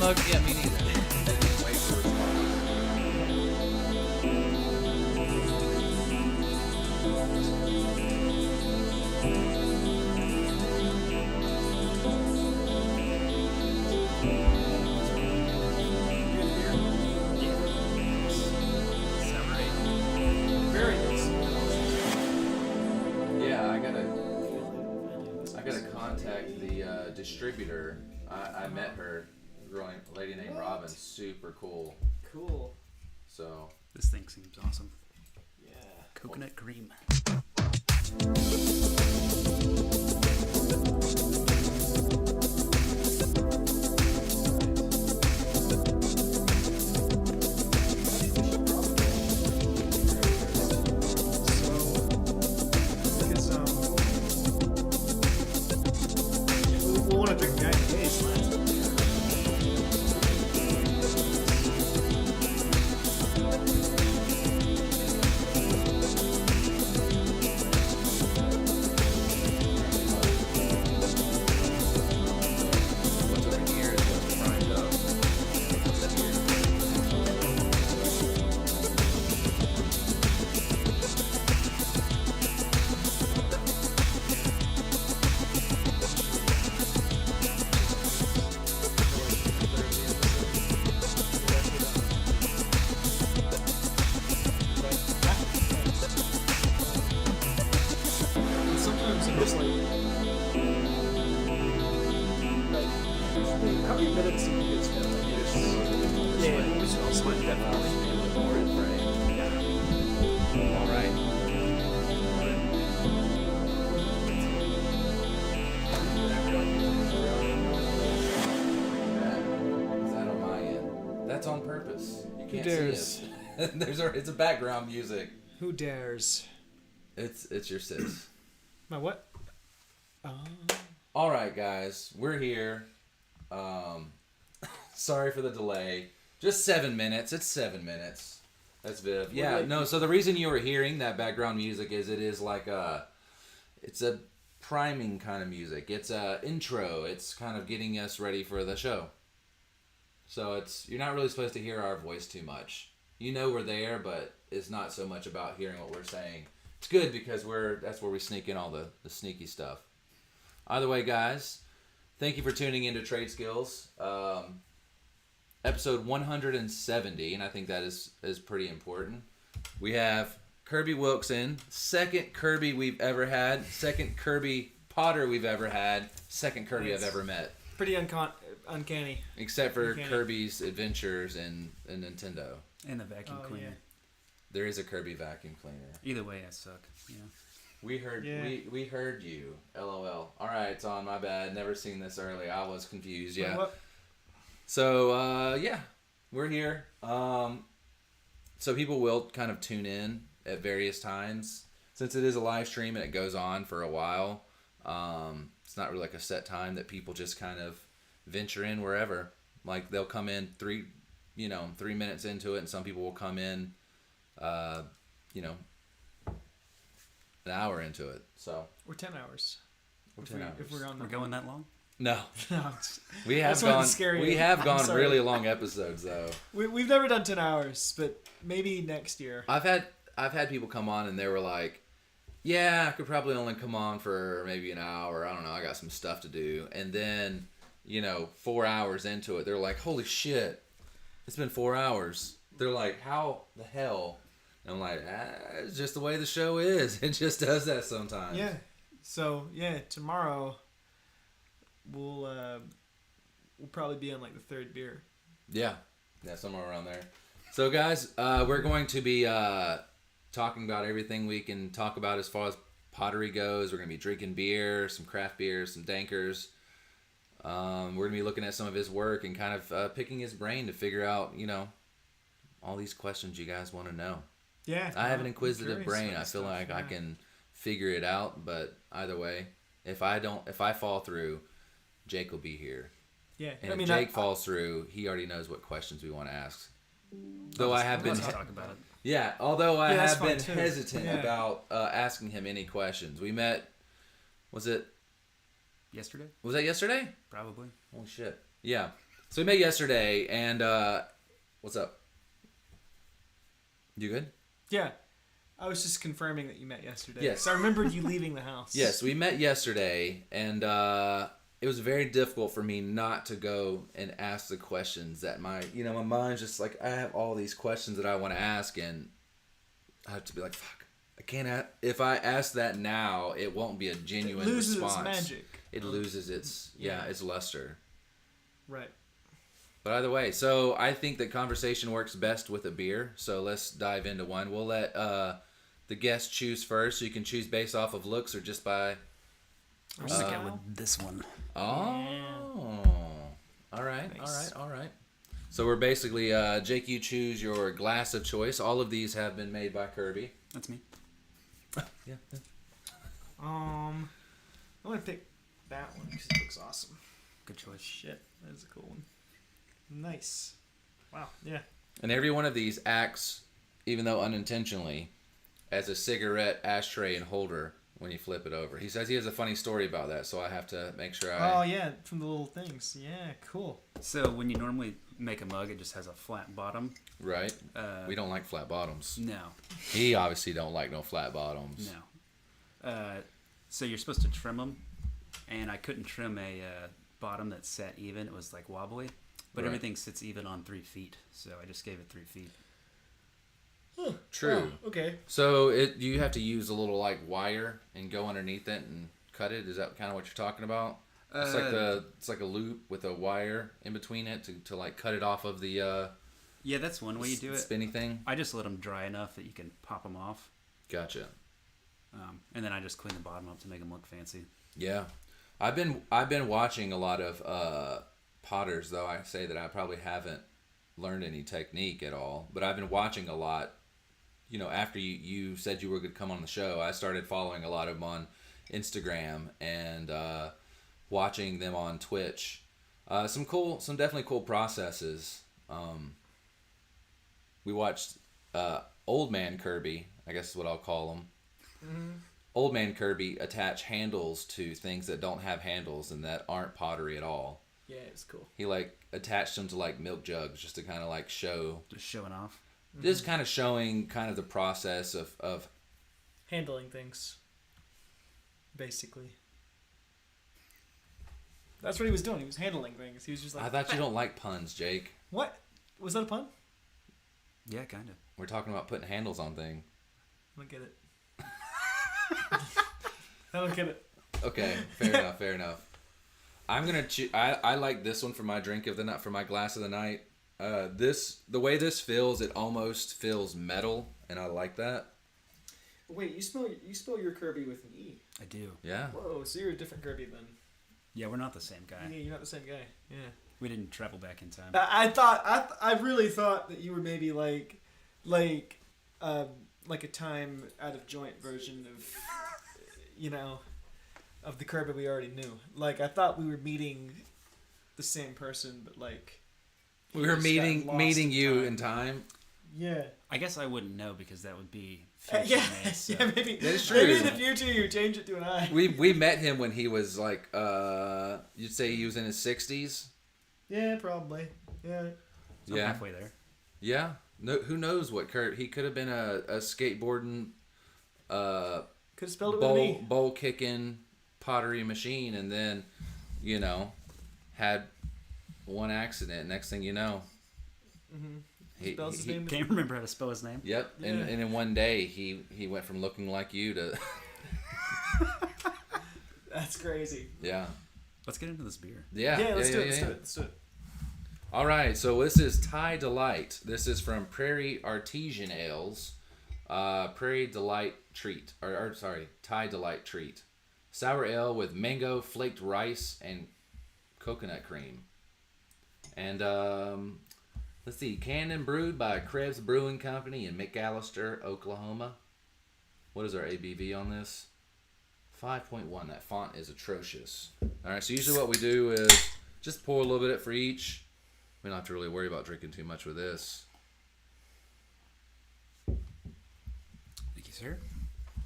mug? Yeah, me neither. Contact the distributor. I met her, a lady named Robin. Super cool. Cool. So this thing seems awesome. Yeah. Coconut cream. How many minutes do you get spent on this? Yeah, we should also definitely be a little more in, right? Yeah. All right. Is that on my end? That's on purpose. You can't see it. It's a background music. Who dares? It's your sis. My what? All right, guys, we're here. Sorry for the delay. Just 7 minutes. It's 7 minutes. That's Viv. Yeah, no, so the reason you were hearing that background music is it is like it's a priming kind of music. It's a intro. It's kind of getting us ready for the show. So you're not really supposed to hear our voice too much. You know we're there, but it's not so much about hearing what we're saying. It's good because that's where we sneak in all the sneaky stuff. Either way, guys, thank you for tuning into Trade Skills. Episode 170, and I think that is pretty important. We have Kerby Wilkes in. Second Kerby we've ever had. Second Kerby Potter we've ever had. Second Kerby I've ever met. Pretty uncanny. Except for Kirby's adventures in Nintendo. And the vacuum cleaner. Yeah. There is a Kerby vacuum cleaner. Either way, I suck. Yeah. We heard you. LOL. All right, it's on. My bad. Never seen this early. I was confused. Yeah. What? So we're here. So people will kind of tune in at various times since it is a live stream and it goes on for a while. It's not really like a set time that people just kind of venture in wherever. Like they'll come in 3 minutes into it, and some people will come in, an hour into it. So Or 10 hours. or 10 hours. If we're on We're going that long? No, No, we have That's what gone. the scary- We have I'm gone sorry. really long episodes though. we've never done 10 hours, but maybe next year. I've had people come on and they were like, "Yeah, I could probably only come on for maybe an hour. I don't know. I got some stuff to do." And then, 4 hours into it, they're like, "Holy shit, it's been 4 hours." They're like, "How the hell?" And I'm like, "It's just the way the show is. It just does that sometimes." Yeah. So tomorrow we'll probably be on like the third beer. Yeah, somewhere around there. So guys, we're going to be talking about everything we can talk about as far as pottery goes. We're going to be drinking beer, some craft beers, some dankers. We're going to be looking at some of his work and kind of picking his brain to figure out, all these questions you guys want to know. Yeah. I have an inquisitive curious brain. about I feel stuff, like I yeah. can figure it out, but either way, if I fall through, Jake will be here. Yeah. And if Jake falls through, he already knows what questions we want to ask. Though I have been Let's talk about it. Yeah, although I that's have fine been too. hesitant Yeah. about asking him any questions. We met, was that yesterday? Probably. Holy shit. Yeah. So we met yesterday, and what's up? You good? Yeah. I was just confirming that you met yesterday. Yes. So I remembered you leaving the house. Yes, we met yesterday, and it was very difficult for me not to go and ask the questions that my mind's just like, I have all these questions that I want to ask, and I have to be like, fuck, I can't if I ask that now, it won't be a genuine It loses response. its magic. It loses its its luster. Right. But either way, so I think that conversation works best with a beer. So let's dive into one. We'll let the guest choose first. So you can choose based off of looks or just by. I'm just going with this one. Oh. All right. Nice. All right. So we're basically Jake. You choose your glass of choice. All of these have been made by Kerby. That's me. Yeah. I'm gonna pick that one because it looks awesome. Good choice. Shit, that is a cool one. Nice. Wow. Yeah. And every one of these acts, even though unintentionally, as a cigarette ashtray and holder when you flip it over. He says he has a funny story about that, so I have to make sure Oh yeah, from the little things. Yeah, cool. So when you normally make a mug, it just has a flat bottom. Right. We don't like flat bottoms. No. He obviously don't like no flat bottoms. No. So you're supposed to trim them, and I couldn't trim a bottom that sat even. It was like wobbly, but Right. everything sits even on 3 feet, so I just gave it 3 feet. Huh. True. Oh, okay. So you have to use a little like wire and go underneath it and cut it. Is that kind of what you're talking about? It's like a loop with a wire in between it to like cut it off of the Yeah, that's one way you do it. spinny thing. I just let them dry enough that you can pop them off, Gotcha. and then I just clean the bottom up to make them look fancy. Yeah, I've been watching a lot of potters, though I say that I probably haven't learned any technique at all. But I've been watching a lot. You know, after you said you were going to come on the show, I started following a lot of them on Instagram and watching them on Twitch. Some definitely cool processes. We watched Old Man Kerby, I guess is what I'll call him. Mm-hmm. Old Man Kerby attach handles to things that don't have handles and that aren't pottery at all. Yeah, it's cool. He like attached them to like milk jugs just to kind of like show, Just showing off. just kind of showing kind of the process of Handling things. Basically. That's what he was doing. He was handling things. He was just like. I thought you don't like puns, Jake. What? Was that a pun? Yeah, kind of. We're talking about putting handles on things. I don't get it. I don't get it. Okay, fair enough. I'm gonna I like this one for my drink of the night, for my glass of the night. The way this feels, it almost feels metal, and I like that. Wait, you spell your Kirby with an E. I do. Yeah. Whoa, so you're a different Kirby then. Yeah, we're not the same guy. Yeah, you're not the same guy. Yeah. We didn't travel back in time. I really thought that you were maybe like a time out of joint version of, of the Kirby we already knew. Like I thought we were meeting the same person, but like We were just got lost meeting in you time. in time. Yeah. I guess I wouldn't know because that would be Yeah, future me, so. yeah, maybe. That is Maybe true. in the future you change it to an I. We met him when he was like, you'd say he was in his 60s. Yeah, probably. Yeah. So I'm halfway there. Yeah. No, who knows what Kurt? He could have been a skateboarding, Could have spelled it with an E. bowl kicking pottery machine, and then, had one accident. Next thing you know, Spells his name. Can't remember how to spell his name. Yep. Yeah. And in one day he went from looking like you to That's crazy. yeah. Let's get into this beer. Yeah. Yeah, let's do it. yeah. Let's do it. All right, so this is Thai Delight. This is from Prairie Artesian Ales. Prairie Delight Treat. Thai Delight Treat. Sour ale with mango, flaked rice, and coconut cream. And let's see, canned and brewed by Krebs Brewing Company in McAllister, Oklahoma. What is our ABV on this? 5.1. That font is atrocious. All right, so usually what we do is just pour a little bit for each. We don't have to really worry about drinking too much with this. Thank you, sir.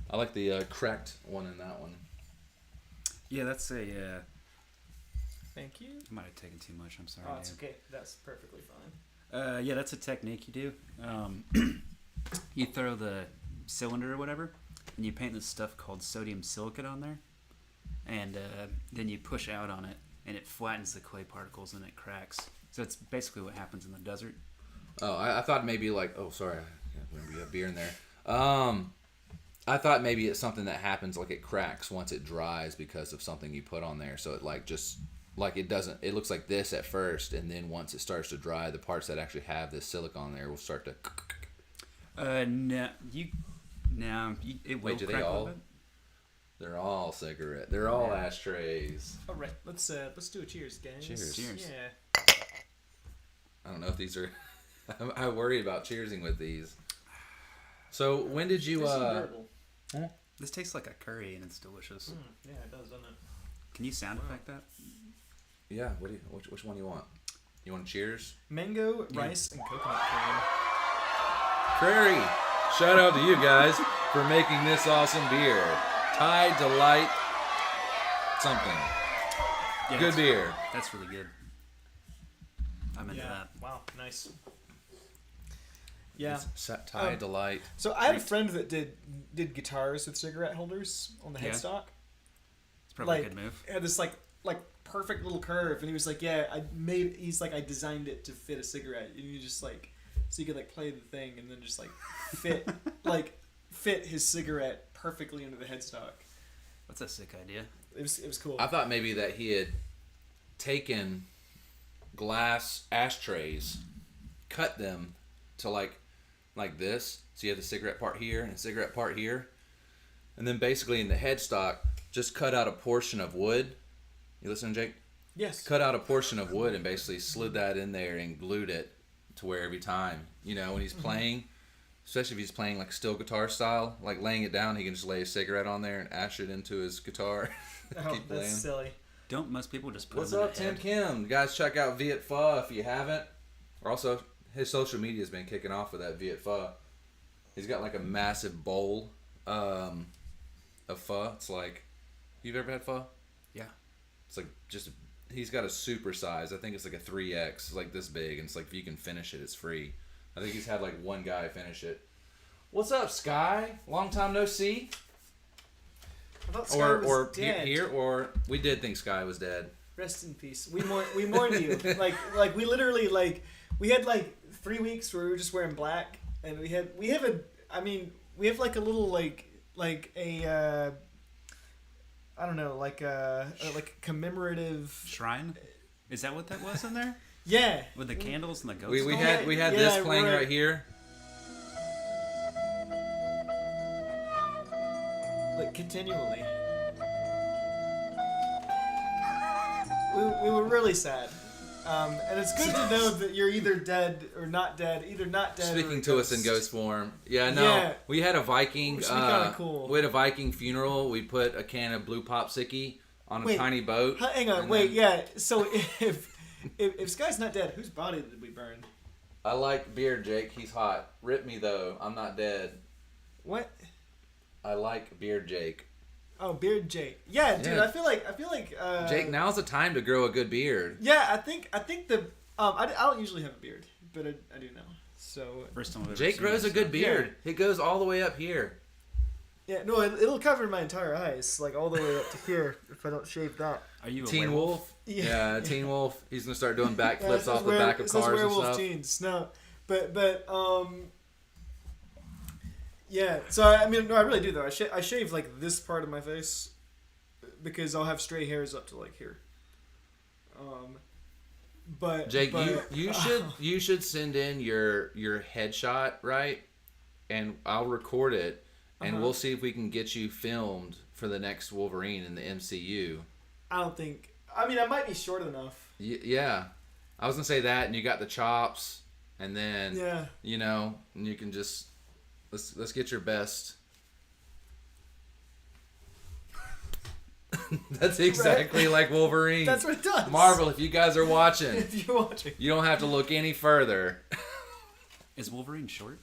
I like the cracked one in that one. Yeah, that's a... Thank you. I might have taken too much. I'm sorry. Oh, it's Dan. okay. That's perfectly fine. Yeah, that's a technique you do. You throw the cylinder or whatever, and you paint this stuff called sodium silicate on there, and then you push out on it, and it flattens the clay particles and it cracks. So it's basically what happens in the desert. Oh, I thought maybe like... Oh, sorry. I can't remember you have beer in there. I thought maybe it's something that happens, like it cracks once it dries because of something you put on there. So it like just... Like it doesn't... It looks like this at first, and then once it starts to dry, the parts that actually have this silicone there will start to... No, it will Wait, do they crack a all? little bit. They're all cigarette. They're all ashtrays. All right, let's do a cheers, guys. Cheers. Cheers. Yeah. I don't know if these are... I worry about cheersing with these. So when did you... Tastes incredible. This tastes like a curry, and it's delicious. Yeah, it does, doesn't it? Can you sound effect that? Yeah, what do you, which one do you want? You want cheers? Mango, rice, and coconut cream. Prairie, shout out to you guys for making this awesome beer. Thai Delight something. Yeah, Good beer. That's really good. I'm into that. Wow, nice. Yeah. It's Thai Delight. So I had a friend that did guitars with cigarette holders on the Yeah. headstock. It's probably Like, a good move. It had this like perfect little curve, and he was like, "Yeah, he's like, I designed it to fit a cigarette." And you just like, so you could like play the thing, and then just like fit his cigarette perfectly into the headstock. That's a sick idea. It was cool. I thought maybe that he had taken glass ashtrays, cut them to like this. So you have the cigarette part here and the cigarette part here. And then basically in the headstock, just cut out a portion of wood. You listening, Jake? Yes. Cut out a portion of wood and basically slid that in there and glued it to where every time, when he's playing, especially if he's playing like steel guitar style, like laying it down, he can just lay a cigarette on there and ash it into his guitar. Oh, Keep that's playing. silly. Don't most people just put What's them in up, the Tim head? Kim? Guys, check out Viet Pho if you haven't. Also, his social media has been kicking off with that Viet Pho. He's got like a massive bowl of pho. It's like, you've ever had pho? Yeah. It's like he's got a super size. I think it's like a 3X. It's like this big, and it's like if you can finish it, it's free. I think he's had like one guy finish it. What's up, Sky? Long time no see. I thought Sky was dead. Here, or we did think Sky was dead. Rest in peace. We mourn you. Like we literally we had 3 weeks where we were just wearing black, and we have like a little like a I don't know, like a commemorative Shrine? Is that what that was in there? Yeah. With the candles and the ghost? We skull? had this playing right. right here. Like continually. We were really sad. And it's good to know that you're either dead or not dead, either not dead Speaking or to us in ghost form. Yeah, no. Yeah. We had a Viking. Which would be kinda cool. We had a Viking funeral. We put a can of blue popsicle on a tiny boat. Hang on, and wait, then- yeah. So if Sky's not dead, whose body did we burn? I like beard, Jake. He's hot. Rip me though. I'm not dead. What? I like beard, Jake. Oh, beard Jake. Yeah, dude. Yeah. I feel like. Jake, now's the time to grow a good beard. Yeah, I think the. I don't usually have a beard, but I do now. So. First time I've ever Jake seen grows a this good stuff. beard. It goes all the way up here. Yeah, no, it'll cover my entire eyes, like all the way up to here, if I don't shave that. Are you a Teen werewolf? Wolf? Yeah. Teen Wolf. He's gonna start doing backflips Yeah, off the back of it says cars and werewolf stuff. teens. No, but yeah. So I mean, no, I really do though. I shave like this part of my face because I'll have stray hairs up to like here. But Jake, you should send in your headshot, right? And I'll record it, and we'll see if we can get you filmed for the next Wolverine in the MCU. I don't think. I mean, I might be short enough. Yeah, I was gonna say that, and you got the chops, and then and you can just let's get your best. That's exactly like Wolverine. That's what it does. Marvel, if you guys are watching, If you're watching, you don't have to look any further. Is Wolverine short?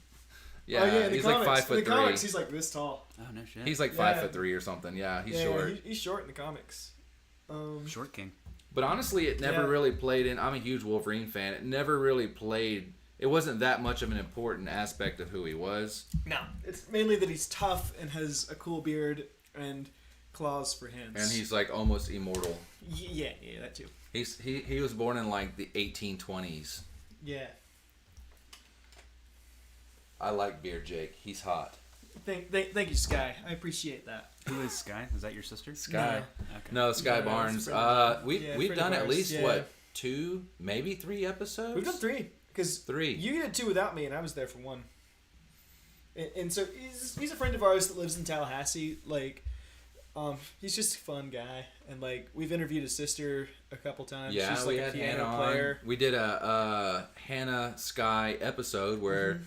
Yeah, oh, yeah, in the he's comics, like 5'3". In the comics, he's like this tall. Oh no shit. He's like 5'3" or something. Yeah, he's short. He's short in the comics. Short king. But honestly, it never Yeah. really played in. I'm a huge Wolverine fan. It never really played. It wasn't that much of an important aspect of who he was. No, it's mainly that he's tough and has a cool beard and claws for hands. And he's like almost immortal. Yeah, that too. He was born in like the 1820s. Yeah. I like Beard Jake. He's hot. Thank you, Sky. I appreciate that. Who is Sky? Is that your sister? Sky. Okay. No, Sky No, Barnes. it's a friend of We've friend done of at ours, least yeah. what, 2, maybe 3 episodes. We've done 3 because 3. you did 2 without me, and I was there for 1. And so he's a friend of ours that lives in Tallahassee. Like, he's just a fun guy, and like we've interviewed his sister a couple times. Yeah, She's we like had a Hannah piano player. on. We did a Hannah Sky episode where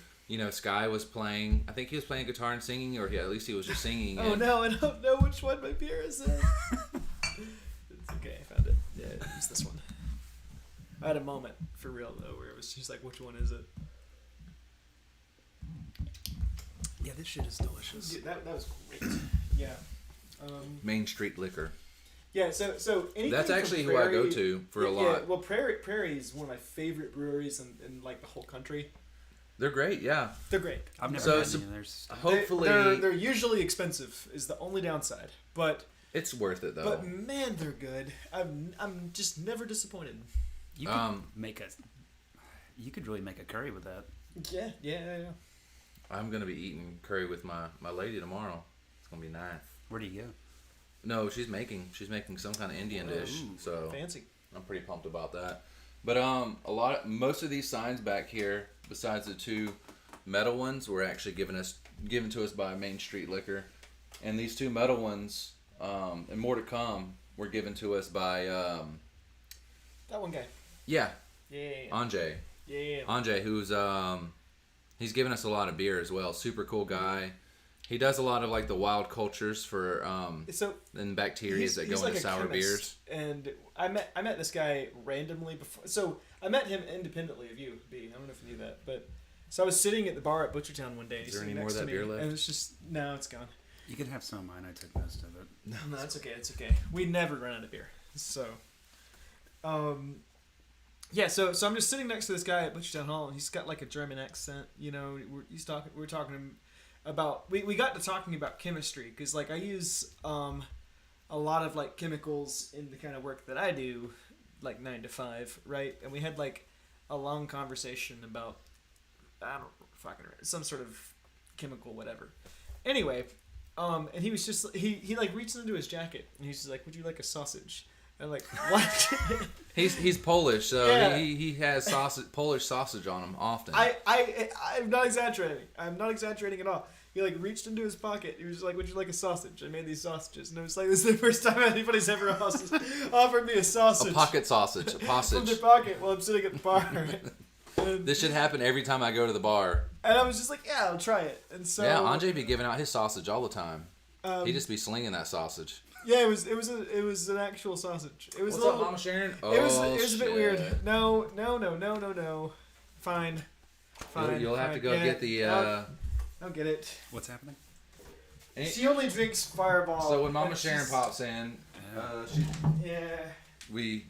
Sky was playing. I think he was playing guitar and singing, or at least he was just singing. Oh and no, I don't know which one my beer is in. It's okay, I found it. Yeah, it's this one. I had a moment for real though, where it was just like, which one is it? Yeah, this shit is delicious. Dude, that was great. Yeah. Main Street Liquor. Yeah, so anything That's from actually who I go Prairie- to for a Yeah, lot. well, Prairie is one of my favorite breweries in like the whole country. They're great, yeah. They're great. I've never So had it's any of theirs. stuff. Hopefully, they're usually expensive is the only downside, but it's worth it though. but man, they're good. I'm just never disappointed. You could make a. You could really make a curry with that. Yeah. I'm gonna be eating curry with my lady tomorrow. It's gonna be nice. Where do you go? No, she's making some kind of Indian dish. Ooh, So fancy. I'm pretty pumped about that. But most of these signs back here, besides the 2 metal ones, were actually given to us by Main Street Liquor, and these 2 metal ones, and more to come, were given to us by That one guy. Yeah. Yeah. Anjay. Yeah. Anjay, who's he's given us a lot of beer as well. Super cool guy. He does a lot of like the wild cultures for and bacteria that go into sour chemist, beers. And I met this guy randomly before. So I met him independently of you, B. I don't know if you knew that, but so I was sitting at the bar at Butchertown one day. And Is he's there sitting any more next of that to me, beer left? and it's just no, it's gone. You can have some of mine. I took most of it. No, it's okay. It's okay. We never run out of beer. So, yeah. So I'm just sitting next to this guy at Butchertown Hall, and he's got like a German accent. You know, we're talking to him about we got to talking about chemistry because like I use a lot of like chemicals in the kind of work that I do, like 9 to 5, right? And we had like a long conversation about I don't fucking some sort of chemical, whatever. Anyway. And he was just he like reached into his jacket and he's just like, "Would you like a sausage?" And I'm like, "What?" He's Polish, so Yeah. he has Polish sausage on him often. I'm not exaggerating. I'm not exaggerating at all. He like reached into his pocket. He was just like, "Would you like a sausage?" I made these sausages, and it was like, this is the first time anybody's ever offered me a sausage. A pocket sausage, a From their sausage. pocket while I'm sitting at the bar. And, This should happen every time I go to the bar. and I was just like, "Yeah, I'll try it." And so Yeah, Anjay be giving out his sausage all the time. um, He just be slinging that sausage. Yeah, it was an actual sausage. It was What's a up, little, Mama Sharon? it was a bit shit. weird. No. Fine. You'll have to go Yeah, get the. I'll get it. What's happening? She only drinks Fireball. So when Mama and Sharon she's- pops in, Yeah. we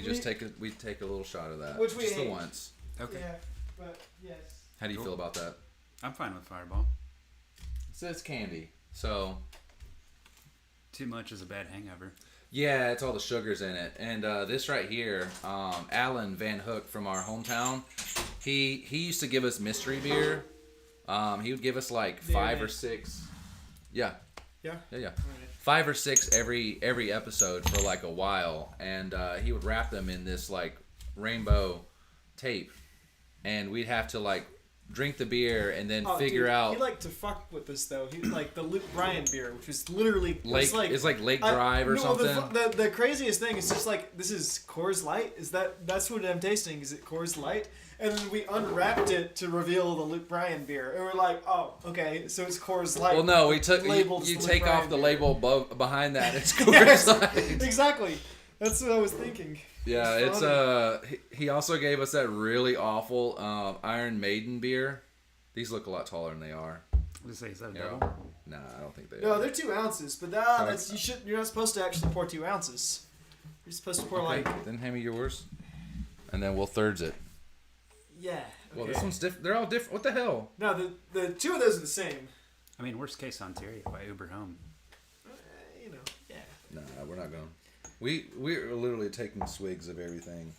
just take a little shot of that. Which we just the hate. once. Okay. Yeah, but yes. How do you feel about that? I'm fine with Fireball. It's candy, so Too much is a bad hangover. yeah, it's all the sugars in it. And this right here, Alan Van Hook from our hometown, he used to give us mystery beer. He would give us like 5 or 6. Yeah. Yeah. Yeah. Alright. 5 or 6 every episode for like a while, and he would wrap them in this like rainbow tape, and we'd have to like drink the beer and then figure dude, out. He liked to fuck with this though. He like the Luke Bryan beer, which was literally Lake, it's like Lake Drive or no, something. The craziest thing is just like this is Coors Light. That's what I'm tasting? Is it Coors Light? And then we unwrapped it to reveal the Luke Bryan beer, and we're like, oh, okay, so it's Coors Light. Well, no, we took Labeled you Luke take Bryan off the beer. label behind that. It's Coors Yes, Light. exactly. That's what I was thinking. Yeah, it's funny. he also gave us that really awful Iron Maiden beer. These look a lot taller than they are. Let's say, is that a You know? double? Nah, I don't think they No, are. they're 2 ounces, but you're not supposed to actually pour 2 ounces. You're supposed to pour Okay, like then hand me yours, and then we'll thirds it. yeah. Well, okay. this one's different. They're all different. What the hell? No, the 2 of those are the same. I mean, worst case Ontario by Uber home. You know, yeah. Nah, we're not going. We're literally taking swigs of everything.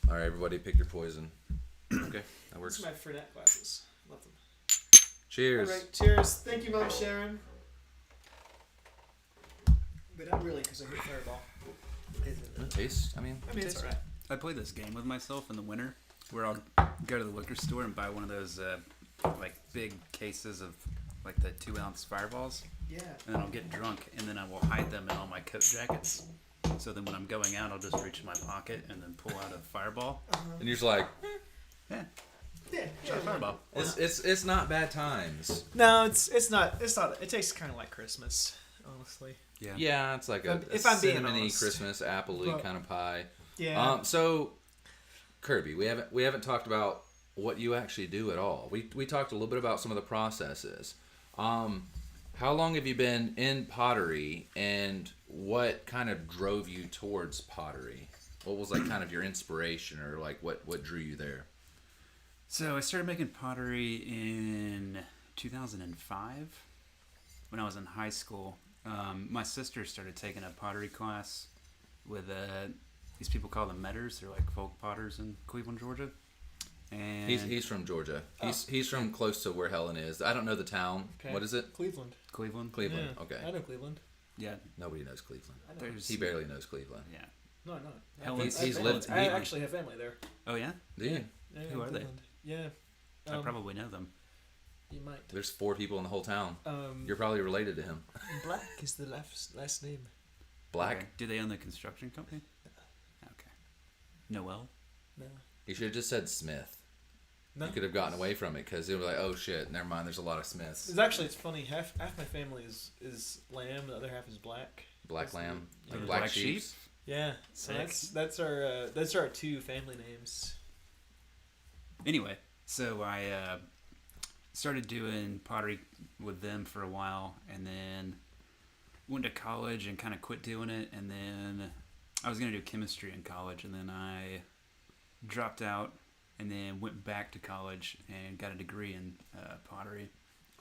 All right, everybody, pick your poison. Okay, that works. These are my Fernet glasses. Love them. Cheers. All right, cheers. Thank you, Mom Sharon. But not really, because I hate Fireball. It tastes. I mean, It's alright. I play this game with myself in the winter where I'll go to the liquor store and buy one of those like big cases of like the 2-ounce Fireballs, Yeah. and then I'll get drunk and then I will hide them in all my coat jackets. So then when I'm going out, I'll just reach in my pocket and then pull out a Fireball. and you're just like, Yeah, Yeah. try a Fireball. it's not bad times. No, it's not. It tastes kind of like Christmas, honestly. Yeah. Yeah, it's like a If I'm being cinnamony honest. Christmas apple-y But- kind of pie. Yeah. So, Kerby, we haven't talked about what you actually do at all. We talked a little bit about some of the processes. How long have you been in pottery, and what kind of drove you towards pottery? What was like kind of your inspiration, or like what drew you there? So I started making pottery in 2005 when I was in high school. My sister started taking a pottery class with these people call them Metters. They're like folk potters in Cleveland, Georgia. And He's from Georgia. He's from close to where Helen is. I don't know the town. Okay. What is it? Cleveland. Cleveland. Cleveland. Yeah, Okay. I know Cleveland. Yeah. Nobody knows Cleveland. I know. There's He barely knows Cleveland. yeah. No, no. Helen's- he's lived- I actually have family there. Oh yeah. Do you? Yeah, Who are they? Cleveland. Yeah. I probably know them. You might. There's 4 people in the whole town. You're probably related to him. Black is the last name. Black. Okay. Do they own the construction company? Okay. Noel. No. You should have just said Smith. No. You could have gotten away from it because it was like, oh shit, never mind. There's a lot of Smiths. It's funny. Half my family is lamb. The other half is black. Black That's lamb, the- like yeah. black Black sheep. sheep? Yeah. So Sick. that's our 2 family names. Anyway, so I started doing pottery with them for a while, and then went to college and kind of quit doing it. And then I was gonna do chemistry in college, and then I dropped out, and then went back to college and got a degree in pottery.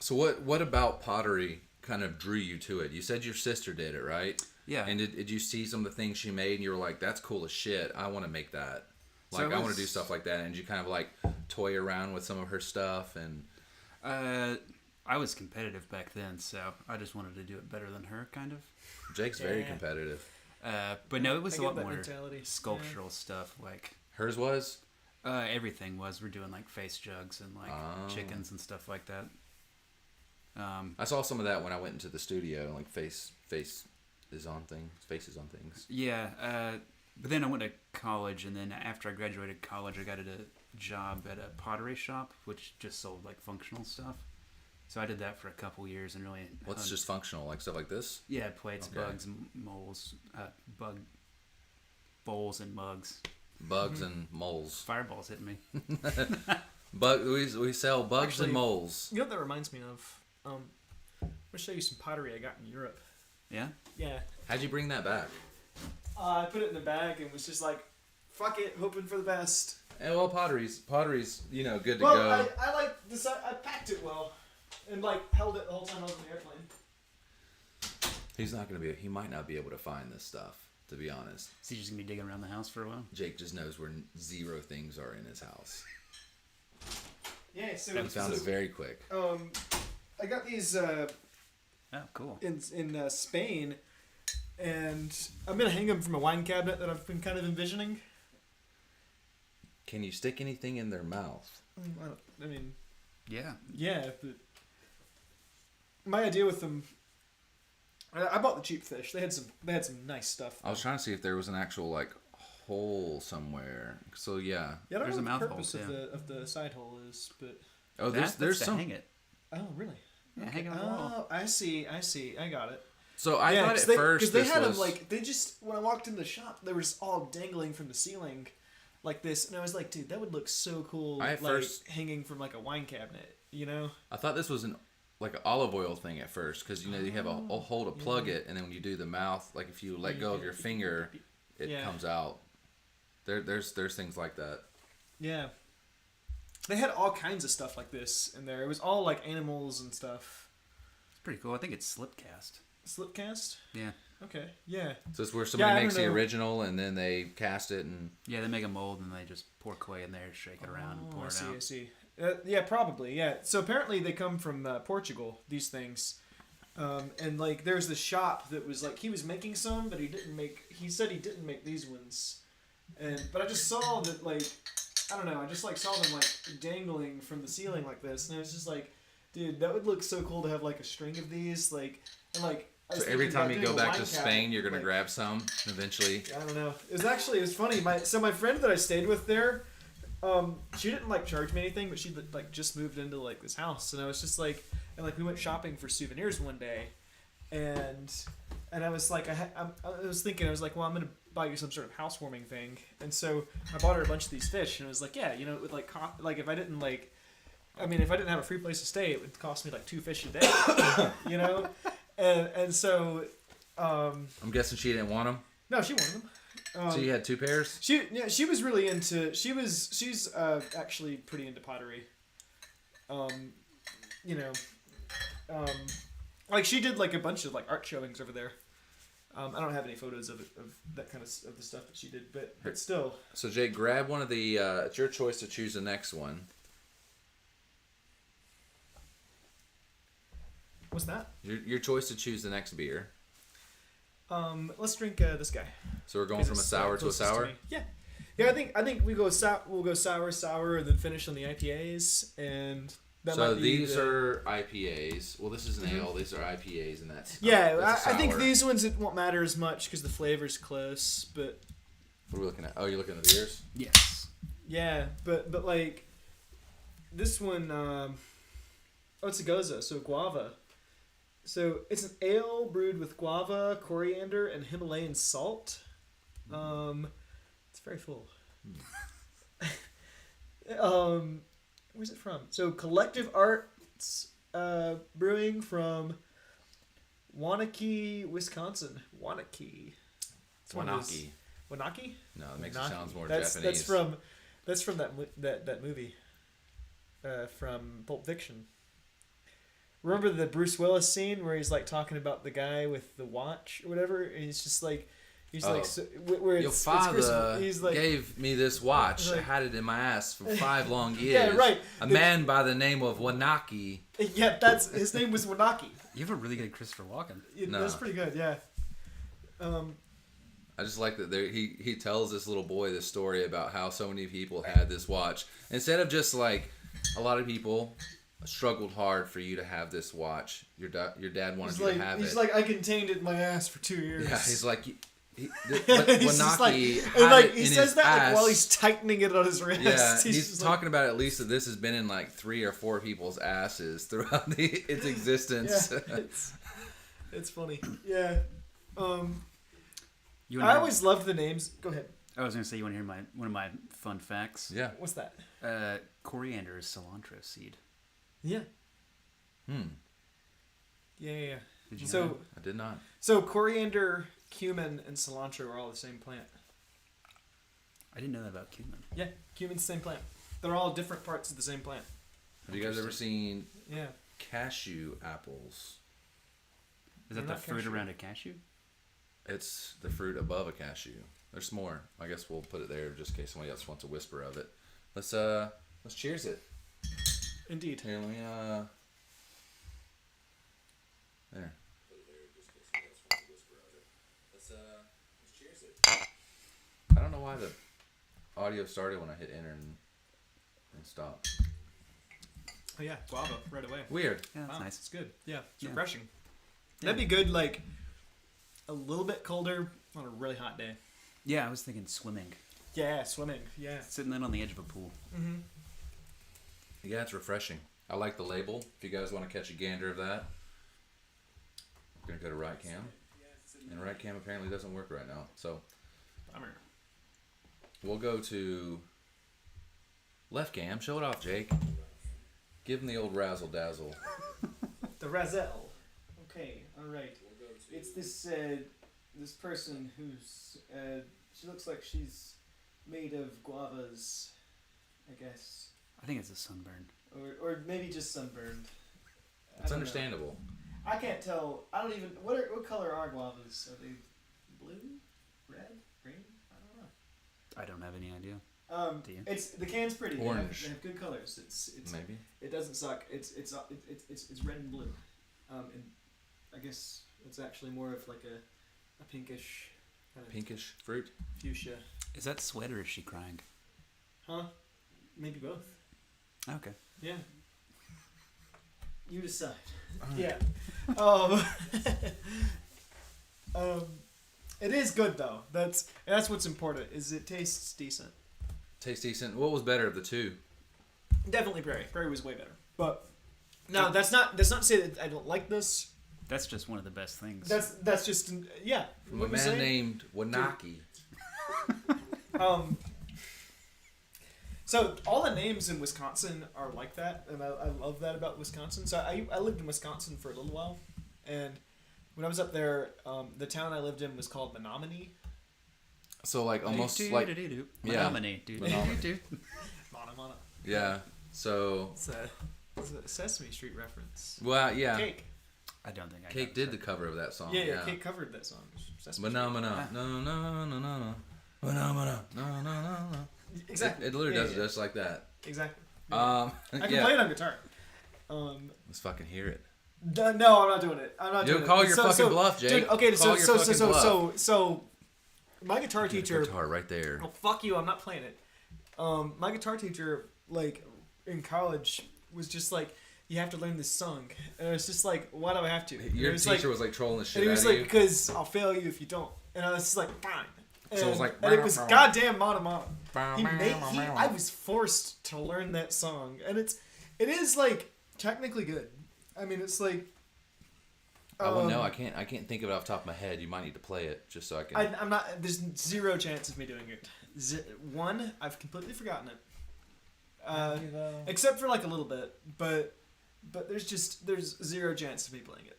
So what about pottery kind of drew you to it? You said your sister did it, right? Yeah. And did you see some of the things she made and you were like, that's cool as shit. I want to make that. So Like, it I want was- to do stuff like that. And you kind of like toy around with some of her stuff. And I was competitive back then, so I just wanted to do it better than her, kind of. Jake's very Yeah. competitive. But no, it was I a get lot that more mentality. sculptural stuff. Like Hers was? everything was. We're doing like face jugs and like Oh. chickens and stuff like that. I saw some of that when I went into the studio. Like faces on things. Yeah, but then I went to college, and then after I graduated college, I got a job at a pottery shop, which just sold like functional stuff. So I did that for a couple years and really. What's just functional, like stuff like this? Yeah, plates, Okay. bugs, moles, bowls, and mugs. Bugs and moles. Fireballs hitting me. We sell bugs Actually, and moles. You know what that reminds me of? I'm gonna show you some pottery I got in Europe. Yeah. Yeah. How'd you bring that back? I put it in a bag and was just like, fuck it, hoping for the best. And well, pottery's good to Well, go. I like this. I packed it well, and like held it the whole time I was on the airplane. He's not gonna be. He might not be able to find this stuff. To be honest, So you're just gonna be digging around the house for a while. Jake just knows where 0 things are in his house. Yeah, so He found it very quick. I got these Oh, cool. in Spain, and I'm gonna hang them from a wine cabinet that I've been kind of envisioning. Can you stick anything in their mouth? I mean, Yeah. yeah, but my idea with them, I bought the cheap fish. They had some nice stuff. I was trying to see if there was an actual like hole somewhere. So yeah. Yeah, I don't There's know a what mouth the hole, purpose of the side hole is, but Oh, That's there's to some. hang it. oh really? Yeah, hang it on the wall. Oh, I see. I got it. So I thought at first because they this had was them like they just when I walked in the shop they were just all dangling from the ceiling, like this, and I was like, dude, that would look so cool, I at like first- hanging from like a wine cabinet, you know? I thought this was like an olive oil thing at first because you have a hole to plug it, and then when you do the mouth, like if you let go of your finger, it Yeah. comes out. There's things like that. Yeah. They had all kinds of stuff like this in there. It was all like animals and stuff. It's pretty cool. I think it's slip cast. Slipcast? Yeah. Okay. Yeah. So it's where Yeah, somebody I makes don't the know. original and then they cast it and Yeah, they make a mold and they just pour clay in there, shake it around, and pour I it see, out. I see. Yeah, probably. Yeah. So apparently they come from Portugal. These things, and like there's this shop that was like he was making some, but he didn't make. He said he didn't make these ones, but I just saw that like I don't know. I just like saw them like dangling from the ceiling like this, and I was just like, dude, that would look so cool to have like a string of these, like and like. I was so every thinking time about you go doing a back to wine Spain, cabinet, you're gonna like- grab some eventually. I don't know. It was funny. My friend that I stayed with there, she didn't like charge me anything, but she like just moved into like this house, and I was just like, and like we went shopping for souvenirs one day, and I was like, I was thinking, I was like, well, I'm gonna buy you some sort of housewarming thing, and so I bought her a bunch of these fish, and I was like, yeah, it would like like if I didn't like, I mean, if I didn't have a free place to stay, it would cost me like 2 fish a day, and so. I'm guessing she didn't want them. No, she wanted them. So you had 2 pairs. She was really into. She's actually pretty into pottery. Like she did like a bunch of like art showings over there. I don't have any photos of that kind of the stuff that she did, but still. So Jake, grab one of the. It's your choice to choose the next one. What's that? Your choice to choose the next beer. Let's drink this guy. So we're going 'Cause from a it's, sour to a closest sour. me. Yeah. Yeah, I think we go we'll go sour, and then finish on the IPAs, and that So might be these the- are IPAs. Well, this is an ale. These are IPAs, and that's Yeah, that's a I think sour. these ones it won't matter as much because the flavor's close, but What are we looking at? Oh, you're looking at the beers. Yes. yeah, but like this one, it's a goza, so guava. So it's an ale brewed with guava, coriander, and Himalayan salt. It's very full. Where's it from? So Collective Arts Brewing from Wanakee, Wisconsin. Wanakee. It's one of those- Wanaki. Wanaki? No, it makes it Wanaki. sound more That's Japanese. that's from that movie. From Pulp Fiction. Remember the Bruce Willis scene where he's like talking about the guy with the watch or whatever, and he's just like, so, where Your it's father he's like, gave me this watch. I like- had it in my ass for 5 long years. Yeah, right. A man by the name of Wanaki. yeah, that's his name was Wanaki. You have a really good Christopher Walken. No. That's pretty good, yeah. I just like that he tells this little boy this story about how so many people had this watch. Instead of just like a lot of people struggled hard for you to have this watch. Your dad wanted you to have it. He's like, I contained it in my ass for 2 years. Yeah, he's like, He's just Wanaki and had like it he in says his that like ass. while he's tightening it on his wrist. Yeah, he's just talking about at least that this has been in like 3 or 4 people's asses throughout its existence. Yeah, it's funny. Yeah. You I wanna hear- always loved the names. Go ahead. I was gonna say, you want to hear one of my fun facts? Yeah. What's that? Coriander is cilantro seed. Yeah. Hmm. Yeah. Did you know So I did not. so coriander, cumin, and cilantro are all the same plant. I didn't know that about cumin. Yeah, cumin's the same plant. They're all different parts of the same plant. Have you guys ever seen Yeah. cashew apples? Is They're that the not fruit cashew. around a cashew? It's the fruit above a cashew. There's more. I guess we'll put it there just in case somebody else wants a whisper of it. Let's cheers it. Indeed. Here, let me there. Let's cheers it. I don't know why the audio started when I hit enter and stop. Oh yeah, guava right away. Weird. Yeah, that's Wow, nice. it's good. Yeah, it's Yeah. refreshing. Yeah. That'd be good, like a little bit colder on a really hot day. Yeah, I was thinking swimming. Yeah, swimming. Yeah. Sitting then on the edge of a pool. Mm-hmm. Yeah, it's refreshing. I like the label. If you guys want to catch a gander of that, I'm gonna go to right cam. And right cam apparently doesn't work right now. So Bummer. we'll go to left cam. Show it off, Jake. Give him the old razzle dazzle. The Razel. Okay, all right. It's this person who's she looks like she's made of guavas, I guess, I think it's a sunburn. or maybe just sunburned. I It's don't know. understandable. I can't tell. I don't even. What color are guavas? Are they blue, red, green? I don't know. I don't have any idea. Do you? It's the can's pretty. Orange. They have good colors. It's Maybe. It doesn't suck. It's red and blue. And I guess it's actually more of like a pinkish kind of Pinkish fruit. fuchsia. Is that sweat or is she crying? Huh? Maybe both. Okay. Yeah. You decide. Alright. Yeah. It is good though. That's what's important. Is it tastes decent. Tastes decent. What was better of the two? Definitely Prairie. Prairie was way better. But no, that's not to say that I don't like this. That's just one of the best things. That's just yeah. From what a you're man saying. named Wanaki. So all the names in Wisconsin are like that, and I love that about Wisconsin. So I lived in Wisconsin for a little while, and when I was up there, the town I lived in was called Menominee. So like almost like yeah. Menominee. Menominee. Mana. Yeah. So It's a Sesame Street reference. well, yeah. Cake. I don't think I Cake got did that. the cover of that song. Yeah, Cake covered that song. Sesame Phenomena. No, no, no, no, no. Phenomena. No, no, no, no. Street. Exactly. It literally Yeah, does yeah. just like that. Exactly. I I can play it on guitar. Let's fucking hear it. No, I'm not doing it. I'm not You doing call it. your fucking bluff, Jake. Dude, okay, Call your fucking bluff. so my guitar teacher. Guitar right there. Oh, fuck you! I'm not playing it. My guitar teacher, like in college, was just like, "You have to learn this song," and it's just like, "Why do I have to?" And Your it was teacher like, was like trolling the shit and he out was of like, you. "Because I'll fail you if you don't," and I was just like, "Fine." And, So it was like, and it was goddamn Mana. I was forced to learn that song, and it is like technically good. I mean, it's like. I will know. I can't think of it off the top of my head. You might need to play it just so I can. I'm not. There's zero chance of me doing it. One, I've completely forgotten it. Except for like a little bit, but there's zero chance of me playing it.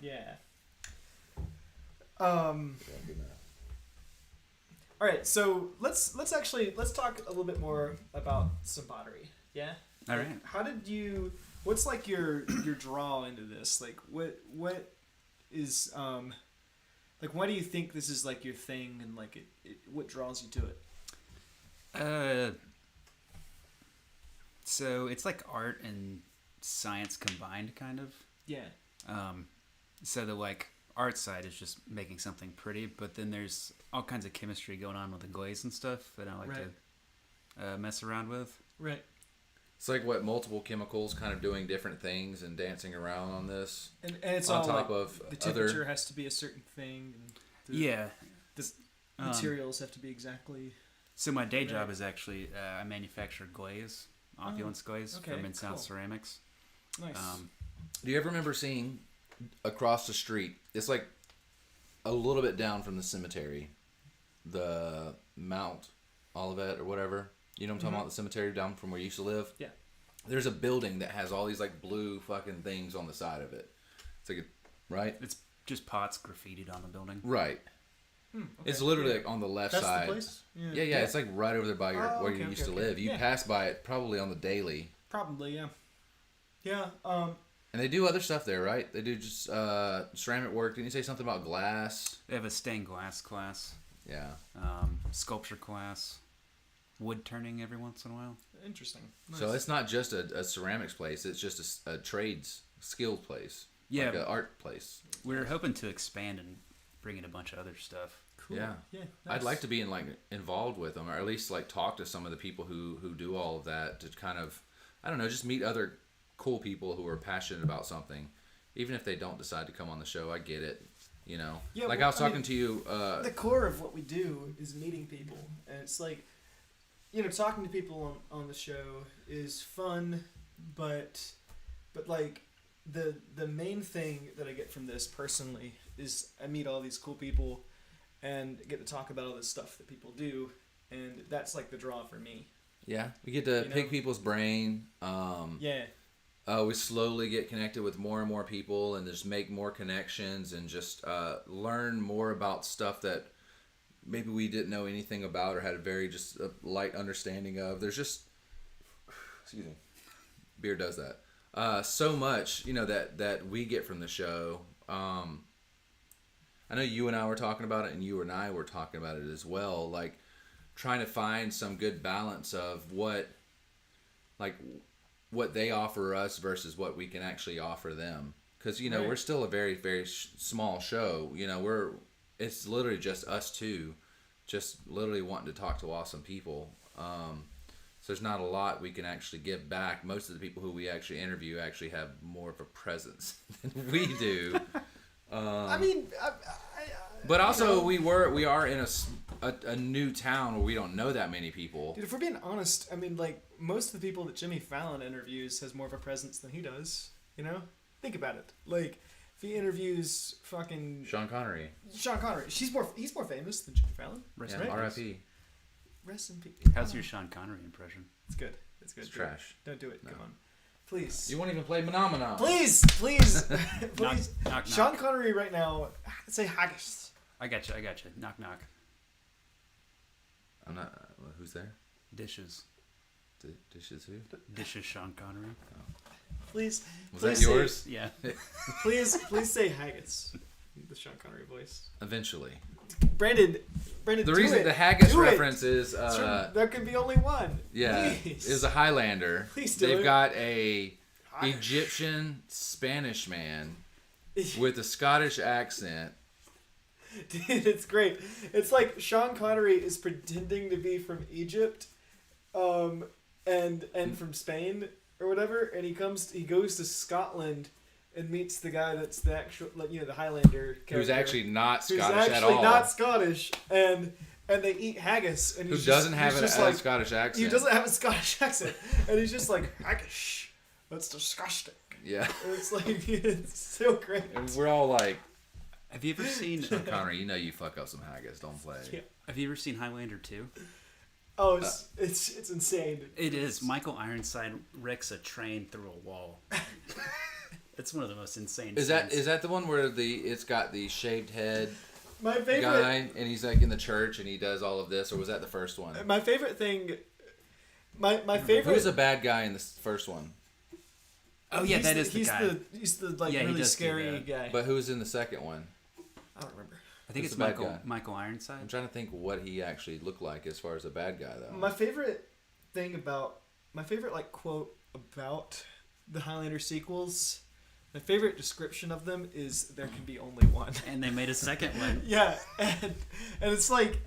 Yeah. All right, so let's talk a little bit more about some pottery. Yeah. All right. How did you? What's like your draw into this? Like what is like why do you think this is like your thing and like it what draws you to it? So it's like art and science combined, kind of. Yeah. So the like art side is just making something pretty, but then there's all kinds of chemistry going on with the glaze and stuff that I like to mess around with. Right. It's like multiple chemicals kind of doing different things and dancing around on this. And it's on all top like, of the temperature has to be a certain thing. And the materials have to be exactly. So my day job is actually I manufacture glaze, opulence glaze from Mid-South Ceramics. Nice. Do you ever remember seeing across the street? It's like a little bit down from the cemetery, the Mount Olivet or whatever. You know what I'm talking about? The cemetery down from where you used to live? Yeah. There's a building that has all these like blue fucking things on the side of it. It's like right? It's just pots graffitied on the building. Right. Okay. It's literally like on the left That's side. the place? Yeah. It's like right over there by where you used to live. You pass by it probably on the daily. Probably, yeah. Yeah. And they do other stuff there, right? They do just ceramic work. Didn't you say something about glass? They have a stained glass class. Yeah. Sculpture class. Wood turning every once in a while. Interesting. Nice. So it's not just a ceramics place. It's just a trades skill place. Yeah. Like an art place. We're hoping to expand and bring in a bunch of other stuff. Cool. Yeah. Nice. I'd like to be involved with them, or at least like talk to some of the people who do all of that to kind of, I don't know, just meet other cool people who are passionate about something. Even if they don't decide to come on the show, I get it. You know, Yeah, like I was talking to you. The core of what we do is meeting people, and it's like, talking to people on the show is fun, but like the main thing that I get from this personally is I meet all these cool people and get to talk about all this stuff that people do, and that's like the draw for me. Yeah, we get to pick people's brain. We slowly get connected with more and more people and just make more connections and just learn more about stuff that maybe we didn't know anything about or had a very just a light understanding of. There's just, excuse me, beer does that. So much, that we get from the show. I know you and I were talking about it, and you and I were talking about it as well. Like trying to find some good balance of what they offer us versus what we can actually offer them. Because Right. we're still a very very small show. It's literally just us two, just literally wanting to talk to awesome people. So there's not a lot we can actually give back. Most of the people who we actually interview actually have more of a presence than we do. But also we are in a new town where we don't know that many people. Dude, if we're being honest, like most of the people that Jimmy Fallon interviews has more of a presence than he does. Think about it. Like if he interviews fucking Sean Connery. he's more famous than Jimmy Fallon. Yeah, R.I.P. Rest in peace. How's your Sean Connery impression? It's good. It's good. It's trash. Don't do it. No. Come on. Please. You won't even play Phenomenon. Please. Knock, knock. Sean Connery right now. Say haggis. I got you. Knock, knock. I'm not. Who's there? Dishes. Dishes who? Dishes Sean Connery. Please. Was please that yours? Yeah. Please say haggis. The Sean Connery voice. Eventually. Brandon. The reason the haggis reference is there can be only one. Yeah, Please. is a Highlander. Please do They've it. got a Egyptian Spanish man with a Scottish accent. Dude, it's great. It's like Sean Connery is pretending to be from Egypt, and from Spain or whatever, and he goes to Scotland and meets the guy that's the actual, the Highlander character. Who's actually not Scottish who's actually at all. not Scottish, and they eat haggis, and Who he's doesn't just, have he's a just like, Scottish accent. He doesn't have a Scottish accent, and he's just like haggis. That's disgusting. Yeah. And it's like it's so great. And we're all like, Have you ever seen? Sean Connery, you fuck up some haggis. Don't play. Yeah. Have you ever seen Highlander 2? Oh, it's insane. It is. Michael Ironside wrecks a train through a wall. It's one of the most insane. Is scenes. that the one where it's got the shaved head My favorite guy and he's like in the church and he does all of this, or was that the first one? My favorite thing. My favorite. Who's the bad guy in the first one? Oh yeah, that is the guy. He's the Yeah, he really does do scary that. guy. But who's in the second one? I don't remember. I think Who's it's the bad guy? Michael Ironside. I'm trying to think what he actually looked like as far as a bad guy though. My favorite quote about the Highlander sequels. My favorite description of them is there can be only one. And they made a second one. Yeah, and it's like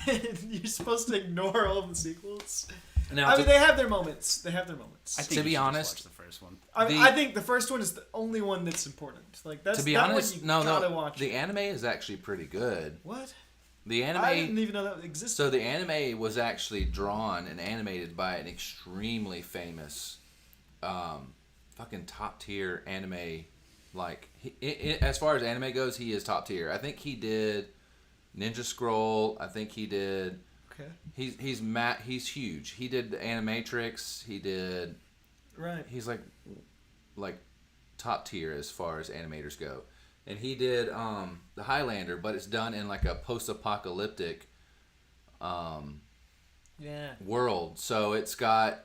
you're supposed to ignore all of the sequels. Now, I mean, they have their moments. They have their moments. I think to be you should just honest, watch the first one. I think the first one is the only one that's important. Like that's to be that honest, one you no, gotta watch. the anime is actually pretty good. What? The anime. I didn't even know that existed. So the anime was actually drawn and animated by an extremely famous, fucking top tier anime. Like as far as anime goes, he is top tier. I think he did Ninja Scroll. I think he did. Okay. He's huge. He did the Animatrix. He did. Right. He's like top tier as far as animators go. And he did the Highlander, but it's done in like a post-apocalyptic world. So it's got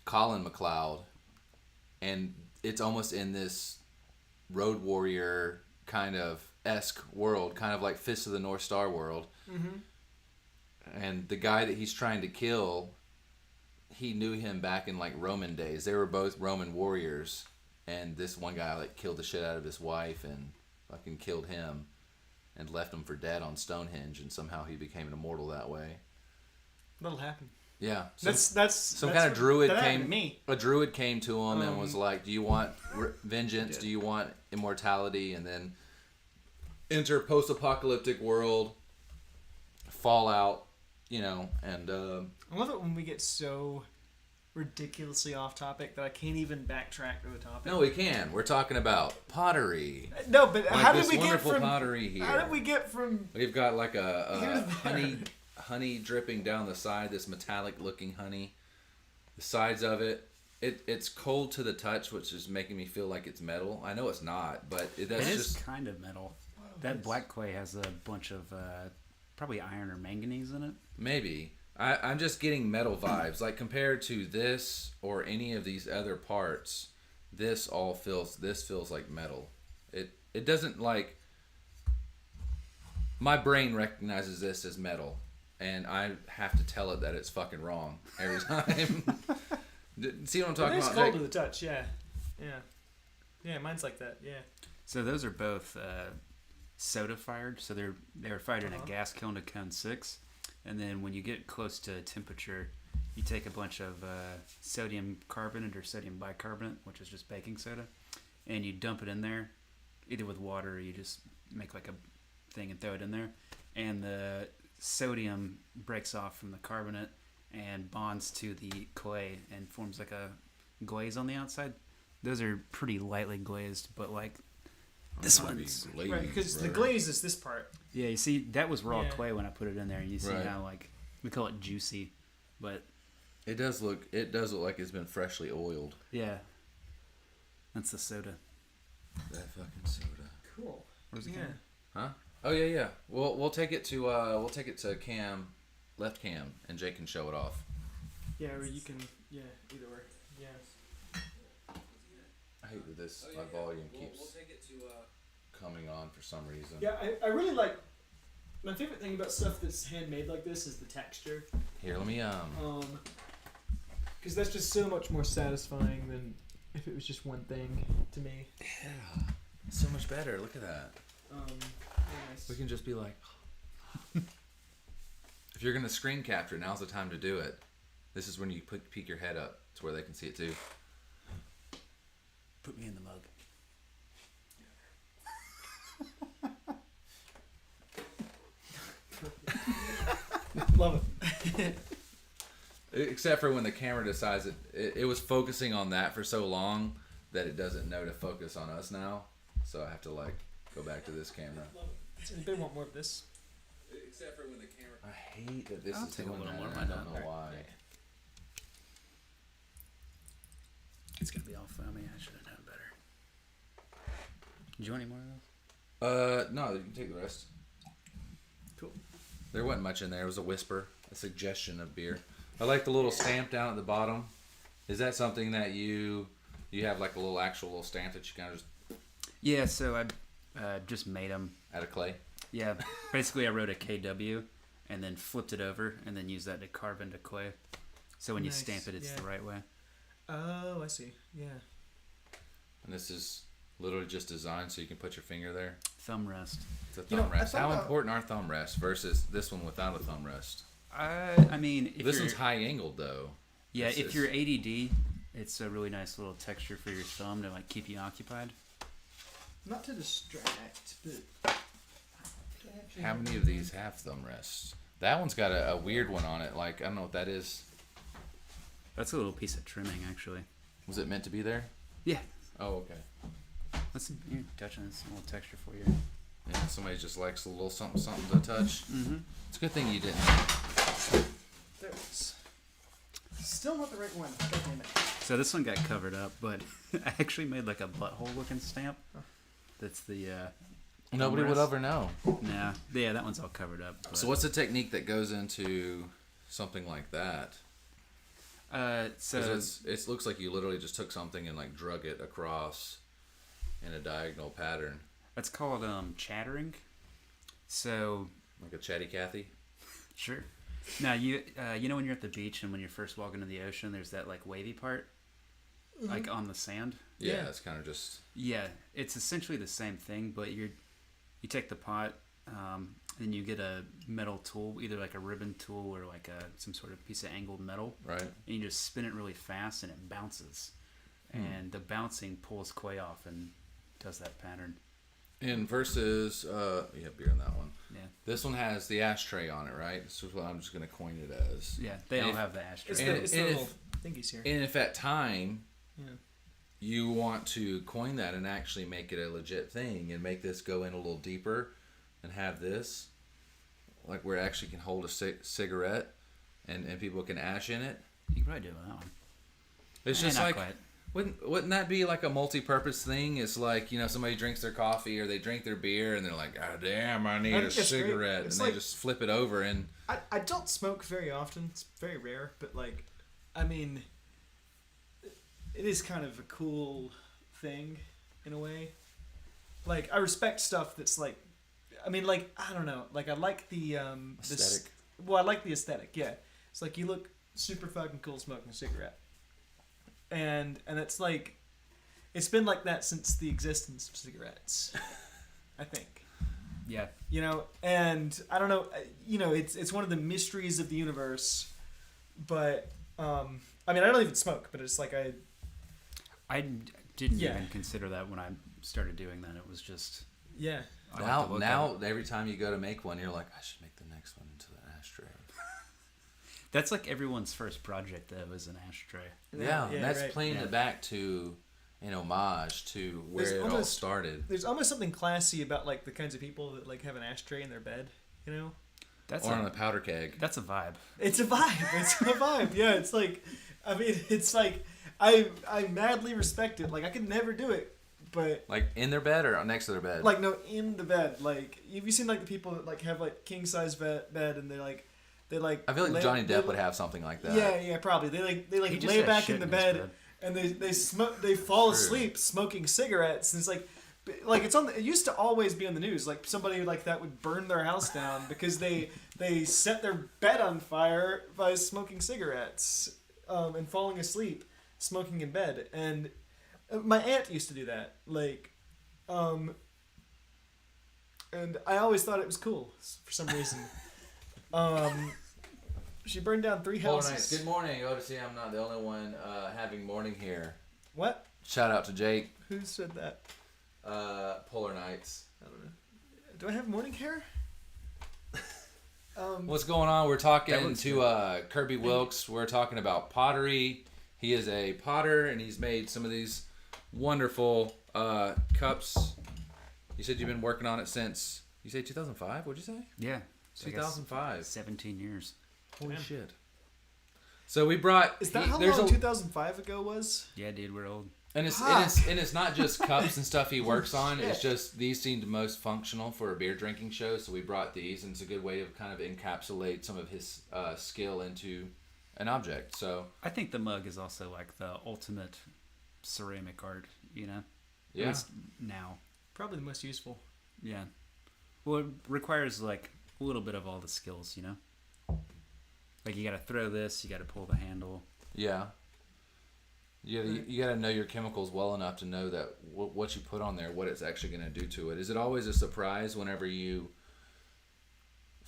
Colin McLeod, and it's almost in this Road Warrior kind of esque world, kind of like Fist of the North Star world. Mm-hmm. And the guy that he's trying to kill, he knew him back in like Roman days. They were both Roman warriors. And this one guy like killed the shit out of his wife and fucking killed him and left him for dead on Stonehenge, and somehow he became an immortal that way. That'll happen. Yeah. Some kind of druid came. Me. A druid came to him and was like, "Do you want vengeance? Do you want immortality?" And then enter post-apocalyptic world, Fallout, and I love it when we get so ridiculously off topic that I can't even backtrack to the topic. No, we can. We're talking about pottery. No, but Like how did this we get wonderful from pottery here? How did we get from? We've got like a Here to honey dripping down the side. This metallic looking honey. The sides of it's cold to the touch, which is making me feel like it's metal. I know it's not, but It is kind of metal. That black clay has a bunch of probably iron or manganese in it. Maybe. I'm just getting metal vibes. Like compared to this or any of these other parts, this feels like metal. It doesn't like. My brain recognizes this as metal, and I have to tell it that it's fucking wrong every time. See what I'm talking about? It's cold to the touch. Yeah. Mine's like that. Yeah. So those are both soda fired. So they were fired in a gas kiln to cone 6. And then when you get close to temperature, you take a bunch of sodium carbonate or sodium bicarbonate, which is just baking soda, and you dump it in there, either with water or you just make like a thing and throw it in there. And the sodium breaks off from the carbonate and bonds to the clay and forms like a glaze on the outside. Those are pretty lightly glazed, but like this one's right, because the glaze is this part. Yeah, you see, that was raw clay when I put it in there, and you see how like we call it juicy, but it does look like it's been freshly oiled. Yeah, that's the soda. That fucking soda. Cool. Where's the camera? Huh? Oh yeah. We'll take it to Cam, left Cam, and Jake can show it off. Yeah, or you can. Yeah, either way. Yeah. I hate that this my volume keeps coming on for some reason. Yeah, I really like. My favorite thing about stuff that's handmade like this is the texture. Here, let me because that's just so much more satisfying than if it was just one thing to me. Yeah, it's so much better. Look at that. Nice. We can just be like, if you're gonna screen capture, now's the time to do it. This is when you peek your head up to where they can see it too. Put me in the mug. Love it. Except for when the camera decides it was focusing on that for so long that it doesn't know to focus on us now. So I have to like go back to this camera. Love it. They want more of this. Except for when the camera. I hate that this I'll is take a doing little that. more of I mine don't out. know why. It's gonna be all foamy. I should have known better. Do you want any more of those? No, you can take the rest. Cool. There wasn't much in there. It was a whisper, a suggestion of beer. I like the little stamp down at the bottom. Is that something that you have like a little actual little stamp that you kind of just Yeah, so I just made them out of clay? Yeah, basically I wrote a KW and then flipped it over and then used that to carve into clay. So when you stamp it, it's the right way. Oh, I see. Yeah. And this is literally just designed so you can put your finger there. Thumb rest. It's a thumb rest. How important are thumb rests versus this one without a thumb rest? I mean, if This you're, one's high angled though. yeah, This if is- you're ADD, it's a really nice little texture for your thumb to like keep you occupied. Not to distract, but How many of these have thumb rests? That one's got a weird one on it. Like, I don't know what that is. That's a little piece of trimming, actually. Was it meant to be there? Yeah. Oh, okay. Let's you touch on this little texture for you. Yeah, somebody just likes a little something to touch. Mm-hmm. It's a good thing you didn't. there it is. Still not the right one. God damn it. So this one got covered up, but I actually made like a butthole looking stamp. That's the Nobody would ever know. Nah, yeah, that one's all covered up. But, So what's the technique that goes into something like that? so 'Cause it looks like you literally just took something and like drug it across in a diagonal pattern, that's called chattering. So like a chatty Cathy. sure. Now you know when you're at the beach and when you're first walking to the ocean, there's that like wavy part, like on the sand. Yeah, Yeah. it's kind of just. Yeah, it's essentially the same thing, but you take the pot, and you get a metal tool, either like a ribbon tool or like some sort of piece of angled metal, Right. and you just spin it really fast and it bounces, and the bouncing pulls clay off and does that pattern. And versus, you have beer in that one. Yeah, This one has the ashtray on it, right? This is what I'm just going to coin it as. yeah, they And all if- have the ashtray. It's And- the, it's the and little thingies here. And if at time Yeah. you want to coin that and actually make it a legit thing and make this go in a little deeper and have this, like where it actually can hold a cigarette and people can ash in it. You can probably do it with that one. It's Eh, just not like, quite. wouldn't that be like a multi-purpose thing? It's like, you know, somebody drinks their coffee or they drink their beer and they're like, ah, damn, I need I a think that's great. cigarette. And It's they like- just flip it over and... I don't smoke very often. It's very rare, but like, I mean, it is kind of a cool thing in a way. Like, I respect stuff that's like, I mean, like, I don't know, like I like the Aesthetic. Well, I like the aesthetic. Yeah, it's like you look super fucking cool smoking a cigarette, and it's like, it's been like that since the existence of cigarettes. I think. Yeah, You know, and I don't know, you know, it's one of the mysteries of the universe, but I mean, I don't even smoke, but it's like I didn't Yeah. even consider that when I started doing that. It was just yeah. I like to look at Now, it. every time you go to make one, you're like, I should make the next one into the ashtray. That's like everyone's first project though, is an ashtray. Yeah, and that's right. playing Yeah. it back to an homage to where There's it all almost- started. There's almost something classy about like the kinds of people that like have an ashtray in their bed, you know? That's Or on a a powder keg. that's a vibe. It's a vibe. It's a vibe. Yeah, it's like, I mean, it's like, I madly respect it. Like, I could never do it, but Like in their bed or next to their bed? like, no, in the bed. Like, have you seen like the people that like have like king size bed and they like I feel like lay- Johnny they, Depp would have something like that. Yeah, probably. They He like just lay has back shit in the his bed and they smoke. They fall True. asleep smoking cigarettes. And it's like it's on. It used to always be on the news. Like somebody like that would burn their house down because they set their bed on fire by smoking cigarettes and falling asleep smoking in bed. And my aunt used to do that. Like, and I always thought it was cool for some reason. She burned down 3 Polar houses. Nights. Good morning. Odyssey, I'm not the only one having morning here. What? Shout out to Jake. Who said that? Polar Nights. I don't know. Do I have morning hair? What's going on? We're talking That looks to Kerby Wilkes. We're talking about pottery. He is a potter, and he's made some of these wonderful cups. You said you've been working on it since, you say 2005? What'd you say? Yeah. So I guess 2005. 17 years. Holy Damn. shit. So we brought... Is that he- how there's long a- 2005 ago was? Yeah, dude, we're old. And it's, Fuck. and it's not just cups and stuff he works on. It's Shit. just these seemed most functional for a beer drinking show, so we brought these, and it's a good way to kind of encapsulate some of his skill into an object. So I think the mug is also like the ultimate ceramic art, you know? At yeah, least now. Probably the most useful. Yeah. Well, it requires like a little bit of all the skills, you know? Like you gotta throw this, you gotta pull the handle. yeah. You got to know your chemicals well enough to know that what you put on there, what it's actually going to do to it. Is it always a surprise whenever you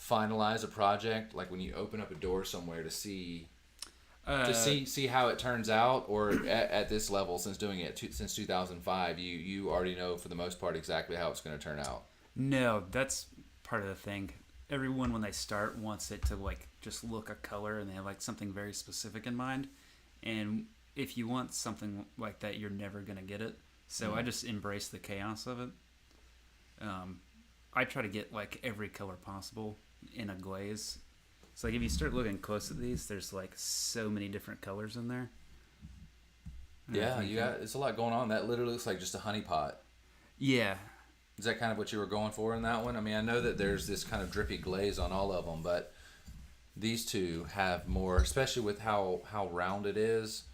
finalize a project, like when you open up a door somewhere to see how it turns out, or at this level, since doing it since 2005, you already know for the most part exactly how it's going to turn out? No, that's part of the thing. Everyone, when they start, wants it to like just look a color, and they have like something very specific in mind. And if you want something like that, you're never gonna get it. So I just embrace the chaos of it. I try to get like every color possible in a glaze. So like if you start looking close at these, there's like so many different colors in there. Yeah, it's a lot going on. That literally looks like just a honey pot. Yeah. Is that kind of what you were going for in that one? I mean, I know that there's this kind of drippy glaze on all of them, but these two have more, especially with how round it is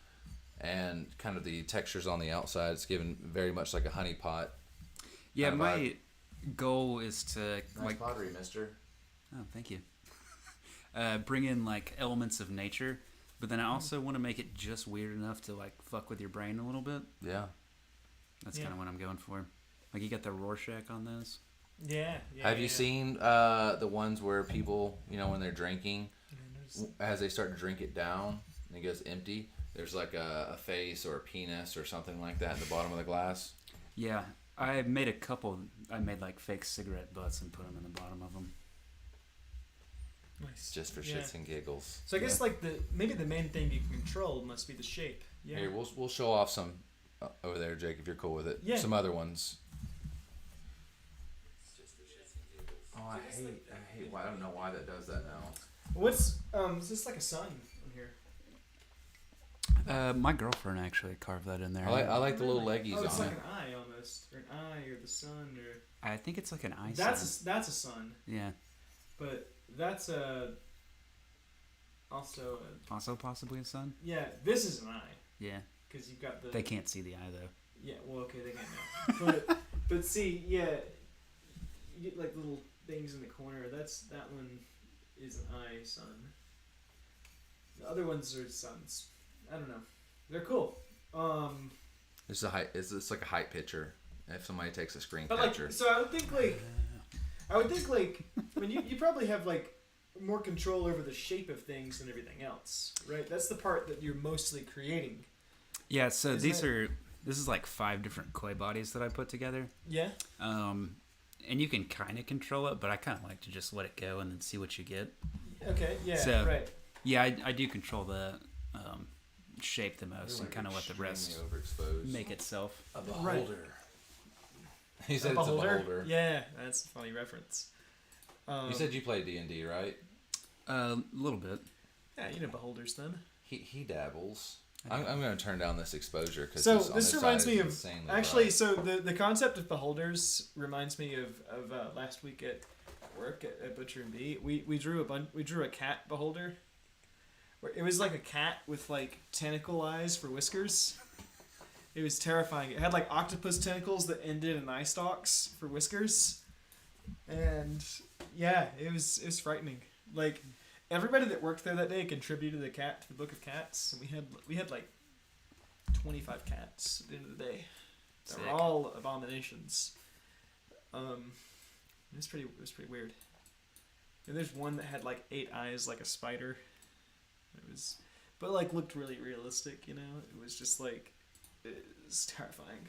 and kind of the textures on the outside. It's given very much like a honey pot. Yeah, my goal is to nice pottery, mister. Oh, thank you. Bring in like elements of nature, but then I also want to make it just weird enough to like fuck with your brain a little bit. Yeah. That's kind of what I'm going for. Like you got the Rorschach on those. Yeah. Have you seen the ones where people, when they're drinking, as they start to drink it down and it goes empty, there's like a face or a penis or something like that at the bottom of the glass? Yeah. I made a couple. I made like fake cigarette butts and put them in the bottom of them. Nice. Just for shits and giggles. So I guess like maybe the main thing you can control must be the shape. Yeah. Here, we'll show off some over there, Jake, if you're cool with it. Yeah. Some other ones. Oh, I hate. Well, I don't know why that does that now. What's is this like a sun on here? My girlfriend actually carved that in there. I like the little leggies on it. It's like an eye almost, or an eye, or the sun, or. I think it's like an eye. That's a sun. Yeah. But that's also possibly a sun. Yeah, this is an eye. Yeah. Because you've got the. They can't see the eye though. Yeah. Well, okay, they can't now. but see, yeah, you get like little things in the corner. That one is an eye sun. The other ones are suns. I don't know. They're cool. It's like a height picture. If somebody takes a screen but capture. Like, so I would think like, I mean, you probably have like more control over the shape of things than everything else, right? That's the part that you're mostly creating. Yeah. So this is like 5 different clay bodies that I put together. Yeah. And you can kind of control it, but I kind of like to just let it go and then see what you get. Okay. Yeah. So, right. Yeah, I do control the shape the most and kind of let the rest make itself. A beholder. Right. He said it's a beholder. Yeah, that's a funny reference. You said you play D&D, right? A little bit. Yeah, you know beholders then. He dabbles. I'm going to turn down this exposure because this reminds me of actually. Bright. So the concept of beholders reminds me of last week at work at Pottery And Booze. We drew a cat beholder. Where it was like a cat with like tentacle eyes for whiskers. It was terrifying. It had like octopus tentacles that ended in eye stalks for whiskers, and yeah, it was frightening. Like everybody that worked there that day contributed a cat to the book of cats, and we had like 25 cats at the end of the day. They were all abominations. It was pretty weird. And there's one that had like 8 eyes like a spider. But like looked really realistic, you know. It was just like. It's terrifying.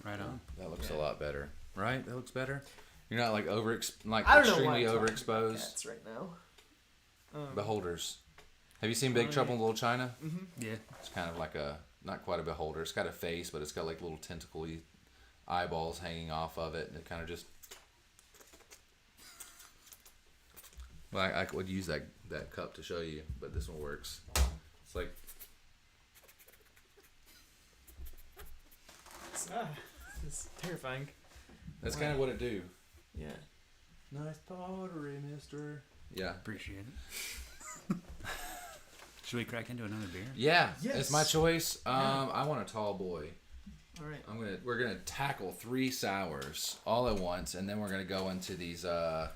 Right on. That looks a lot better. Right? That looks better. You're not like I extremely overexposed. Cats right now. Beholders. Have you seen Big Trouble in Little China? Mm-hmm. Yeah. It's kind of like not quite a beholder. It's got a face, but it's got like little tentacle-y eyeballs hanging off of it, and it kind of just. Well, I would use that cup to show you, but this one works. It's like. It's terrifying. That's kind of what it do. Yeah. Nice pottery, mister. Yeah. Appreciate it. Should we crack into another beer? Yeah. Yes. It's my choice. I want a tall boy. All right. We're gonna tackle 3 sours all at once, and then we're gonna go into these the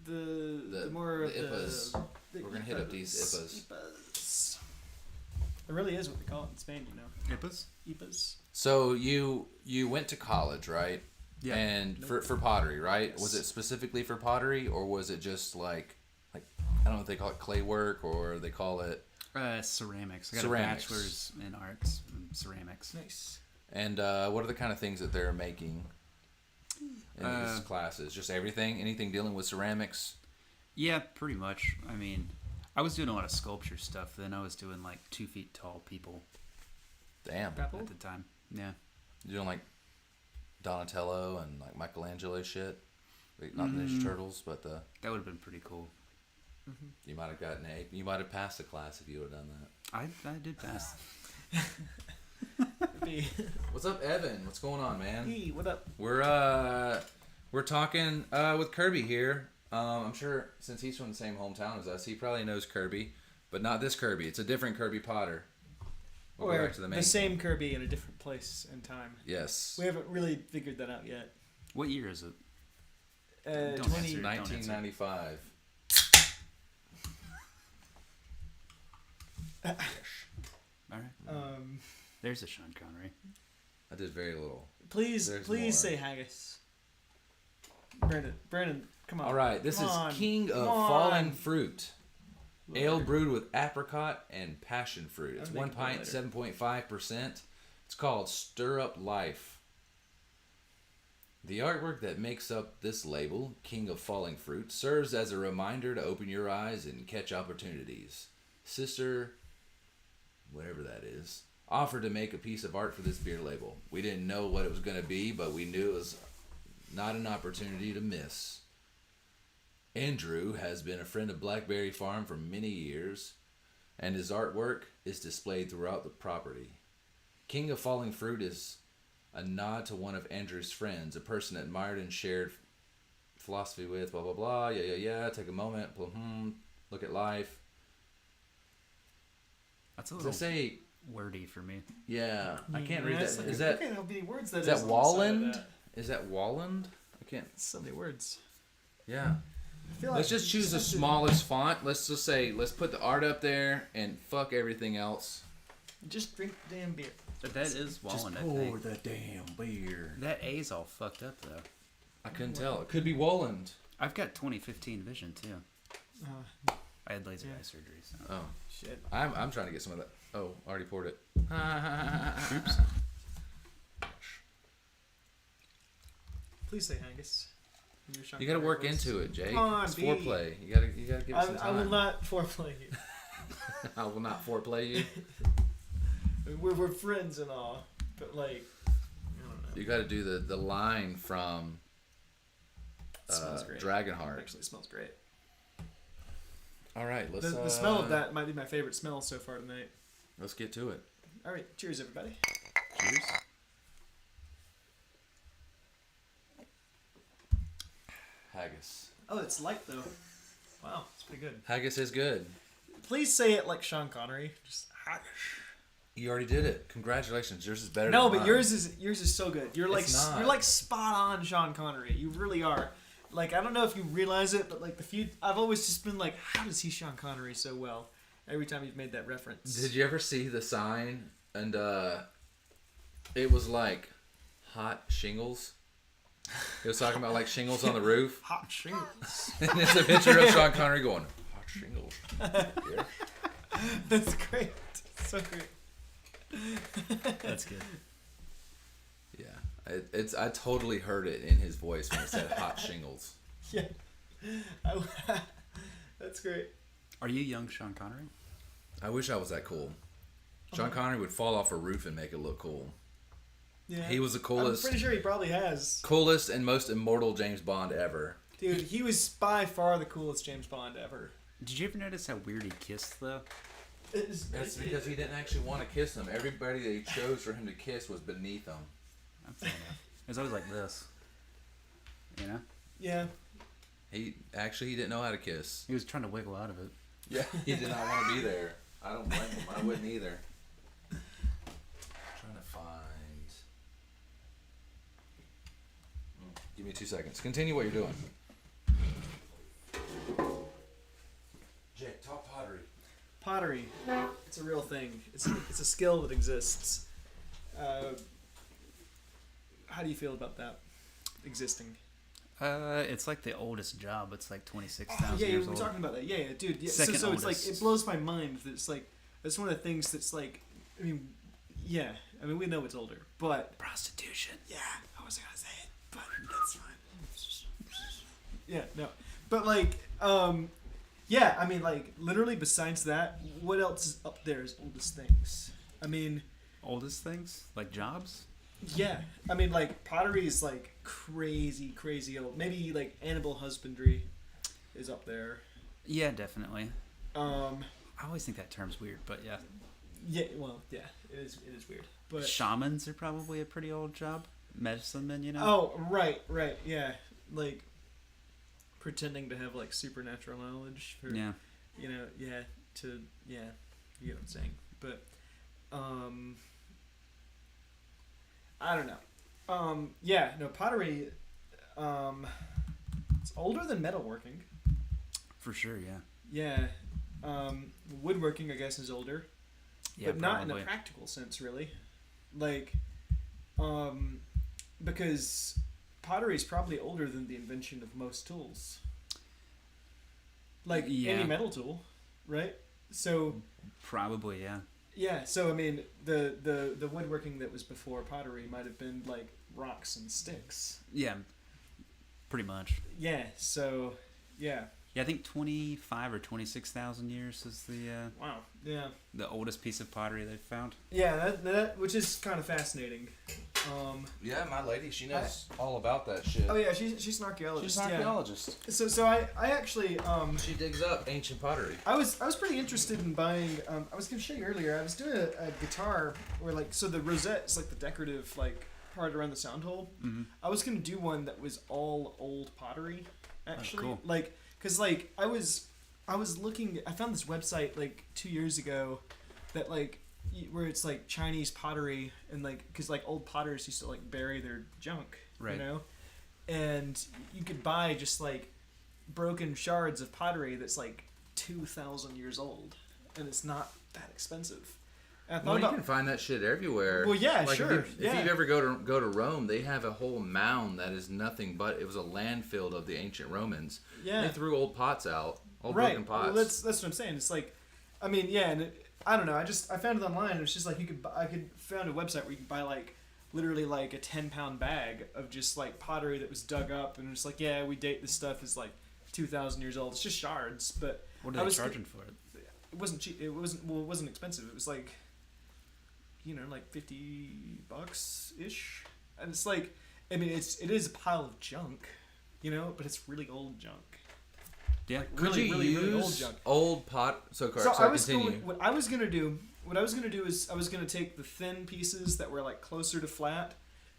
IPAs. We're gonna hit up these IPAs. It really is what they call it in Spain, you know. IPAs? So you went to college, right? Yeah. And for pottery, right? Yes. Was it specifically for pottery, or was it just like don't know if they call it clay work or they call it ceramics. I got ceramics. a bachelor's in arts and ceramics. Nice. And what are the kind of things that they're making in these classes? Just everything? Anything dealing with ceramics? Yeah, pretty much. I mean, I was doing a lot of sculpture stuff. Then I was doing like 2 feet tall people Damn. Grapple? at the time. Yeah. You're doing like Donatello and like Michelangelo shit? Like, not Ninja Turtles, but the... That would have been pretty cool. You might have gotten A. You might have passed the class if you would have done that. I did pass. What's up, Evan? What's going on, man? Hey, what up? We're talking with Kerby here. I'm sure since he's from the same hometown as us, he probably knows Kerby, but not this Kerby. It's a different Kerby Potter. We'll go Or back to the main same Kirby in a different place and time. Yes. We haven't really figured that out yet. What year is it? Don't 20. answer. 1995. All right. Um, There's a Sean Connery. I did very little. please There's please more. say haggis. Brandon, come on. All right, this Come is on. King of Come on. Falling Fruit. Ale brewed with apricot and passion fruit. It's I'm 1 making pint, it 7.5%. It's called Stir Up Life. The artwork that makes up this label, King of Falling Fruit, serves as a reminder to open your eyes and catch opportunities. Sister, whatever that is, offered to make a piece of art for this beer label. We didn't know what it was going to be, but we knew it was not an opportunity to miss. Andrew has been a friend of Blackberry Farm for many years, and his artwork is displayed throughout the property. King of Falling Fruit is a nod to one of Andrew's friends, a person admired and shared philosophy with, blah, blah, blah, yeah, take a moment, look at life. That's a Does little it say, wordy for me. yeah, I can't read That's that. like Is look that, at how many words that is is that on the side of Walland? that. Is that Walland? I can't, So many words. yeah. I feel Let's like just choose the have to- smallest font. Let's just say, let's put the art up there and fuck everything else. Just drink the damn beer. But that is Wallen, I think. the damn beer. That A's all fucked up though. I couldn't tell. It could be Walland. I've got 2015 vision too. I had laser eye surgery. So. Oh, Shit. I'm trying to get some of that. Oh, already poured it. Oops. Please say haggis. You're Sean You got to Connery work voice. into it, Jake. Come on, It's B. foreplay. You gotta give it some I time. will not foreplay you. I will not foreplay you. I mean, we're friends and all, but like, I don't know. You got to do the line from It smells great. Dragonheart. Actually, it smells great. All right, let's. The smell of that might be my favorite smell so far tonight. Let's get to it. All right, cheers, everybody. Cheers. Haggis. Oh, it's light though. Wow, it's pretty good. Haggis is good. Please say it like Sean Connery. Just haggis. You already did it. Congratulations. Yours is better. No, than but mine. yours is so good. You're like It's not. you're like spot on Sean Connery. You really are. Like I don't know if you realize it, but like I've always just been like, how does he Sean Connery so well? Every time you've made that reference. Did you ever see the sign? And it was like hot shingles. It was talking about like shingles on the roof. Hot shingles. And it's a picture of Sean Connery going, hot shingles. Yeah. That's great. So great. That's good. Yeah. I totally heard it in his voice when it said hot shingles. Yeah. That's great. Are you young Sean Connery? I wish I was that cool. Sean Connery would fall off a roof and make it look cool. Yeah. He was the coolest. I'm pretty sure he probably has. Coolest and most immortal James Bond ever. Dude, he was by far the coolest James Bond ever. Did you ever notice how weird he kissed though? That's because he didn't actually want to kiss them. Everybody that he chose for him to kiss was beneath him. I'm saying that. It was always like this. You know? Yeah. He didn't know how to kiss. He was trying to wiggle out of it. Yeah, he did not want to be there. I don't blame him. I wouldn't either. Trying to find. Give me 2 seconds. Continue what you're doing. Jake, talk pottery. Pottery. It's a real thing. It's a skill that exists. How do you feel about that existing? It's like the oldest job. It's like 26,000 yeah, years we're old. talking about that. Yeah, dude. Yeah. Second So it's like oldest. it blows my mind that it's like that's one of the things that's like, I mean, yeah. I mean, we know it's older, but Prostitution. yeah, I wasn't gonna say it, but that's fine. Yeah, no, but like, yeah. I mean, like literally. Besides that, what else is up there as oldest things? I mean, Oldest things? Like jobs? yeah. I mean, like pottery is like crazy, crazy old. Maybe like animal husbandry is up there. Yeah, definitely. Um, I always think that term's weird, but yeah. yeah. Well, yeah. It is weird, but Shamans are probably a pretty old job. Medicine men, you know? oh, right, yeah. Like pretending to have like supernatural knowledge for Yeah. you know, yeah, to yeah, you get what I'm saying. But I don't know. Yeah, no, pottery it's older than metalworking. For sure, yeah. Yeah. Woodworking I guess is older. Yeah, but not in probably. a practical sense really. Like because pottery is probably older than the invention of most tools. Like Yeah. any metal tool, right? So Probably, yeah. yeah, so I mean the woodworking that was before pottery might have been like rocks and sticks. Yeah, pretty much. Yeah, so yeah. Yeah, I think 25 or 26,000 years is Wow. Yeah. the oldest piece of pottery they've found. Yeah, that which is kind of fascinating. Yeah, my lady, she knows all about that shit. Oh yeah, she's an archaeologist. She's an archaeologist. Yeah. So I actually She digs up ancient pottery. I was pretty interested in buying. I was gonna show you earlier. I was doing a guitar where like so the rosette is like the decorative like part around the sound hole. Mm-hmm. I was gonna do one that was all old pottery, actually. cool. Like, cause like I was looking. I found this website like 2 years ago, that like where it's like Chinese pottery and like cause like old potters used to like bury their junk, Right. you know, and you could buy just like broken shards of pottery that's like 2,000 years old, and it's not that expensive. And I thought Well, about you can find that shit everywhere. Well, yeah, Like, sure, If yeah. you ever go to Rome, they have a whole mound that is nothing but it was a landfill of the ancient Romans. yeah, They threw old pots out, old right. broken pots. Well, that's what I'm saying. It's like, I mean, yeah, and I don't know. I found it online. And it's just like I could found a website where you could buy like literally like a 10-pound bag of just like pottery that was dug up, and it's like, yeah, we date this stuff as like 2,000 years old. It's just shards, but What I are they was- charging for it? it wasn't cheap. It wasn't expensive. It was like, you know, like $50 ish, and it's like, I mean, it is a pile of junk, you know, but it's really old junk. Yeah. Like, Could you really use old junk. old pot? So, So sorry, I was continue. going, what I was gonna do is I was gonna take the thin pieces that were like closer to flat,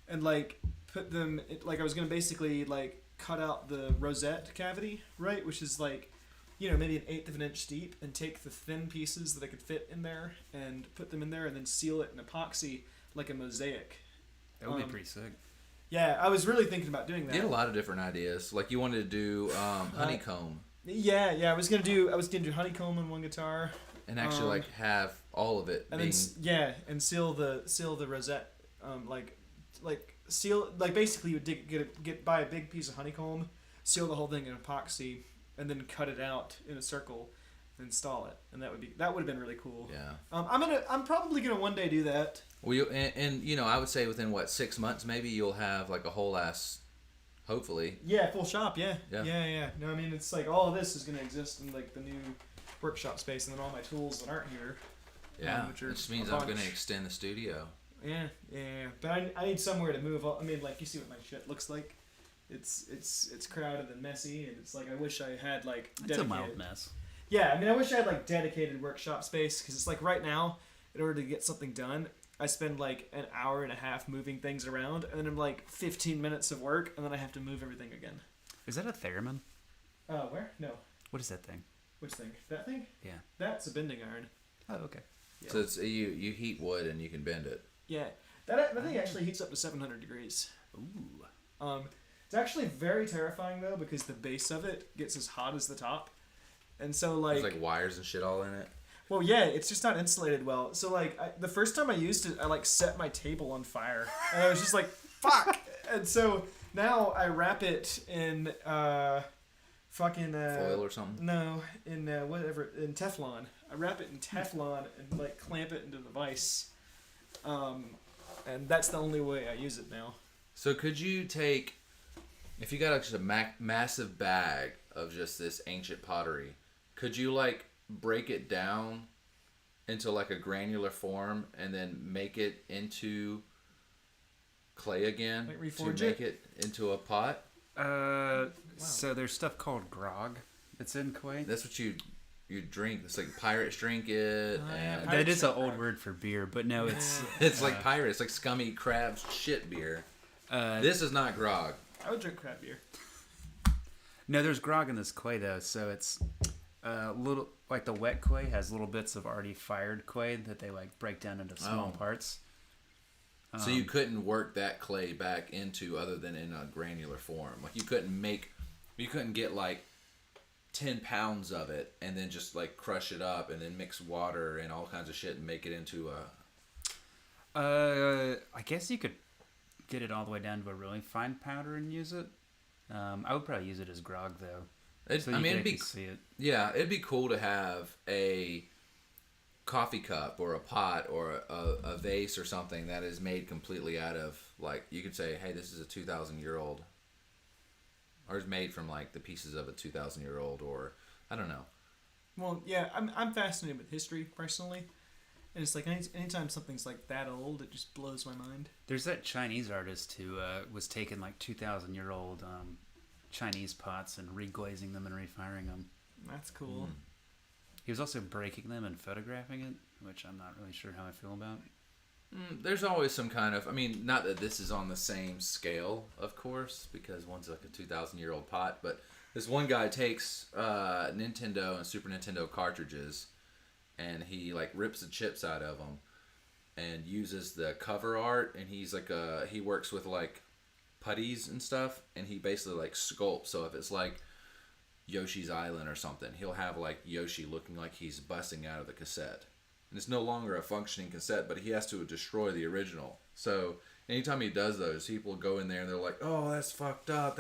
and like put them like I was gonna basically like cut out the rosette cavity, right, which is like, you know, maybe 1/8 of an inch deep, and take the thin pieces that I could fit in there and put them in there, and then seal it in epoxy like a mosaic. That would be Um, pretty sick. Yeah, I was really thinking about doing You that. had a lot of different ideas. Like you wanted to do honeycomb Yeah, I was gonna do honeycomb on one guitar. and actually like have all of it And being. then and seal the rosette, like seal, like basically you would buy a big piece of honeycomb, seal the whole thing in epoxy, and then cut it out in a circle, and install it, and that would have been really cool. Yeah. I'm probably gonna one day do that. Well, and you know, I would say within 6 months maybe you'll have like a whole ass, hopefully. Yeah, full shop. Yeah. Yeah. No, I mean it's like all of this is gonna exist in like the new workshop space, and then all my tools that aren't here. Yeah. Which are Which means a I'm going bunch. to extend the studio. Yeah. But I need somewhere to move. I mean, like you see what my shit looks like. It's crowded and messy, and it's like I wish I had like It's a dedicated. mild mess. Yeah, I mean, I wish I had like dedicated workshop space, because it's like right now, in order to get something done, I spend like an hour and a half moving things around, and then I'm like 15 minutes of work, and then I have to move everything again. Is that a theremin? Where? No. What is that thing? Which thing? That thing? Yeah. That's a bending iron. Oh, okay. Yeah. So it's you heat wood and you can bend it. Yeah. That thing actually heats up to 700 degrees. Ooh. It's actually very terrifying though, because the base of it gets as hot as the top, and so like, There's like wires and shit all in it. well, yeah, it's just not insulated well. So like, the first time I used it, I like set my table on fire, and I was just like, fuck. And so now I wrap it in fucking foil or something. No, in whatever, in Teflon. I wrap it in Teflon and like clamp it into the vise. And that's the only way I use it now. So could you take, if you got just a massive bag of just this ancient pottery, could you like break it down into like a granular form and then make it into clay again Like to reforge make it into a pot? So there's stuff called grog that's in clay. That's what you drink. It's like pirates drink it. Oh, yeah, and That is an old word for beer, but no, it's it's like pirates, like scummy crabs shit beer. This is not grog. I would drink crab beer. no. There's grog in this clay though, so it's little like the wet clay has little bits of already fired clay that they like break down into small parts. So you couldn't work that clay back into other than in a granular form. Like you couldn't get like 10 pounds of it and then just like crush it up and then mix water and all kinds of shit and make it into a... I guess you could get it all the way down to a really fine powder and use it. I would probably use it as grog though. it'd be see it. Yeah, it'd be cool to have a coffee cup or a pot or a vase or something that is made completely out of, like, you could say, hey, this is a 2,000-year-old, or is made from like the pieces of a 2,000-year-old, or I don't know. Well, yeah, I'm fascinated with history personally, and it's like anytime something's like that old, it just blows my mind. There's that Chinese artist who was taking like 2,000-year-old Chinese pots and reglazing them and refiring them. That's cool. He was also breaking them and photographing it, which I'm not really sure how I feel about. There's always some kind of, I mean, not that this is on the same scale, of course, because one's like a 2,000-year-old pot, but this one guy takes Nintendo and Super Nintendo cartridges, and he like rips the chips out of them, and uses the cover art, and he's like he works with like putties and stuff, and he basically like sculpts. So if it's like Yoshi's Island or something, he'll have like Yoshi looking like he's busting out of the cassette. And it's no longer a functioning cassette, but he has to destroy the original. So anytime he does those, people go in there and they're like, oh, that's fucked up,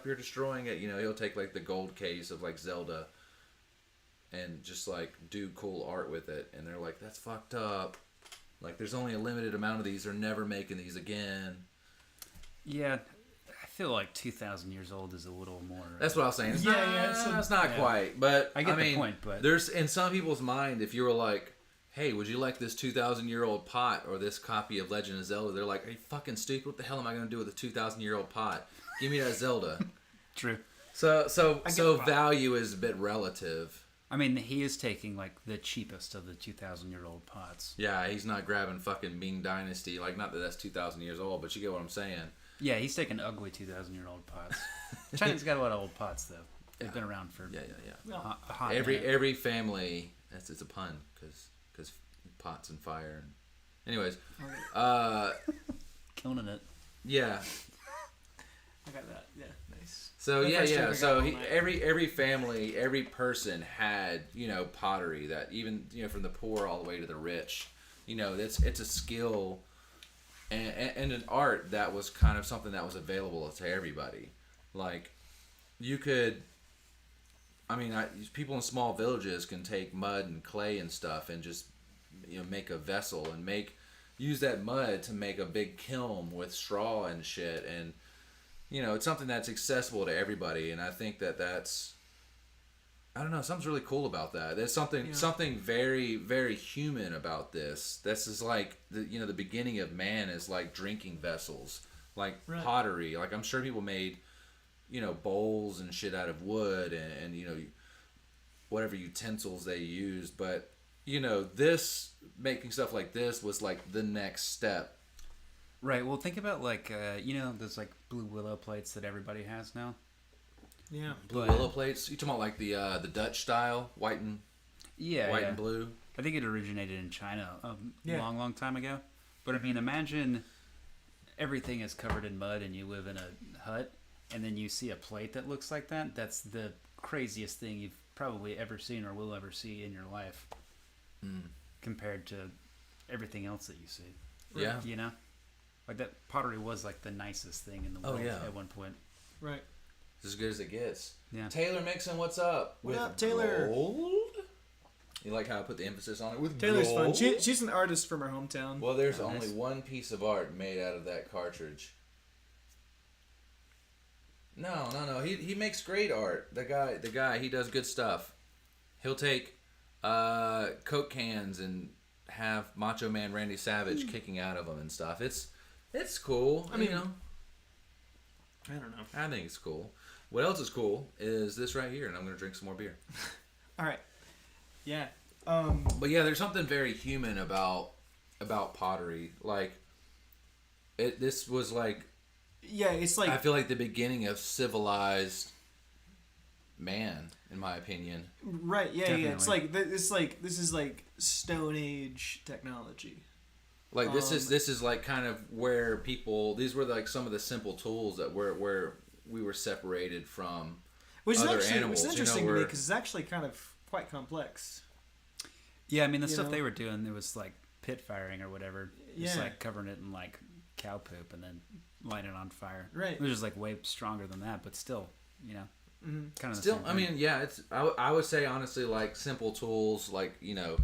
you're destroying it. You know, he'll take like the gold case of like Zelda and just like do cool art with it. And they're like, that's fucked up. Like, there's only a limited amount of these, they're never making these again. Yeah, I feel like 2,000 years old is a little more... That's what I was saying. It's it's not quite. But I get mean, the point, but... There's, in some people's mind, if you were like, hey, would you like this 2,000-year-old pot or this copy of Legend of Zelda? They're like, are you fucking stupid? What the hell am I going to do with a 2,000-year-old pot? Give me that Zelda. True. So value is a bit relative. I mean, he is taking, like, the cheapest of the 2,000-year-old pots. Yeah, he's not grabbing fucking Ming Dynasty. Like, not that that's 2,000 years old, but you get what I'm saying. Yeah, he's taking ugly 2,000-year-old pots. China's got a lot of old pots, though. They've been around for a hot minute. Every family, it's a pun, because pots and fire. And, anyways, Killing it. Yeah. I got that. Yeah, nice. So So every family, every person had, you know, pottery that, even, you know, from the poor all the way to the rich. You know, it's a skill and an art that was kind of something that was available to everybody. Like, you could, I mean, people in small villages can take mud and clay and stuff and just, you know, make a vessel and use that mud to make a big kiln with straw and shit. And, you know, it's something that's accessible to everybody. And I think that's, I don't know, something's really cool about that. There's something very, very human about this. This is like, the beginning of man is like drinking vessels, like pottery. Like, I'm sure people made, you know, bowls and shit out of wood and you know, whatever utensils they used. But, you know, making stuff like this was like the next step. Right. Well, think about like, you know, those like blue willow plates that everybody has now. Yeah. Blue willow plates? You talking about like the Dutch style, white and blue? I think it originated in China a long time ago. But I mean, imagine everything is covered in mud and you live in a hut, and then you see a plate that looks like that. That's the craziest thing you've probably ever seen or will ever see in your life, compared to everything else that you see. Yeah. You know? Like that pottery was like the nicest thing in the world at one point. Right. It's as good as it gets. Yeah. Taylor Mixon, what's up? What up, Taylor? Gold? You like how I put the emphasis on it? With Taylor's gold? fun. She's an artist from her hometown. Well, there's Oh, only nice. one piece of art made out of that cartridge. No. He makes great art. The guy, he does good stuff. He'll take Coke cans and have Macho Man Randy Savage kicking out of them and stuff. It's cool. I mean, you know. I don't know. I think it's cool. What else is cool is this right here, and I'm gonna drink some more beer. All right. Yeah. But yeah, there's something very human about pottery. Like, this was like. Yeah, it's like I feel like the beginning of civilized man, in my opinion. right. Yeah, Definitely. It's like this is like Stone Age technology. Like this is like kind of where these were like some of the simple tools that where we were separated from other animals. Which is interesting to me because it's actually kind of quite complex. Yeah, I mean the You stuff know? they were doing, there was like pit firing or whatever. Just Yeah. like covering it in like cow poop and then lighting it on fire. Right. Which is like way stronger than that, but still, you know, kind of Still, I mean, yeah, it's I would say honestly like simple tools like, you know,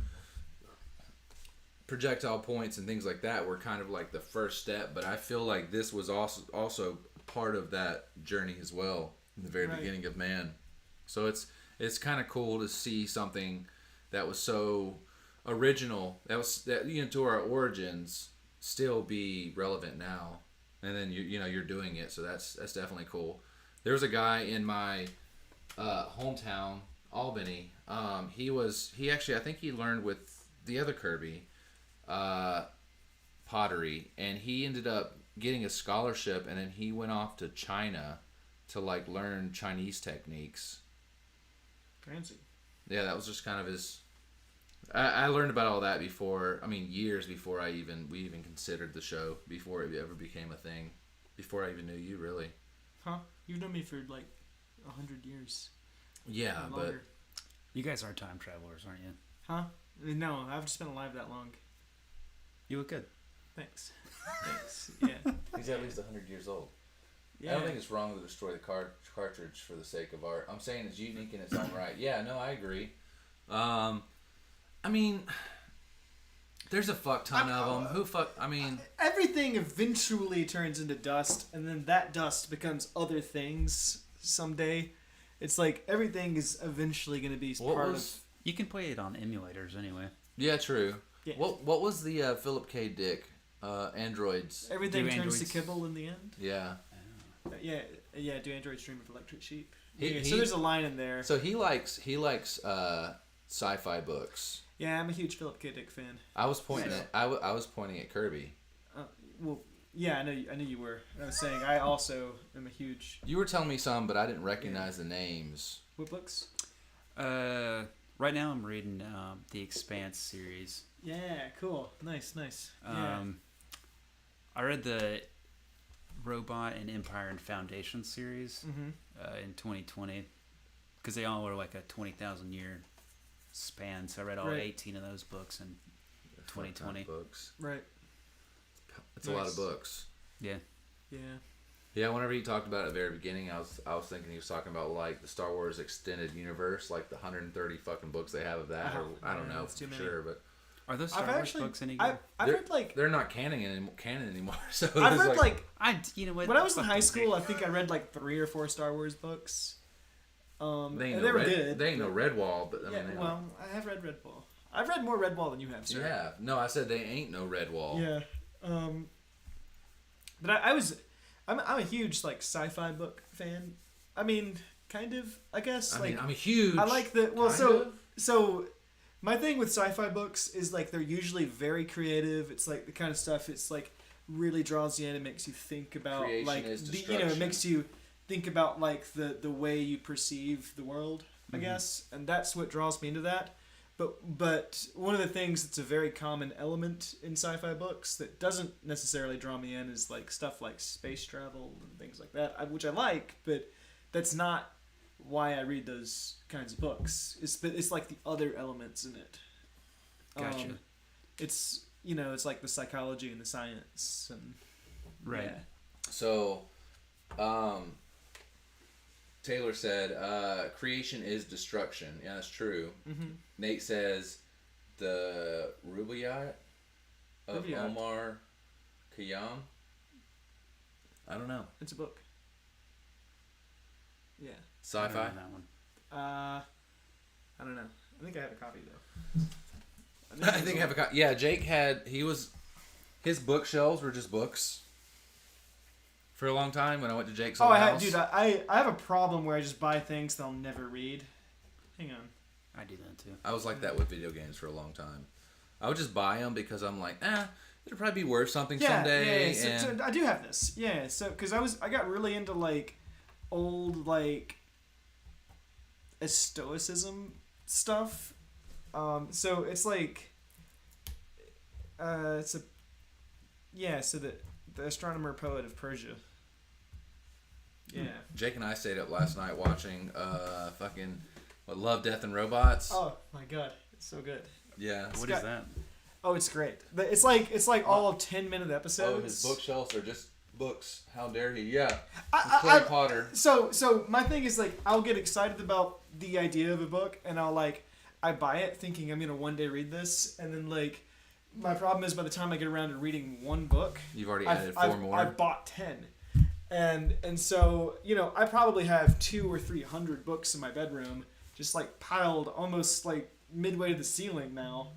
projectile points and things like that were kind of like the first step, but I feel like this was also part of that journey as well in the very Right. beginning of man. So it's kind of cool to see something that was so original that you know to our origins still be relevant now, and then you're doing it, so that's definitely cool. There was a guy in my hometown, Albany. He actually I think he learned with the other Kerby pottery, and he ended up getting a scholarship, and then he went off to China to like learn Chinese techniques. Fancy. Yeah, that was just kind of his. I learned about all that before. I mean, years before we even considered the show, before it ever became a thing, before I even knew you really. Huh? You've known me for like 100 years. Yeah, or but longer. You guys are time travelers, aren't you? Huh? No, I haven't just been alive that long. You look good. Thanks. Thanks. Yeah. he's at least 100 years old. Yeah. I don't think it's wrong to destroy the cartridge for the sake of art. I'm saying it's unique in its own right. Yeah, no, I agree. I mean, there's a fuck ton of them. I mean, everything eventually turns into dust, and then that dust becomes other things someday. It's like everything is eventually going to be part of. You can play it on emulators anyway. Yeah, true. Yeah. What was the Philip K. Dick androids? Everything Do turns to androids- kibble in the end. Yeah. Yeah. Do androids dream of electric sheep? He- So there's a line in there. So he likes sci-fi books. Yeah, I'm a huge Philip K. Dick fan. I was pointing at I was pointing at Kerby. Well, yeah, I knew you were. I was saying I also am a huge. You were telling me some, but I didn't recognize the names. What books? Right now I'm reading the Expanse series. Yeah, cool. Nice. Yeah. I read the Robot and Empire and Foundation series in 2020 because they all were like a 20,000 year span. So I read all Right. 18 of those books in 2020. Books. Right. It's a lot of books. Yeah. Yeah. Yeah, whenever he talked about it at the very beginning, I was thinking he was talking about like the Star Wars extended universe, like the 130 fucking books they have of that. Or, I don't know that's too for many. sure, but Are those Star Wars books any good? I've read like they're not canon anymore. So I've there's read like You know what? when I was in Fuck high them. school, I think I read like 3 or 4 Star Wars books. they ain't and no they were red, good. They ain't no Redwall, but I Yeah, mean, well, I have read Redwall. I've read more Redwall than you have, sir. yeah. No, I said they ain't no Redwall. Yeah. But I'm a huge like sci-fi book fan. I mean, kind of, I guess. I'm a huge. I like the kind of. so my thing with sci-fi books is like they're usually very creative. It's like the kind of stuff it's like really draws you in and makes you think about Creation like is it destruction. makes you think about like the way you perceive the world, I guess, and that's what draws me into that. But one of the things that's a very common element in sci-fi books that doesn't necessarily draw me in is like stuff like space travel and things like that, which I like, but that's not why I read those kinds of books. It's like the other elements in it. Gotcha. It's it's like the psychology and the science and Right. Yeah. So, Taylor said, creation is destruction. Yeah, that's true. Mm-hmm. Nate says, the Rubaiyat of Omar Khayyam. I don't know. It's a book. Yeah. Sci-fi? I don't know that one. I don't know. I think I have a copy though. I think I have a copy. Yeah, Jake had, his bookshelves were just books for a long time when I went to Jake's old house. Dude, I have a problem where I just buy things that I'll never read. Hang on. I do that too. I was like that with video games for a long time. I would just buy them because I'm like, it'll probably be worth something someday. Yeah. So I do have this. Yeah. So because I got really into like old like Stoicism stuff. So it's like, So the astronomer poet of Persia. Yeah. Jake and I stayed up last night watching Love, Death, and Robots. Oh my god, it's so good. Yeah. What is that? Oh, it's great. It's like all of 10-minute episodes. Oh, his bookshelves are just books. How dare he? Yeah. Harry Potter. So my thing is like I'll get excited about the idea of a book and I buy it thinking I'm gonna one day read this, and then like my problem is by the time I get around to reading one book, you've already added four more. I've bought 10. And so, I probably have 200 or 300 books in my bedroom, just like piled almost like midway to the ceiling now.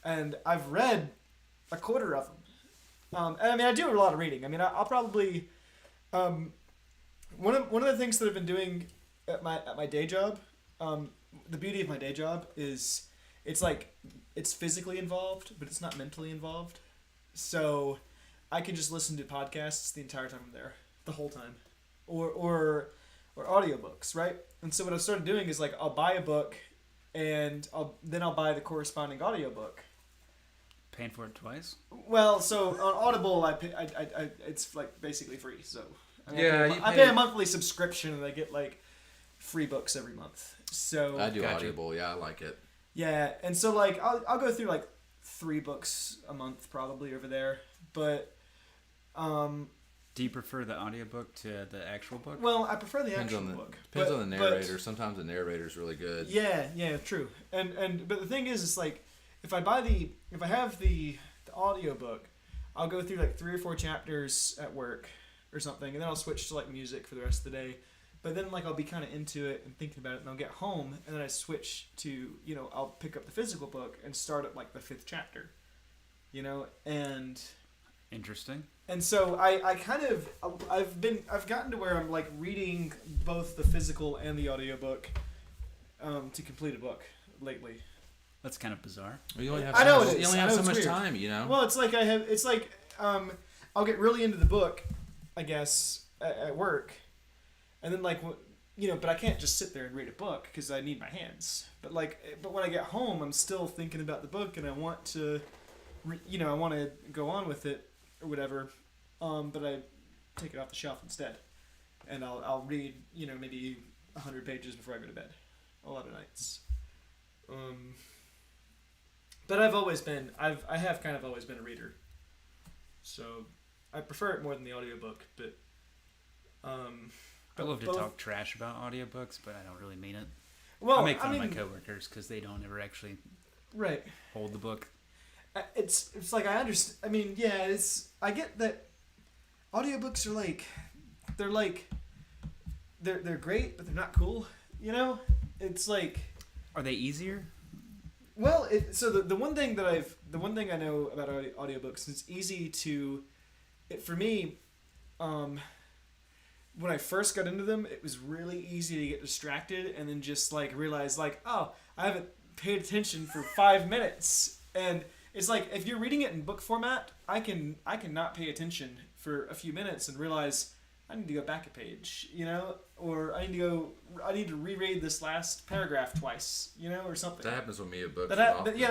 And I've read a quarter of them. And I mean, I do a lot of reading. I mean, I'll probably, one of the things that I've been doing at my day job, the beauty of my day job is it's physically involved, but it's not mentally involved. So I can just listen to podcasts the entire time I'm there. The whole time, or audiobooks, right? And so what I've started doing is like I'll buy a book, and I'll buy the corresponding audiobook. Paying for it twice? Well, so on Audible, I it's like basically free. So I pay a monthly subscription, and I get like free books every month. So I do Audible. Yeah, I like it. Yeah, and so like I'll go through like 3 books a month probably over there, but Do you prefer the audiobook to the actual book? Well, I prefer the actual book. Depends on the narrator. Sometimes the narrator's really good. Yeah, true. But the thing is, it's like if I have the audiobook, I'll go through like 3 or 4 chapters at work or something, and then I'll switch to like music for the rest of the day. But then like I'll be kind of into it and thinking about it, and I'll get home, and then I switch to I'll pick up the physical book and start at like the 5th chapter, and interesting. And so I've gotten to where I'm like reading both the physical and the audiobook to complete a book lately. That's kind of bizarre. Well, you only have it is. so much time, Well, it's like I'll get really into the book, I guess, at work, and then but I can't just sit there and read a book because I need my hands. But when I get home, I'm still thinking about the book, and I want to, I want to go on with it or whatever. But I take it off the shelf instead, and I'll read maybe 100 pages before I go to bed, a lot of nights. But I have kind of always been a reader, so I prefer it more than the audiobook. But I love to talk trash about audiobooks, but I don't really mean it. Well, I make fun of my coworkers because they don't ever actually hold the book. It's like I understand. I mean, yeah, I get that. Audiobooks are they're great, but they're not cool. It's like. Are they easier? Well, so the one thing I know about audiobooks is it's easy to, for me, when I first got into them, it was really easy to get distracted and then just like realize like, oh, I haven't paid attention for 5 minutes, and it's like if you're reading it in book format, I can not pay attention for a few minutes and realize I need to go back a page, or I need to reread this last paragraph twice, or something. That happens with me a book. That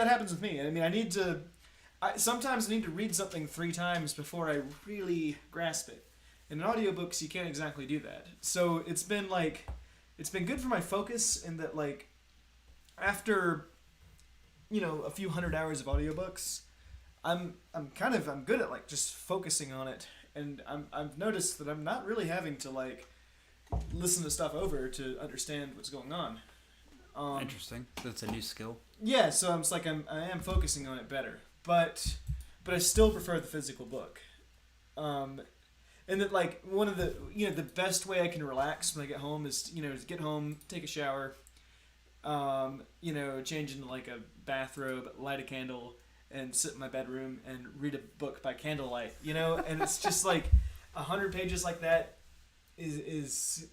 happens with me. I mean, sometimes I need to read something 3 times before I really grasp it. In audiobooks, you can't exactly do that. So it's been good for my focus in that like after a few hundred hours of audiobooks, I'm good at like just focusing on it and I've noticed that I'm not really having to like listen to stuff over to understand what's going on. Interesting. So it's a new skill. Yeah, so I'm just like I am focusing on it better, but I still prefer the physical book. And that like one of the the best way I can relax when I get home is is get home, take a shower, change into like a bathrobe, light a candle, and sit in my bedroom and read a book by candlelight. And it's just like 100 pages like that is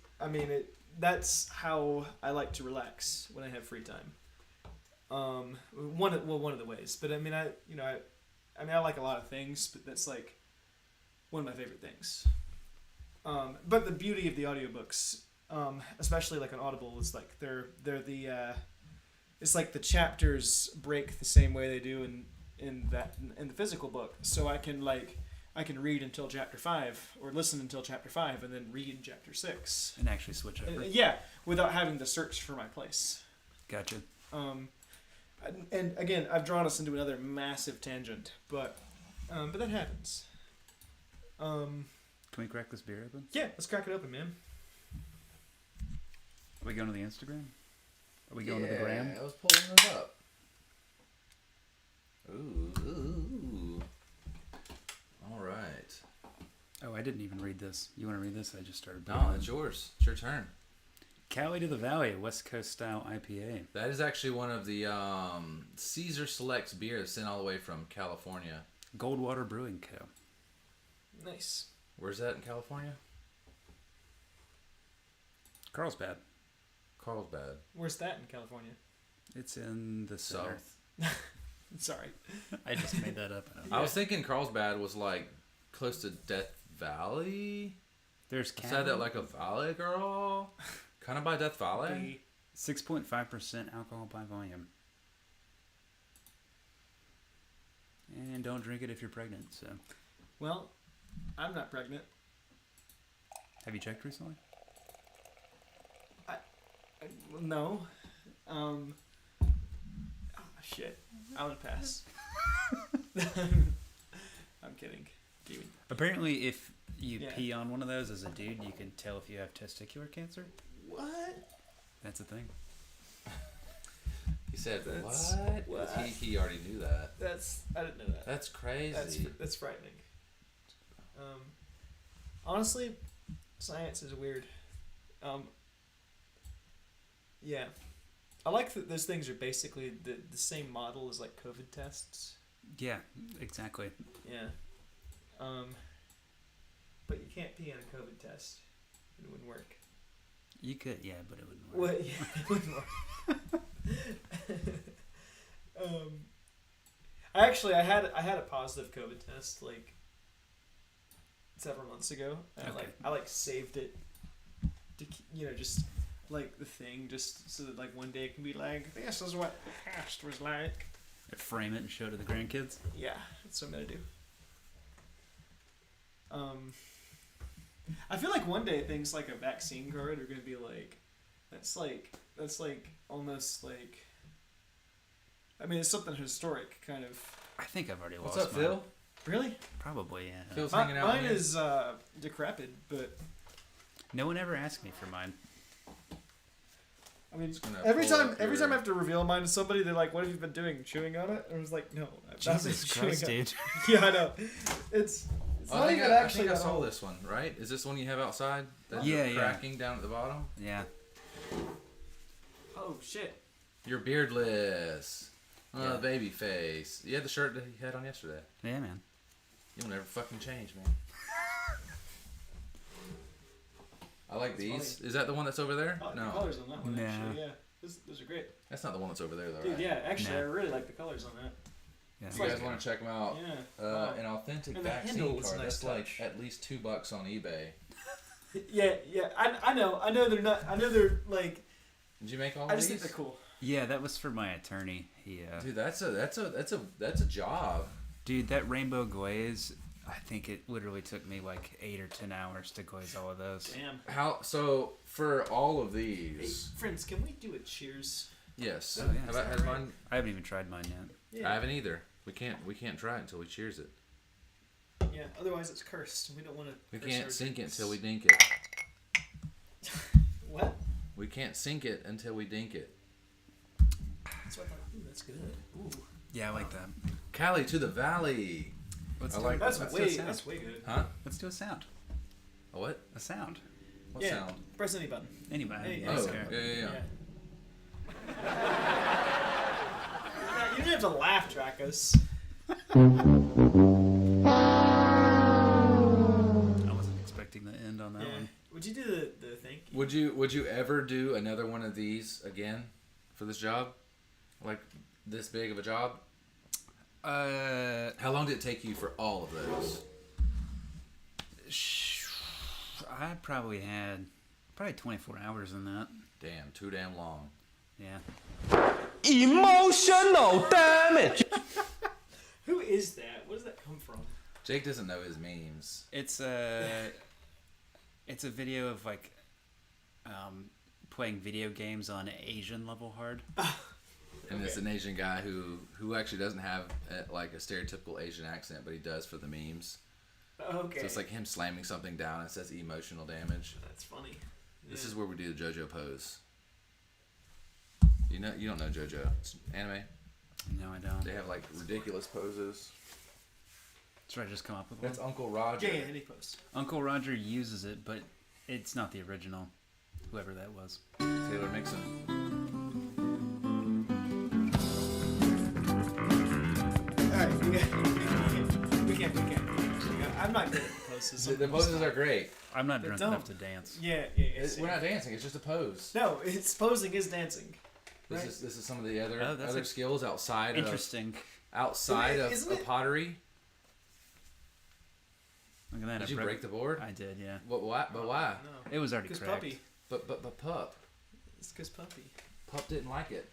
that's how I like to relax when I have free time. One of the ways, but I like a lot of things, but that's like one of my favorite things. But the beauty of the audiobooks, especially like on Audible, is like they're the it's like the chapters break the same way they do in the physical book. So I can read until chapter 5 or listen until chapter 5 and then read chapter 6 And actually switch over. Yeah, without having to search for my place. Gotcha. And again, I've drawn us into another massive tangent, but that happens. Can we crack this beer open? Yeah, let's crack it open, man. Are we going to the Instagram? Are we going to the gram? I was pulling it up. Ooh. All right. Oh, I didn't even read this. You want to read this? I just started. No, it's yours. It's your turn. Cali to the Valley, West Coast style IPA. That is actually one of the Caesar Selects beers sent all the way from California. Goldwater Brewing Co. Nice. Where's that in California? Carlsbad. Carlsbad. Where's that in California? It's in the center. South. Sorry. I just made that up. I was thinking Carlsbad was like close to Death Valley. There's Is that like a valley girl? Kind of by Death Valley? 6.5% alcohol by volume. And don't drink it if you're pregnant. So. Well, I'm not pregnant. Have you checked recently? No. Oh, shit. I would pass. I'm kidding. Apparently, if you Yeah. pee on one of those as a dude, you can tell if you have testicular cancer. What? That's a thing. He said, That's- what? 'Cause he already knew that. I didn't know that. That's crazy. That's frightening. Honestly, science is weird. Yeah. I like that those things are basically the same model as like COVID tests. Yeah, exactly. Yeah. But you can't pee on a COVID test. It wouldn't work. You could, yeah, but it wouldn't work. What? Yeah, it wouldn't work. I had a positive COVID test like several months ago. And Okay. I saved it to just like the thing just so that like one day it can be like this is what the test was like. Frame it and show it to the grandkids. Yeah, that's what I'm gonna do. I feel like one day things like a vaccine card are gonna be like that's like almost like it's something historic kind of. I think I've already What's lost up, mine. Phil? Really? Probably, yeah. Phil's hanging out. Mine here. is decrepit, but No one ever asked me for mine. gonna every pull time up I your- have to reveal mine to somebody, they're like, "What have you been doing? Chewing on it?" And I was like, "No, I've not been Jesus chewing Christ, on it." dude. Yeah, I know. It's Oh, not I think even I actually think I that saw old. this one, right? Is this the one you have outside? That's Yeah, yeah. cracking down at the bottom? Yeah. Oh shit! You're beardless. Yeah. Baby face. You had the shirt that you had on yesterday. Yeah, man. You'll never fucking change, man. I like That's these. funny. Is that the one that's over there? I like No. the colors on that one. Nah. Actually, yeah, those are great. That's not the one that's over there, though, Dude, right? yeah, actually, Nah. I really like the colors on that. Yeah. If you guys want to check them out, Yeah. an authentic And the vaccine handle is a card, nice that's like touch. at least $2 on eBay. Yeah. I know they're not. I know they're like. Did you make all I of just these? think they're cool. Yeah, that was for my attorney. He, Dude, that's a job. dude, that rainbow glaze, I think it literally took me like 8 or 10 hours to glaze all of those. Damn. So for all of Hey, these, friends, can we do a cheers? yes. Oh, yeah. How about, has Alright. mine? I haven't even tried mine yet. Yeah. I haven't either. We can't try it until we cheers it. Yeah. Otherwise, it's cursed. We don't want to. We can't sink it until we dink it. What? We can't sink it until we dink it. That's what I thought. Ooh, that's good. Ooh. Yeah, I like that. Cali to the valley. Let's I do, like let's That's do a way. sound. That's way good. Huh? Let's do a sound. A what? A sound. What Yeah. sound? Press any button. Anybody. Hey, Oh, care. yeah. You don't have to laugh track us. I wasn't expecting the end on that one. Would you do the thank you? Would you ever do another one of these again for this job? Like this big of a job? How long did it take you for all of those? I probably had 24 hours in that. Damn, too damn long. Yeah. Emotional damage. Who is that? Where does that come from? Jake doesn't know his memes. It's a video of like playing video games on Asian level hard. And it's an Asian guy who actually doesn't have like a stereotypical Asian accent, but he does for the memes. Okay. So it's like him slamming something down and it says emotional damage. That's funny. This is where we do the JoJo pose. You don't know JoJo. It's anime. No, I don't. They have like ridiculous poses. Should I just come up with one? That's Uncle Roger. Yeah, any post. Uncle Roger uses it, but it's not the original. Whoever that was. Taylor Mixon. Alright, we can't. I'm not good at poses. The poses are great. I'm not drunk don't. enough to dance. Yeah. We're not dancing. It's just a pose. No, it's posing is dancing. This Right. is some of the other Oh, that's other skills outside Interesting. Isn't of it? pottery. Look at that. Did I you broke- break the board? I did, yeah. But why? No. It was already Because cracked. puppy. But Pup It's because puppy. didn't like it.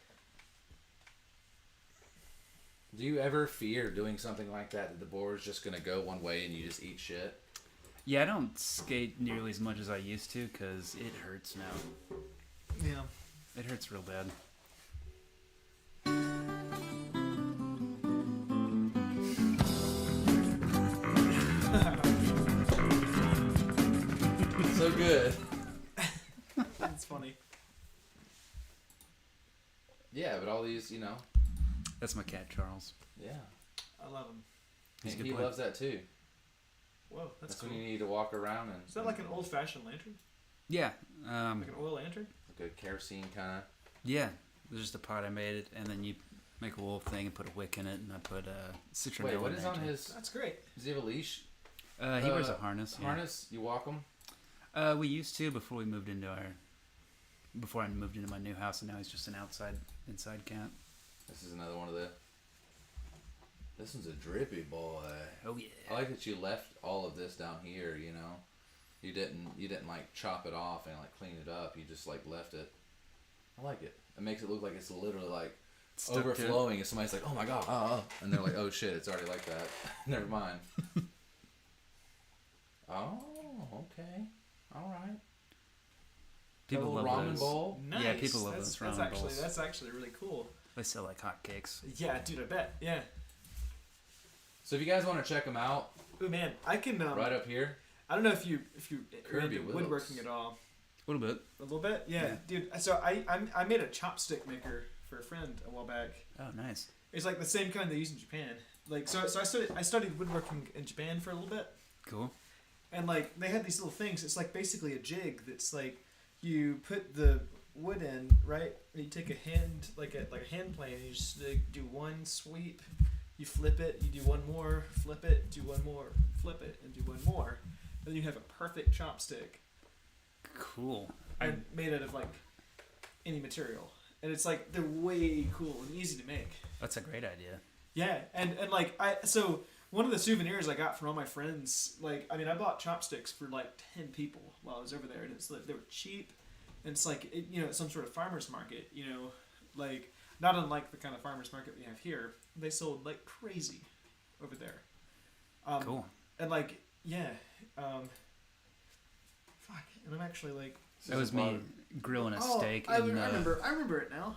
Do you ever fear doing something like that the board's just gonna go one way and you just eat shit? Yeah, I don't skate nearly as much as I used to because it hurts now. Yeah. It hurts real bad. So good. That's funny. Yeah, but all these, That's my cat, Charles. yeah. I love him. He's a good He boy. loves that too. Whoa, that's cool. when you need to walk around and. Is that like an old-fashioned lantern? Yeah. Like an oil lantern? Like a kerosene kind of. Yeah. There's just a pot I made it, and then you make a little thing and put a wick in it, and I put citronella. Wait, what in is there on too. his? That's great. Does he have a leash? He wears a harness. Yeah. Harness? You walk him? We used to before I moved into my new house, and now he's just an inside cat. This is another one of the. This one's a drippy boy. Oh yeah. I like that you left all of this down here. You didn't like chop it off and like clean it up. You just like left it. I like it. It makes it look like it's literally like Stuck to it. overflowing, and somebody's like, "Oh my god!" And they're like, "Oh shit, it's already like that." Never mind. Oh, okay, all right. People Double love ramen those. bowl. Nice. Yeah, people love that's, those ramen that's actually, bowls. That's actually really cool. They sell like hotcakes. Yeah, dude, I bet. Yeah. So if you guys want to check them out, Ooh, man, I can. right up here. I don't know if you Kerby into Wilkes. woodworking at all. A little bit. A little bit, yeah, dude. So I made a chopstick maker for a friend a while back. Oh, nice. It's like the same kind they use in Japan. Like so I studied woodworking in Japan for a little bit, Cool. and like they had these little things. It's like basically a jig that's like you put the wood in, right? And you take a hand like a hand plane, and you just like, do one sweep. You flip it, you do one more, flip it, do one more, flip it, and do one more. And then you have a perfect chopstick. Cool. I made out of like any material. And it's like they're way cool and easy to make. That's a great idea. Yeah, and like so one of the souvenirs I got from all my friends, like I bought chopsticks for like 10 people while I was over there, and it's like they were cheap, and it's like it's some sort of farmer's market, like not unlike the kind of farmer's market we have here. They sold like crazy over there. Cool. And like fuck, and I'm actually like That was me grilling a steak. I in the, remember it now.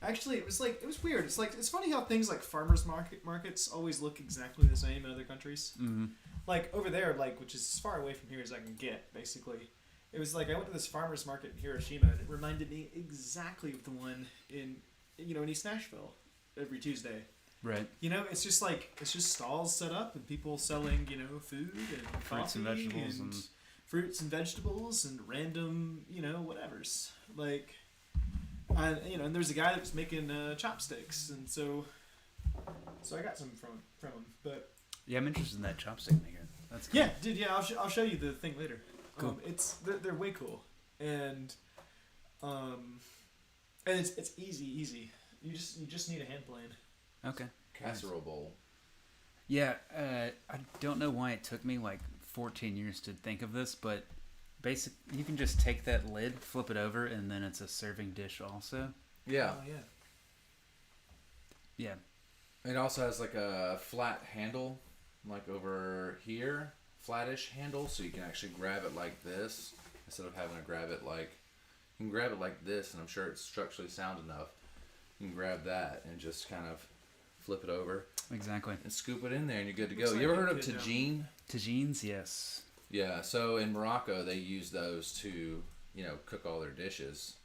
Actually, it was weird. It's funny how things like farmers markets always look exactly the same in other countries. Mm-hmm. Like over there, which is as far away from here as I can get, basically. It was like I went to this farmers market in Hiroshima, and it reminded me exactly of the one in East Nashville every Tuesday. Right. It's just stalls set up and people selling food and Fruits and coffee vegetables and fruits and vegetables and random whatevers and there's a guy that was making chopsticks, and so I got some from him. But yeah, I'm interested in that chopstick maker. That's cool. yeah, dude. Yeah, I'll show you the thing later. Cool. They're way cool, and it's easy. You just need a hand plane. Okay. Casserole bowl. Yeah, I don't know why it took me like 14 years to think of this, but you can just take that lid, flip it over, and then it's a serving dish also. Yeah. Oh, yeah. Yeah. It also has like a flat handle, like over here, flattish handle, so you can actually grab it like this instead of having to grab it like. You can grab it like this, and I'm sure it's structurally sound enough. You can grab that and just kind of flip it over. Exactly. And scoop it in there, and you're good to Looks go. like You ever a heard of good tagine? Tagines, yes. Yeah, so in Morocco, they use those to, cook all their dishes.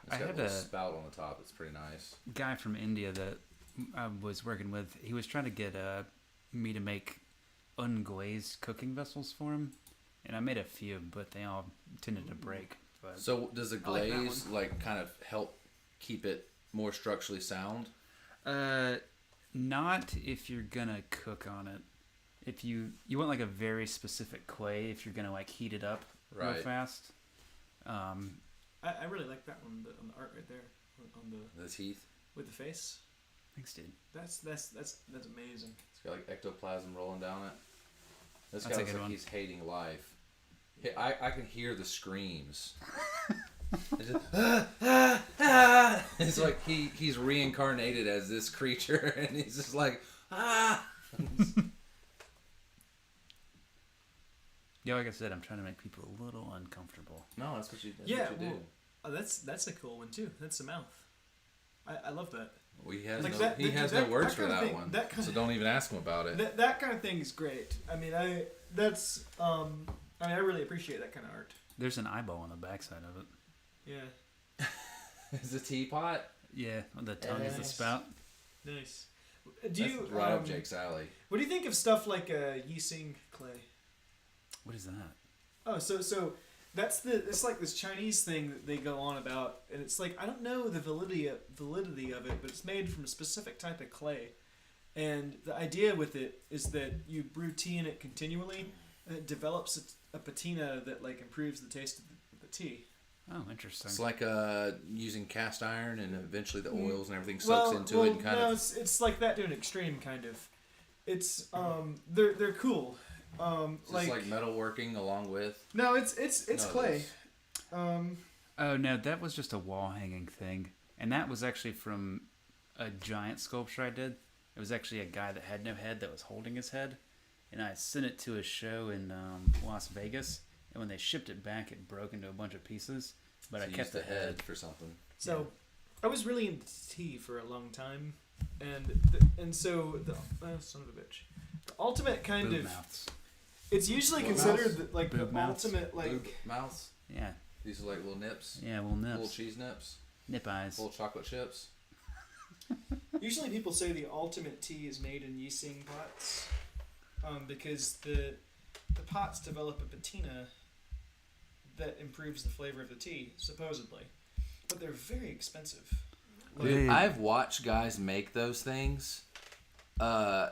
It's I got had a little a- spout on the top. It's pretty nice. Guy from India that I was working with, he was trying to get me to make unglazed cooking vessels for him, and I made a few, but they all tended to break. But So does the I like that glaze, kind of help keep it more structurally sound? not if you're gonna cook on it. If you want like a very specific clay, if you're gonna like heat it up real Right. fast. I really like that one on the art right there on the The teeth. with the face. Thanks, dude. That's amazing. It's got like ectoplasm rolling down it. This That's guy a looks good like one. he's hating life. I can hear the screams. It's just, it's like he's reincarnated as this creature, and he's just like, ah. Yeah, like I said, I'm trying to make people a little uncomfortable. No, that's what you do. That's a cool one too. That's the mouth. I love that. Well, he has Like no, that- he has that- no words that for kind of that thing- one, that kind so of- don't even ask him about it. That kind of thing is great. I mean, I really appreciate that kind of art. There's an eyeball on the backside of it. Yeah. It's a teapot. Yeah, the tongue is the Nice. spout. Nice. That's Do you right up Jake's alley. What do you think of stuff like Yixing clay? What is that? Oh, so it's like this Chinese thing that they go on about, and it's like I don't know the validity of it, but it's made from a specific type of clay, and the idea with it is that you brew tea in it continually, and it develops a patina that like improves the taste of the tea. Oh, interesting. It's like using cast iron, and eventually the oils and everything soaks into it and kind no, of. it's like that to an extreme kind of. It's they're cool. It's just like metalworking along with. No, it's No, clay. Oh no, that was just a wall hanging thing, and that was actually from a giant sculpture I did. It was actually a guy that had no head that was holding his head, and I sent it to a show in Las Vegas. And when they shipped it back, it broke into a bunch of pieces. But So I you kept used the head. for something. So, I was really into tea for a long time, and so the son of a bitch, the ultimate kind Boob of mouths. it's usually Boob considered mouths? like the Boob mouths? ultimate like Boob mouths. Yeah, These are like little nips. yeah, little nips, Little cheese nips. nip eyes. Little chocolate chips. usually people say the ultimate tea is made in Yixing pots, because the pots develop a patina that improves the flavor of the tea supposedly, but they're very expensive. Dude, I've watched guys make those things.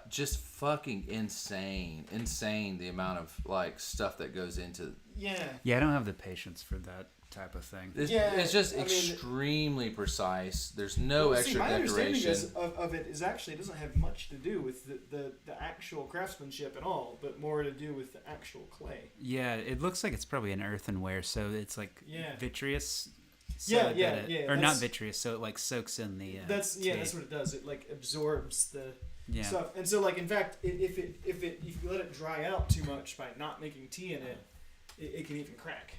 Just fucking insane the amount of like stuff that goes into. Yeah. Yeah, I don't have the patience for that type of thing. It's just I mean, extremely precise. There's no Well, extra my understanding decoration. of it is actually it doesn't have much to do with the actual craftsmanship at all, but more to do with the actual clay. Yeah, it looks like it's probably an earthenware, so it's like Yeah. vitreous. So Yeah, that yeah, it- yeah, Or not that's- vitreous, so it like soaks in the. That's tea. that's what it does. It like absorbs the Yeah. stuff, and so like in fact, if you let it dry out too much by not making tea in it, it can even crack.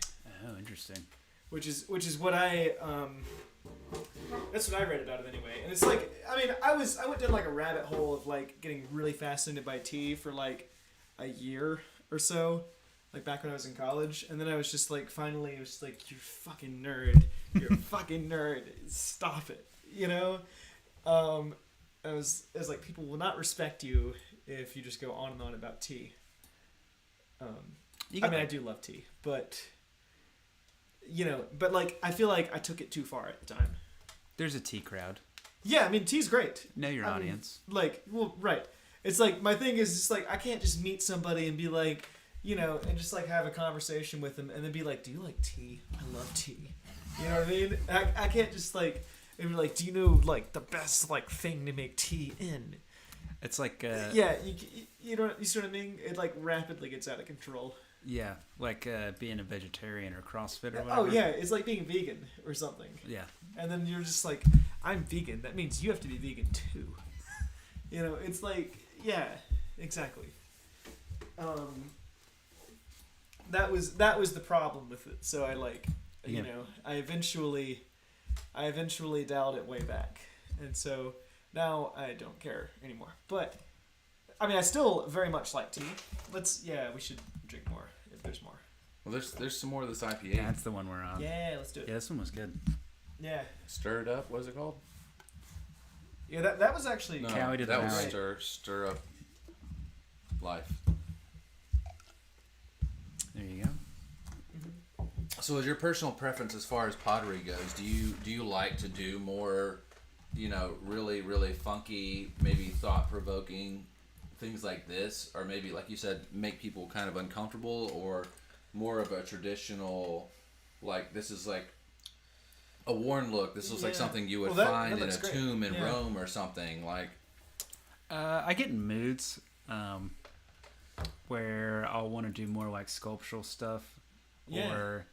Oh, interesting. which is what I that's what I read about it anyway. And it's like, I mean, I went down like a rabbit hole of like getting really fascinated by tea for like a year or so, like back when I was in college, and then I was just like, finally, it was just like, you're a fucking nerd, you're a fucking nerd, stop it, you know. It was like, people will not respect you if you just go on and on about tea. I mean, I do love tea, but you know, but like, I feel like I took it too far at the time. There's a tea crowd. Yeah, I mean, tea's great. Know your audience. Mean, like, well, right. It's like, my thing is just like, I can't just meet somebody and be like, you know, and just like have a conversation with them and then be like, do you like tea? I love tea. You know what I mean? I can't just like, and be like, do you know like the best like thing to make tea in? It's like yeah, you know, you see what I mean? It like rapidly gets out of control. Yeah, like being a vegetarian or CrossFit or whatever. Oh yeah, it's like being vegan or something. Yeah. And then you're just like, I'm vegan. That means you have to be vegan too. You know, it's like, yeah, exactly. That was the problem with it. So I like, you know, I eventually dialed it way back, and so now I don't care anymore. But I mean, I still very much like tea. We should drink more if there's more. Well, there's some more of this IPA. Yeah, that's the one we're on. Yeah, let's do it. Yeah, this one was good. Yeah. Stir it up. What is it called? Yeah, that was actually. No, Cowie to that the was Valley. stir up life. There you go. So, is your personal preference as far as pottery goes? Do you like to do more, you know, really really funky, maybe thought provoking things like this, or maybe like you said, make people kind of uncomfortable, or more of a traditional, like this is like a worn look. This looks like something you would find in a tomb in Rome or something like. I get in moods where I'll want to do more like sculptural stuff or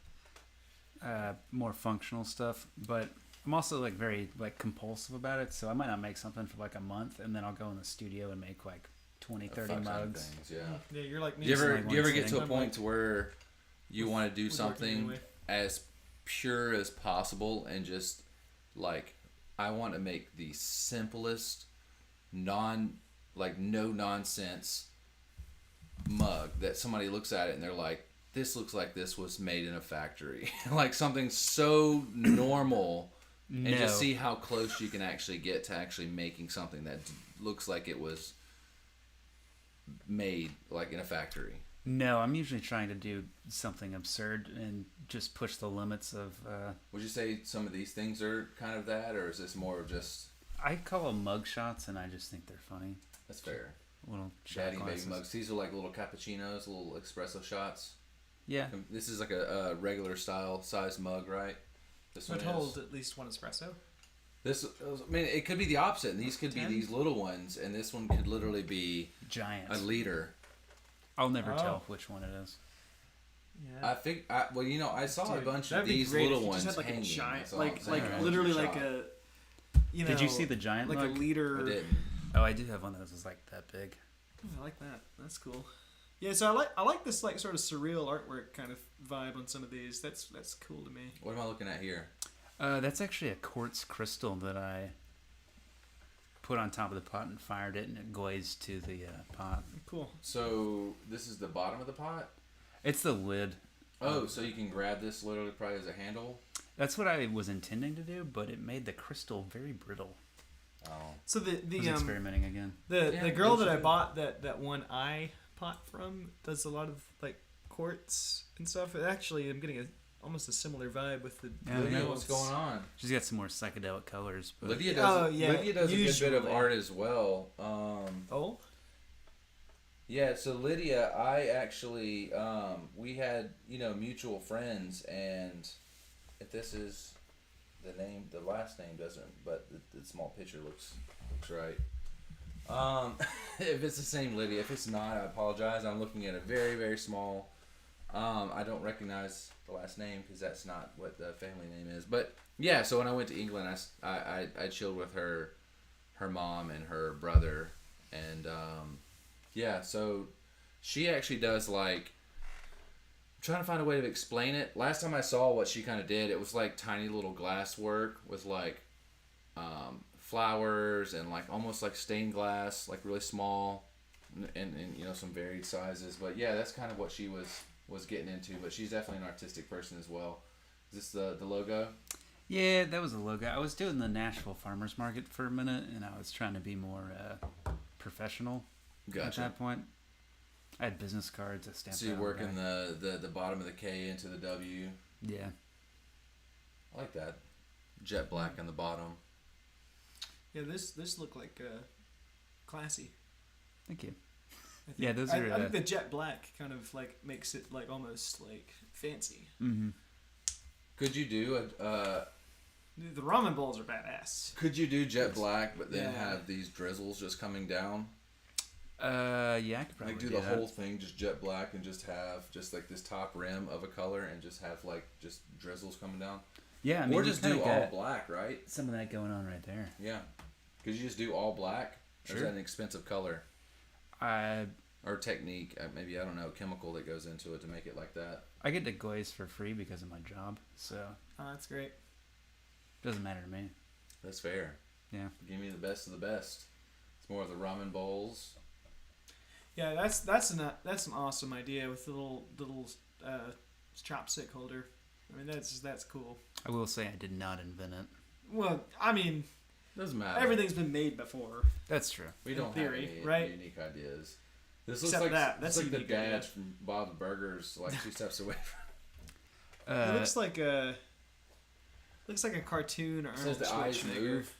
more functional stuff, but I'm also like very like compulsive about it, so I might not make something for like a month and then I'll go in the studio and make like 20-30 mugs. Things, yeah, you're like me. Do you ever get to a point to where you want to do something as pure as possible and just like, I want to make the simplest no nonsense mug that somebody looks at it and they're like, this looks like this was made in a factory. Like something so normal, and just see how close you can actually get to actually making something that looks like it was made like in a factory. No, I'm usually trying to do something absurd and just push the limits of Would you say some of these things are kind of that, or is this more of just... I call them mug shots and I just think they're funny. That's fair. Little shot Daddy glasses. baby mugs. These are like little cappuccinos, little espresso shots. Yeah. This is like a regular style size mug, right? This would hold at least one espresso. This, I mean, it could be the opposite. These could be these little ones, and this one could literally be giant, a liter. I'll never tell which one it is. Yeah. I think. Well, you know, I saw a bunch of these great little if you ones just had, like, hanging. a giant, That's all I'm saying. like literally like a. You know, did you see the giant like mug? a liter? I didn't. Oh, I do have one of those. It's like that big. I like that. That's cool. Yeah, so I like this like sort of surreal artwork kind of vibe on some of these. That's cool to me. What am I looking at here? That's actually a quartz crystal that I put on top of the pot and fired it, and it glazed to the pot. Cool. So this is the bottom of the pot? It's the lid. Oh, so you can grab this literally probably as a handle? That's what I was intending to do, but it made the crystal very brittle. Oh. So the I was experimenting again. The girl that I bought that one eye pot from does a lot of like quartz and stuff. Actually, I'm getting almost a similar vibe with the. Lydia, what's going on? She's got some more psychedelic colors. But Lydia does. Lydia does usually. a good bit of art as well. Oh. Yeah, so Lydia, I actually, we had, mutual friends, and if this is the name, the last name doesn't, but the small picture looks right. If it's the same Lydia, if it's not, I apologize. I'm looking at a very, very small, I don't recognize the last name because that's not what the family name is. But yeah, so when I went to England, I chilled with her mom and her brother, and yeah, so she actually does like trying to find a way to explain it. Last time I saw what she kind of did, it was like tiny little glass work with like flowers and like almost like stained glass, like really small, and you know, some varied sizes. But yeah, that's kind of what she was getting into. But she's definitely an artistic person as well. Is this the logo? Yeah, that was the logo. I was doing the Nashville Farmers Market for a minute, and I was trying to be more professional. Gotcha. At that point, I had business cards. I stamped. So you're working the bottom of the K into the W. Yeah. I like that. Jet black on the bottom. Yeah, this looked like classy. Thank you. I those are. I think the jet black kind of like makes it like almost like fancy. Mm-hmm. Could you do The ramen bowls are badass. Could you do jet black, but then have these drizzles just coming down? Yeah, I could probably like do the whole thing just jet black and just have just like this top rim of a color and just have like just drizzles coming down. Yeah, I mean, or just do all black, right? Some of that going on right there. Yeah. Could you just do all black? Sure. Or is that an expensive color? Or technique, maybe, I don't know, chemical that goes into it to make it like that. I get to glaze for free because of my job, so Oh, that's great. doesn't matter to me. That's fair. Yeah. Give me the best of the best. It's more of the ramen bowls. Yeah, that's an awesome idea with the little chopstick holder. I mean, that's cool. I will say I did not invent it. Well, I mean, Doesn't matter. everything's been made before. That's true. We don't theory, have any right? unique ideas. This Except looks like that's like a the unique dad idea. from Bob's Burgers, like 2 steps away from. It looks like a cartoon or It says the eyes move.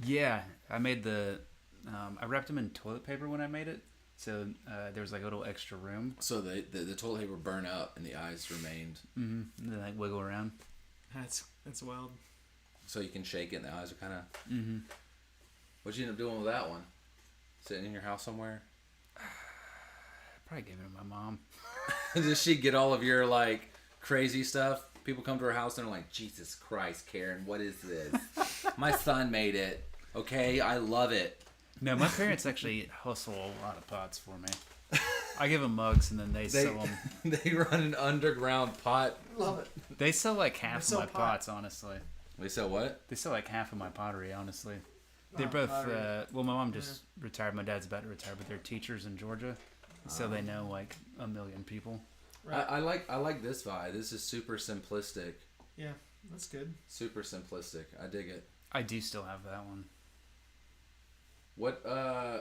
Yeah, I made I wrapped them in toilet paper when I made it, so there was like a little extra room. So the toilet paper burned up and the eyes remained. Mm-hmm. They like wiggle around. That's wild. So you can shake it and the eyes are kind of. Mm-hmm. What'd you end up doing with that one? Sitting in your house somewhere? Probably gave it to my mom. Does she get all of your like crazy stuff? People come to her house and they're like, Jesus Christ, Karen, what is this? My son made it. Okay, I love it. No, my parents actually hustle a lot of pots for me. I give them mugs and then they sell them. They run an underground pot. Love it. They sell like half They of my sell pot. pots, honestly. They sell what? They sell like half of my pottery, honestly. They're Oh, both, pottery. well, my mom just retired. My dad's about to retire, but they're teachers in Georgia. So they know like a million people. Right. I like this vibe. This is super simplistic. Yeah, that's good. Super simplistic. I dig it. I do still have that one. What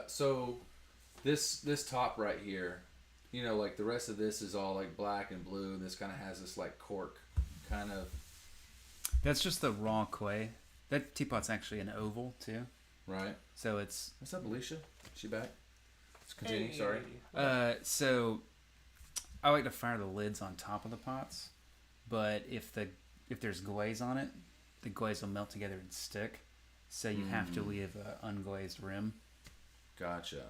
so this top right here, you know, like the rest of this is all like black and blue, and this kind of has this like cork kind of. That's just the raw clay. That teapot's actually an oval too. Right. So it's What's up, Alicia? She back? Let's continue. Hey. Sorry. so I like to fire the lids on top of the pots, but if there's glaze on it, the glaze will melt together and stick. So you have to leave an unglazed rim. Gotcha.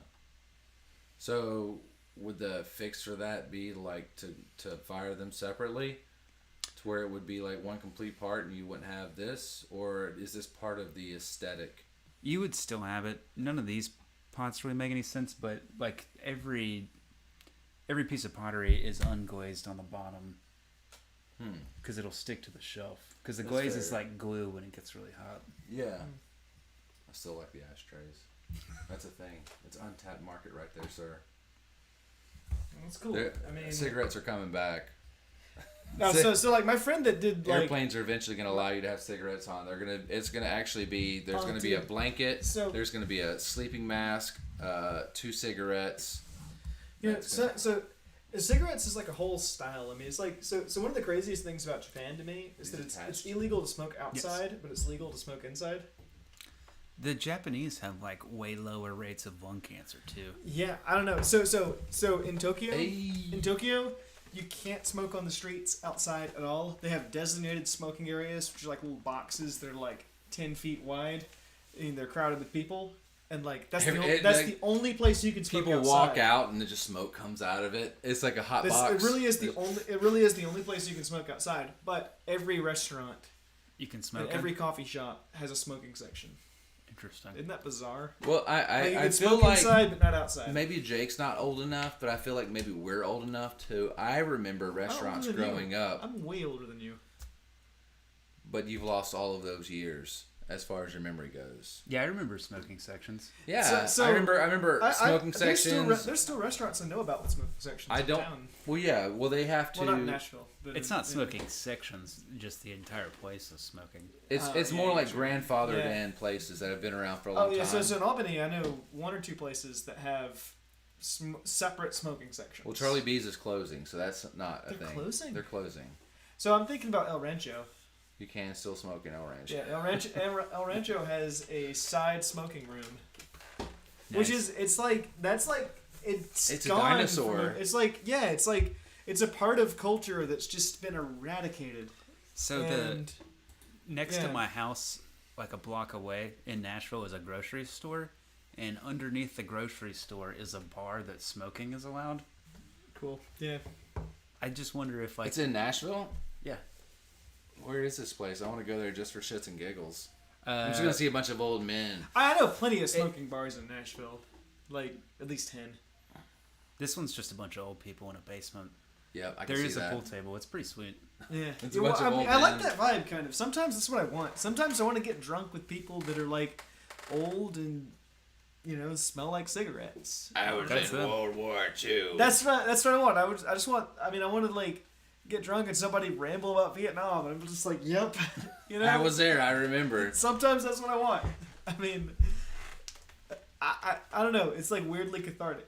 So would the fix for that be like to fire them separately, to where it would be like one complete part and you wouldn't have this, or is this part of the aesthetic? You would still have it. None of these pots really make any sense, but like every piece of pottery is unglazed on the bottom because it'll stick to the shelf. Because the That's glaze is fair. like glue when it gets really hot. Yeah. I still like the ashtrays. That's a thing. It's untapped market right there, sir. That's cool. I mean, Cigarettes are coming back. no, so like my friend that did like Airplanes are eventually going to allow you to have cigarettes on. It's going to actually be, there's going to be a dude. blanket, So- there's going to be a sleeping mask, 2 cigarettes. Yeah, That's so cigarettes is like a whole style. I mean, it's like so one of the craziest things about Japan to me is These that it's attached. illegal to smoke outside, but it's legal to smoke inside. The Japanese have like way lower rates of lung cancer too. Yeah, I don't know. So in Tokyo, Hey. you can't smoke on the streets outside at all. They have designated smoking areas, which are like little boxes that are like 10 feet wide, and they're crowded with people. And like that's the only place you can smoke People outside. walk out and the just smoke comes out of it. It's like a hot box. It really is the only place you can smoke outside. But every restaurant You can and smoke every coffee shop has a smoking section. Interesting. Isn't that bizarre? Well, Like, you I can feel smoke like inside, but not outside. maybe Jake's not old enough, but I feel like maybe we're old enough too. I remember restaurants I'm older than growing you. up, I'm way older than you. but you've lost all of those years as far as your memory goes. Yeah, I remember smoking sections. Yeah, So- I remember smoking there's sections. There's still restaurants I know about with smoking sections. I don't. Down. Well, yeah. Well, they have to. Well, not in Nashville. But It's not smoking sections, just the entire place is smoking. It's yeah, more yeah, like sure. grandfathered Yeah. in places that have been around for a long Oh yeah, time. so in Albany, I know one or two places that have separate smoking sections. Well, Charlie B's is closing, so that's not a They're thing. closing? They're closing. So I'm thinking about El Rancho. You can still smoke in El Rancho. Yeah, El Rancho has a side smoking room, which Nice. is it's It's a gone dinosaur. It's a part of culture that's just been eradicated. So And next yeah. to my house, like a block away in Nashville, is a grocery store, and underneath the grocery store is a bar that smoking is allowed. cool. Yeah. I just wonder if It's in Nashville? yeah. Where is this place? I want to go there just for shits and giggles. I'm Uh, just going to see a bunch of old men. I know plenty of smoking bars in Nashville, like at least 10. this one's just a bunch of old people in a basement. Yep, I can There see is a that. pool table. It's pretty sweet. Yeah, It's a bunch of old I like men. that vibe kind of. Sometimes that's what I want. Sometimes I want to get drunk with people that are like old and smell like cigarettes. I was That's in it. World War II. That's what I want. I want to like get drunk and somebody ramble about Vietnam, and I'm just like, yep, I was there. I remember. Sometimes that's what I want. I mean, I don't know. It's like weirdly cathartic.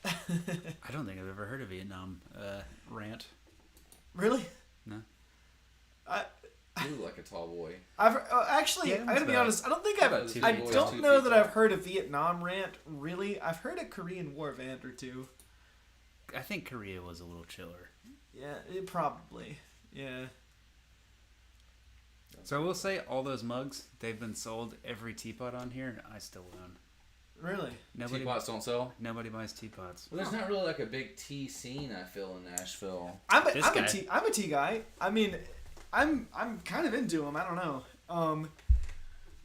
I don't think I've ever heard a Vietnam rant. Really? No. You look like a tall boy. Actually, Yeah, I gotta be about- honest. I don't think about 2 I feet don't 2 know feet that I've tall. heard a Vietnam rant. Really, I've heard a Korean War rant or two. I think Korea was a little chiller. Yeah, it probably. Yeah. So I will say, all those mugs, they've been sold. Every teapot on here, I still own. Really? Nobody, Teapots don't sell? nobody buys teapots. Well, there's not really like a big tea scene, I feel, in Nashville. I'm This guy. a tea guy. I mean, I'm kind of into them. I don't know.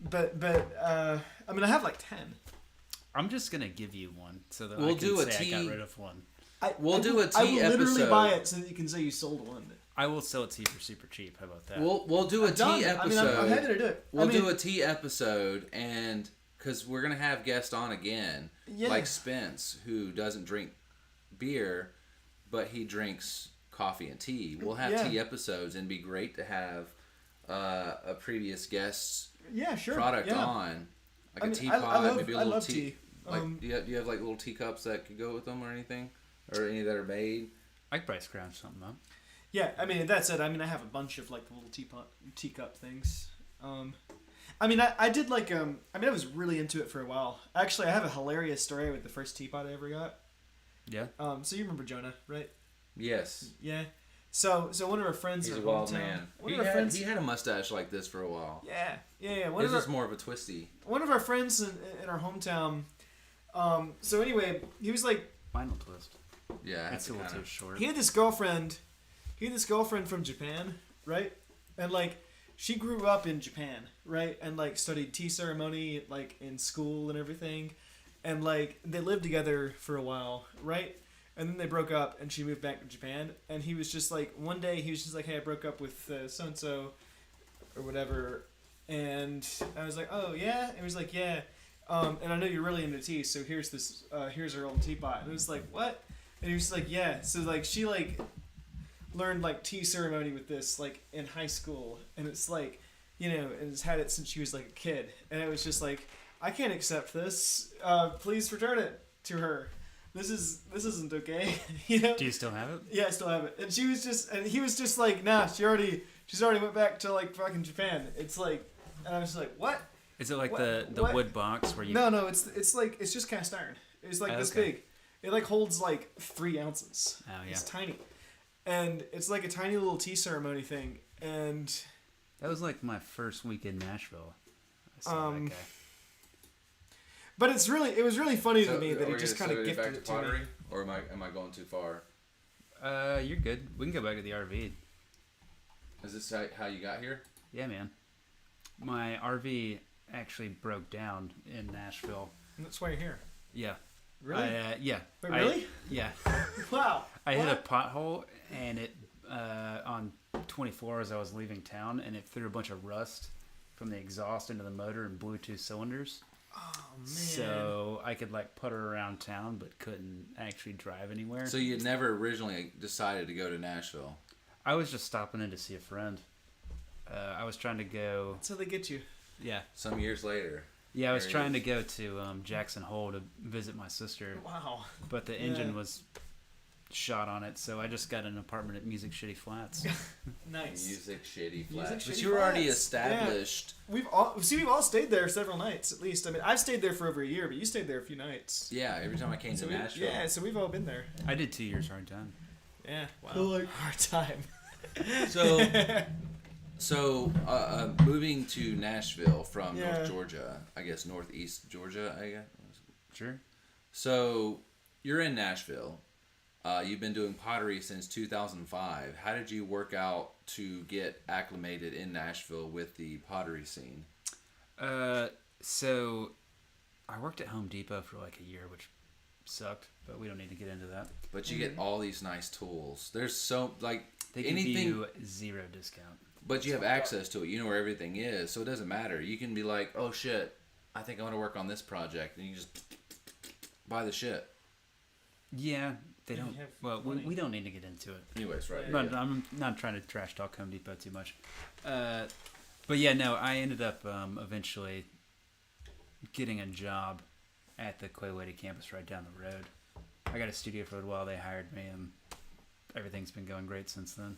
But I mean, I have like 10. I'm just gonna give you one so that We'll I can do a say I got tea- rid of one. We'll do a I tea will literally episode. buy it so that you can say you sold one. I will sell it to you for super cheap. How about that? We'll do a Done. tea I mean, episode. I'm happy to do it. We'll do a tea episode, and because we're gonna have guests on again, Yeah. like Spence, who doesn't drink beer, but he drinks coffee and tea. We'll have Yeah. tea episodes, and it'd be great to have a previous guest's Yeah, sure. product yeah. on, like I a mean, teapot, I maybe a I little love tea. tea. Like, do you have like little teacups that could go with them or anything, or any that are made? I could probably scrounge something up. Yeah, I mean, that said, I mean, I have a bunch of like the little teacup things. I mean, I did like I mean, I was really into it for a while. Actually, I have a hilarious story with the first teapot I ever got. Yeah. So you remember Jonah, right? Yes, Yeah. So one of our friends he's in a our wild hometown- man. One He of our friends. had a mustache like this for a while. Yeah. This is more of a twisty. One of our friends in our hometown. So anyway, he was like, Final twist. Yeah, It's a little too short. he had this girlfriend from Japan, right? And like she grew up in Japan, right? And like studied tea ceremony like in school and everything. And like they lived together for a while, right? And then they broke up and she moved back to Japan, and he was just like one day he was just like, "Hey, I broke up with so and so or whatever." And I was like, "Oh, yeah?" And he was like, "Yeah. And I know you're really into tea, so here's this here's our old teapot." And it was like, "What?" And he was like, "Yeah." So like she like learned like tea ceremony with this like in high school, and it's like, and has had it since she was like a kid, and it was just like, "I can't accept this. Please return it to her. This isn't okay." Do you still have it? Yeah, I still have it. And he was just like, "Nah, she's already went back to like fucking Japan." It's like, and I was just like, "What?" Is it like What- the what? wood box where you? No, it's like it's just cast iron. It's like this Okay. big. It like holds like 3 ounces. Oh yeah. It's tiny, and it's like a tiny little tea ceremony thing. And That was like my first week in Nashville. I saw that guy. but it was really funny to me that are he we just gonna kind of segue gifted back it to to me. pottery, or am I going too far? You're good. We can go back to the RV. Is this how you got here? Yeah, man. My RV actually broke down in Nashville. That's why you're here. Yeah. Really? Yeah. Wait, really? Yeah. Wow. I hit a pothole, and it on 24 as I was leaving town, and it threw a bunch of rust from the exhaust into the motor and blew 2 cylinders. Oh man. So I could like putter around town, but couldn't actually drive anywhere. So you never originally decided to go to Nashville? I was just stopping in to see a friend. I was trying to go. That's how they get you. Yeah. Some years later. Yeah, I was trying to go to Jackson Hole to visit my sister. Wow. But the engine was shot on it, so I just got an apartment at Music Shitty Flats. Nice. Music Shitty Flats. Music But Shitty you were already Flats. established. Yeah. We've all stayed there several nights at least. I mean, I've stayed there for over a year, but you stayed there a few nights. Yeah, every time I came to Nashville. Yeah, so we've all been there. I did 2 years hard time. Yeah. Wow. Hard time. So, moving to Nashville from Yeah. North Georgia, I guess Northeast Georgia, I guess. Sure. So, you're in Nashville. You've been doing pottery since 2005. How did you work out to get acclimated in Nashville with the pottery scene? So I worked at Home Depot for like a year, which sucked, but we don't need to get into that. But you get all these nice tools. There's so, like, They give anything, you 0 discount. but you have access to it. You know where everything is, so it doesn't matter. You can be like, oh shit, I think I want to work on this project, and you just buy the shit. Yeah, they You don't. have Well, money. we don't need to get into it. Anyways, right. But I'm not trying to trash talk Home Depot too much. But yeah, no, I ended up eventually getting a job at the Quaywaty campus right down the road. I got a studio for a while. They hired me, and everything's been going great since then.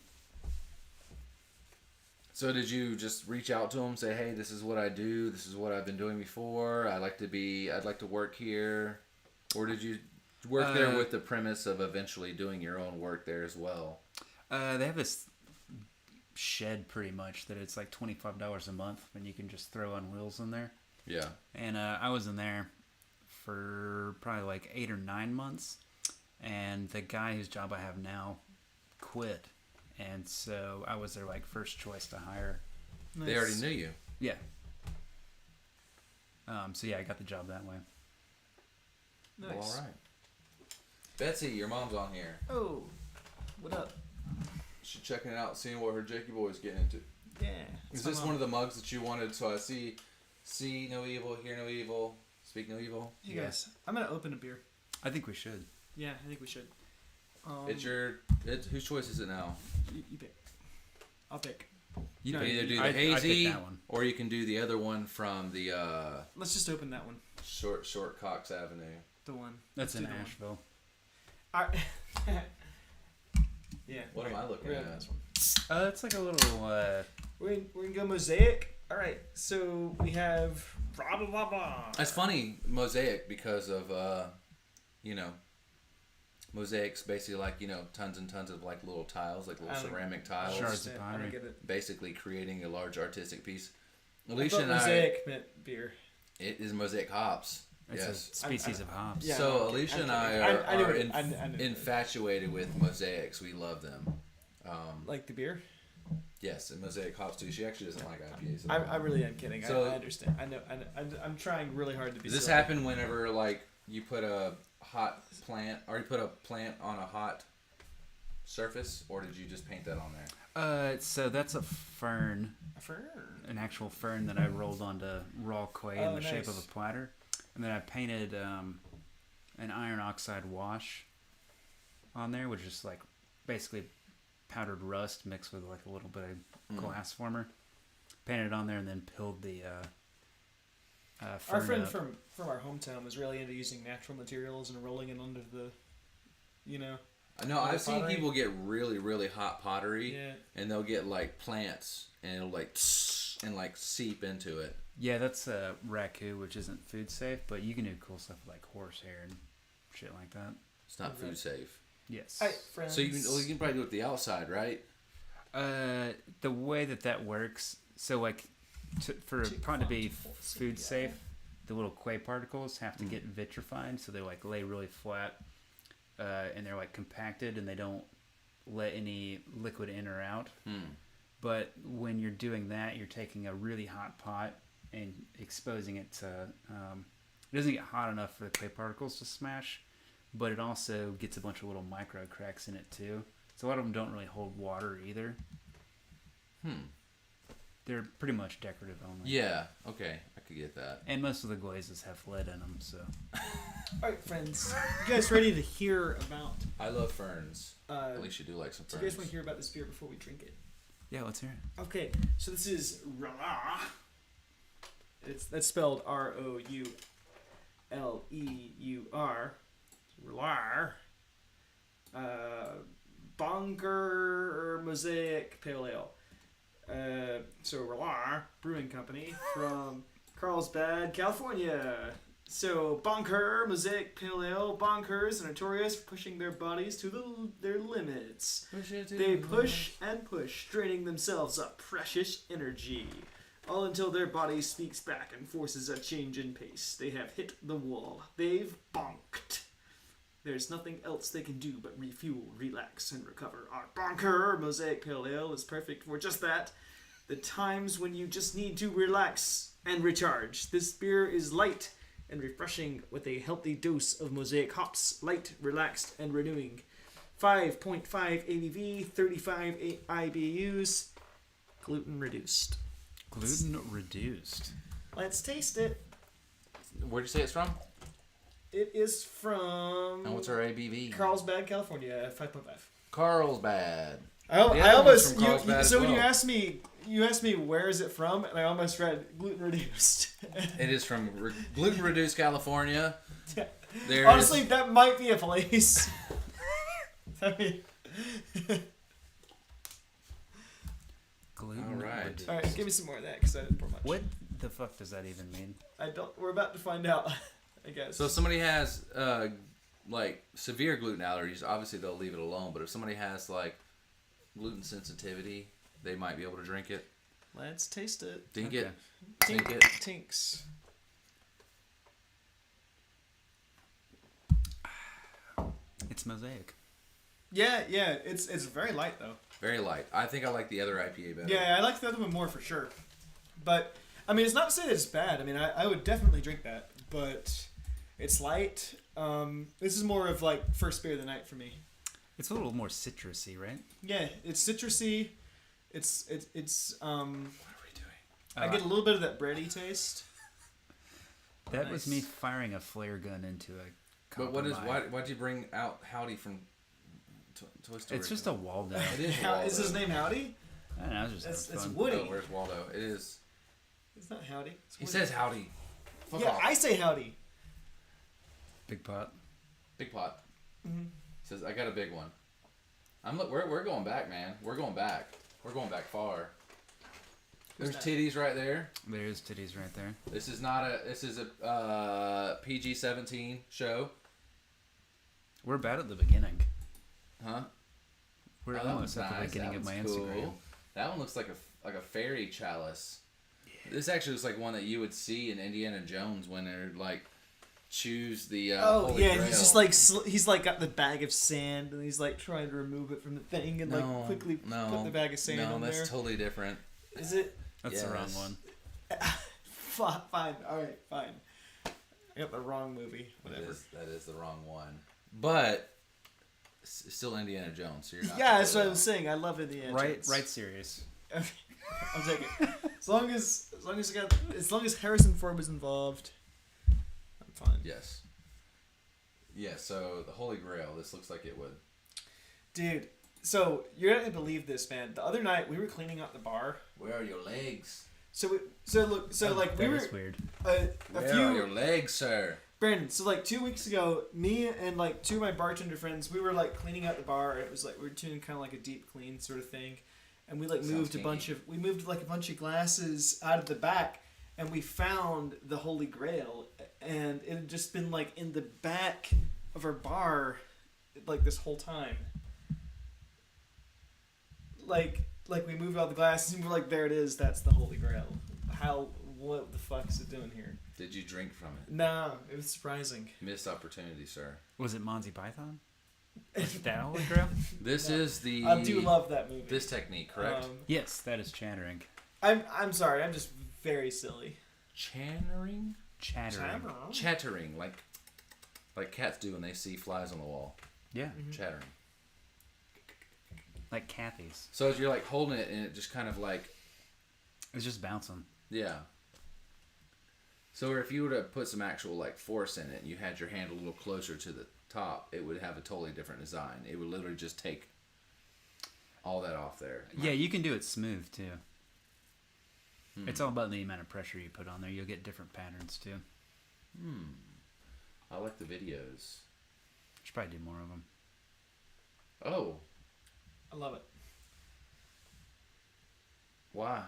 So did you just reach out to them, say, hey, this is what I do, this is what I've been doing before, I'd like to work here, or did you work there with the premise of eventually doing your own work there as well? They have this shed pretty much that it's like $25 a month, and you can just throw on wheels in there. Yeah. And I was in there for probably like 8 or 9 months, and the guy whose job I have now quit, and so I was their like first choice to hire. Nice. They already knew you. Yeah. So yeah, I got the job that way. Nice. Well, all right. Betsy, your mom's on here. Oh, what up? She's checking it out, seeing what her Jakey boy's getting into. Yeah. Is this one of the mugs that you wanted? So I see no evil, hear no evil, speak no evil. Hey guys, I'm gonna open a beer. I think we should. Yeah, I think we should. Whose choice is it now? You pick. I'll pick. You No, can either do the I picked hazy, that one. or you can do the other one from the Let's just open that one. short Cox Avenue. The one. That's Let's in do the one. Asheville. Yeah. What am I looking we're at? on this one. It's like a little. We're gonna go mosaic. All right. So we have blah blah blah blah. It's funny, mosaic, because of mosaic's basically like tons and tons of like little tiles, like little ceramic tiles, Shards of I pottery. don't get it. basically creating a large artistic piece. I Alicia thought and I, mosaic meant beer. it is mosaic hops. It's Yes. a species of hops. Yeah. So I'm Alicia kidding. and I I'm are kidding. I knew it. infatuated with mosaics. We love them. Like the beer. Yes, and mosaic hops too. She actually doesn't like IPAs. at all. I really am kidding. So- I understand. I know. I'm trying really hard to be. Does this silly. happen whenever like you put a hot plant, or you put a plant on a hot surface, or did you just paint that on there? So that's a fern, A fern. an actual fern that I rolled onto raw clay in Oh, the shape of nice. a platter, and then I painted an iron oxide wash on there, which is like basically powdered rust mixed with like a little bit of glass former. Painted it on there and then pilled the fern Our friend up. from our hometown was really into using natural materials and rolling it under the, No, Like I've seen pottery? people get really, really hot pottery, Yeah. and they'll get like plants, and it'll like and like seep into it. Yeah, that's raku, which isn't food safe, but you can do cool stuff like horsehair and shit like that. It's not food safe. Yes. Hi, friends. So you can probably do it the outside, right? The way that works, so like for a pot to be food safe, the little clay particles have to get vitrified, so they like lay really flat, and they're like compacted, and they don't let any liquid in or out. But when you're doing that, you're taking a really hot pot and exposing it to. It doesn't get hot enough for the clay particles to smash, but it also gets a bunch of little micro cracks in it too. So a lot of them don't really hold water either. They're pretty much decorative only. Yeah. Okay, I could get that. And most of the glazes have lead in them, so. All right, friends, you guys ready to hear about? I love ferns. At least you do like some So ferns. you guys want to hear about this beer before we drink it? Yeah, let's hear it. Okay, so this is that's spelled Rouleur. Bonker Mosaic Pale Ale. So Rouleur Brewing Company from Carlsbad, California. So Bonker Mosaic Pale Ale. Bonkers are notorious for pushing their bodies to their limits. They push and push, draining themselves of precious energy, all until their body speaks back and forces a change in pace. They have hit the wall. They've bonked. There's nothing else they can do but refuel, relax, and recover. Our Bonker Mosaic Pale Ale is perfect for just that. The times when you just need to relax and recharge. This beer is light and refreshing with a healthy dose of Mosaic hops. Light, relaxed, and renewing. 5.5 ABV, 35 IBUs, gluten reduced. Gluten reduced. Let's taste it. Where'd you say it's from? It is from And what's our ABV? Carlsbad, California, 5.5. Carlsbad. I The other one's almost from Carlsbad as so when well. you asked me where is it from, and I almost read gluten reduced. It is from gluten reduced California. Yeah. There Honestly, is- that might be a place. I mean, Gluten All right. reduced. all right, give me some more of that because I didn't pour much. What the fuck does that even mean? I don't. We're about to find out. I guess. So if somebody has like severe gluten allergies, obviously they'll leave it alone. But if somebody has like gluten sensitivity, they might be able to drink it. Let's taste it. Dink Okay. it. Tink, Tink it. Tinks. It's Mosaic. Yeah, it's very light though. Very light. I think I like the other IPA better. Yeah, I like the other one more for sure. But I mean, it's not to say that it's bad. I mean, I would definitely drink that, but it's light. This is more of like first beer of the night for me. It's a little more citrusy, right? Yeah, it's citrusy. It's What are we doing? I get a little bit of that bready taste. That Nice. was me firing a flare gun into a But what is copper mine. why'd you bring out Howdy from Toy Story? It's just a Waldo. It is How, is his Waldo. name Howdy? I don't know, it's just It's having fun. Woody. Oh, where's Waldo? It is. It's not Howdy. It's He Woody. says Howdy. Fuck Yeah, off. I say Howdy. Big pot. Big pot. Mm-hmm. He says I got a big one. We're going back, man. We're going back. We're going back far. There's that? titties right there. There's titties right there. This is a PG-17 show. We're about at the beginning. Huh? We're Oh, that almost one's at the nice. beginning That of my one's Instagram. cool. That one looks like a fairy chalice. This actually looks like one that you would see in Indiana Jones when they're like choose the Holy yeah, Grail. he's just like he's like got the bag of sand and he's like trying to remove it from the thing and like quickly put the bag of sand no, on that's there. totally different. Is it? That's the wrong Yes. one. Fine. All right, fine. I got the wrong movie. Whatever. That is the wrong one. But it's still Indiana Jones, so you're not. Yeah, that's what I'm saying. I love Indiana Right, Jones. right. Serious. Okay. I'll take it. As long as Harrison Ford was involved, I'm fine. Yes. Yeah. So the Holy Grail. This looks like it would. Dude, so you're not gonna believe this, man. The other night we were cleaning out the bar. Where are your legs? Like we That were was weird. a Where few. are your legs, sir? Brandon, so like 2 weeks ago, me and like two of my bartender friends, we were like cleaning out the bar. It was like we were doing kind of like a deep clean sort of thing, and we like Sounds moved kinky. we moved like a bunch of glasses out of the back, and we found the Holy Grail, and it had just been like in the back of our bar, like this whole time. Like we moved all the glasses, and we're like, there it is. That's the Holy Grail. What the fuck is it doing here? Did you drink from it? No, it was surprising. Missed opportunity, sir. Was it Monty Python? Was that Holy Grail? This is the. I do love that movie. this technique, correct? Yes, that is chattering. I'm sorry. I'm just very silly. chattering, like cats do when they see flies on the wall. Yeah, chattering. Like Kathy's. So as you're like holding it and it just kind of like, it's just bouncing. Yeah. So if you were to put some actual like force in it and you had your hand a little closer to the top, it would have a totally different design. It would literally just take all that off there. Yeah, you can do it smooth too. It's all about the amount of pressure you put on there. You'll get different patterns too. I like the videos. Should probably do more of them. Oh. I love it. Why?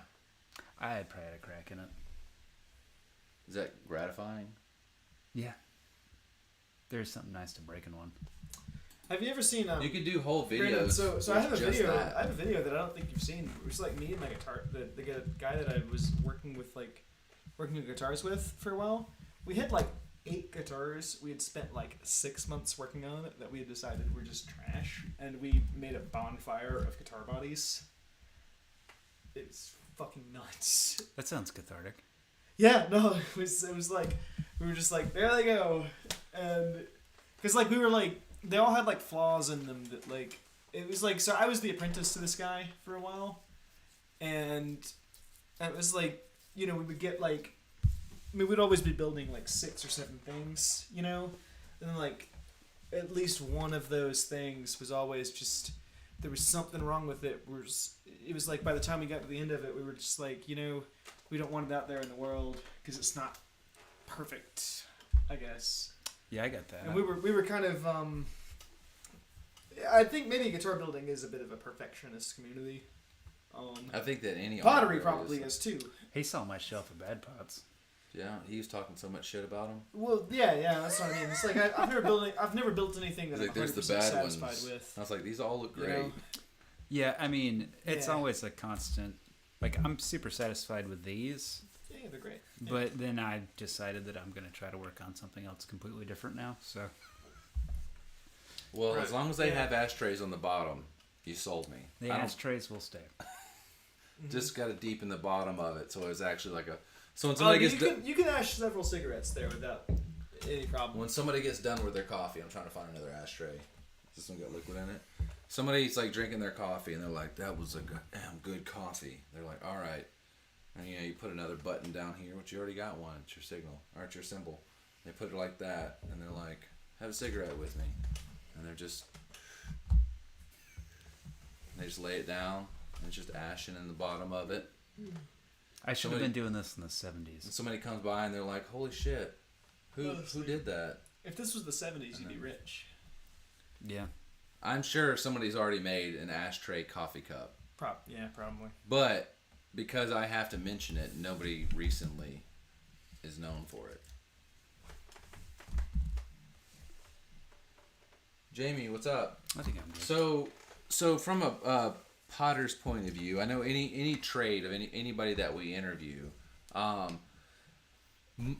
I probably had a crack in it. Is that gratifying? Yeah. There's something nice to breaking one. Have you ever seen? You could do whole videos. Brandon, so I have a video. That. I have a video that I don't think you've seen. It was like me and my guitar. The guy that I was working with guitars with for a while. We had like 8 guitars. We had spent like 6 months working on it that we had decided were just trash, and we made a bonfire of guitar bodies. It's fucking nuts. That sounds cathartic. Yeah, no, it was like we were just like, there they go, and because like we were like, they all had like flaws in them that like, it was like, so I was the apprentice to this guy for a while, and it was like, you know, we would get like, I mean, we'd always be building like 6 or 7 things, you know, and then like at least one of those things was always just, there was something wrong with it. It was like by the time we got to the end of it, we were just like, you know, we don't want it out there in the world because it's not perfect, I guess. Yeah, I got that. And we were kind of, I think maybe guitar building is a bit of a perfectionist community. I think that any pottery probably is too. He saw my shelf of bad pots. Yeah, he was talking so much shit about them. Well, yeah, that's what I mean. It's like I've never built anything that I'm 100% satisfied with. I was like, these all look great. You know? Yeah, I mean, it's always a constant. Like, I'm super satisfied with these. Yeah, they're great. But then I decided that I'm going to try to work on something else completely different now. So. Well, as long as they have ashtrays on the bottom, you sold me. The ashtrays will stay. Just got to deepen the bottom of it, so it's actually like a. So when somebody you can ash several cigarettes there without any problem. When somebody gets done with their coffee, I'm trying to find another ashtray. This one got liquid in it. Somebody's like drinking their coffee and they're like, "That was a damn good coffee." They're like, "All right," and you put another button down here, which you already got one. It's your signal or it's your symbol. They put it like that, and they're like, "Have a cigarette with me," and they just lay it down, and it's just ashing in the bottom of it. I should have been doing this in the 70s. And somebody comes by and they're like, "Holy shit, who did that?" If this was the 70s, you'd be rich. Yeah. I'm sure somebody's already made an ashtray coffee cup. Probably. But because I have to mention it, nobody recently is known for it. Jamie, what's up? I think I'm good. So from a potter's point of view, I know any trade of anybody that we interview, a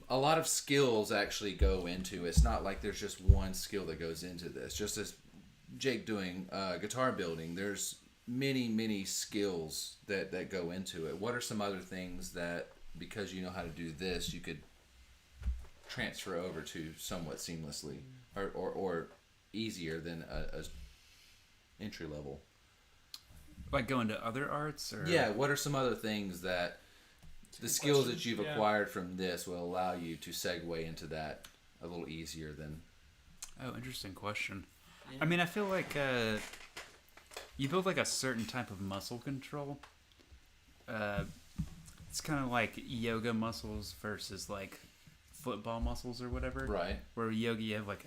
lot of skills actually go into. It's not like there's just one skill that goes into this. Just as Jake doing guitar building, there's many skills that go into it. What are some other things that, because you know how to do this, you could transfer over to somewhat seamlessly or easier than a entry level? Like going to other arts? Or? Yeah, what are some other things that the skills that you've acquired from this will allow you to segue into that a little easier than... Oh, interesting question. Yeah. I mean, I feel like you build like a certain type of muscle control. It's kind of like yoga muscles versus like football muscles or whatever. Right. Where yoga you have like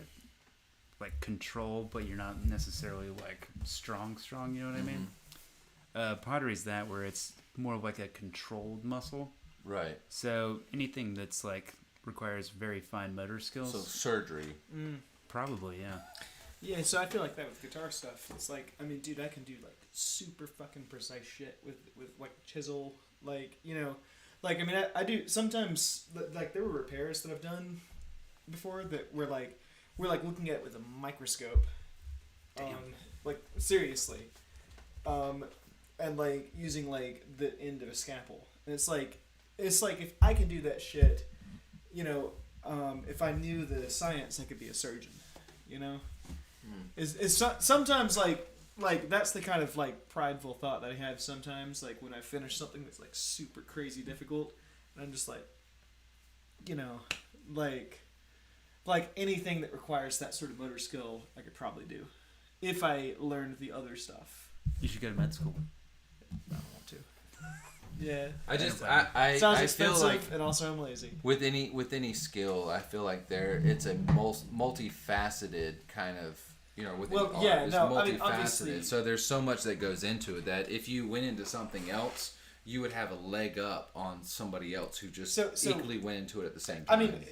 control, but you're not necessarily like strong, you know what I mean? Pottery's that, where it's more of like a controlled muscle. Right. So anything that's like requires very fine motor skills. So surgery. Probably, yeah. Yeah, so I feel like that with guitar stuff. It's like, I mean, dude, I can do like super fucking precise shit with like chisel, like, you know, like, I mean, I do sometimes, like, there were repairs that I've done before that we're looking at it with a microscope. Like, seriously. And like using like the end of a scalpel. And it's like, it's like if I can do that shit, you know, if I knew the science, I could be a surgeon. You know, sometimes like that's the kind of like prideful thought that I have sometimes. Like when I finish something that's like super crazy difficult, and I'm just like, you know, like anything that requires that sort of motor skill, I could probably do, if I learned the other stuff. You should go to med school. I don't want to. Yeah. I Sounds feel expensive, like and also I'm lazy. with any skill, I feel like it's a multifaceted kind of, you know, with art, it's multifaceted. Obviously. So there's so much that goes into it that if you went into something else, you would have a leg up on somebody else who just equally went into it at the same time. I mean,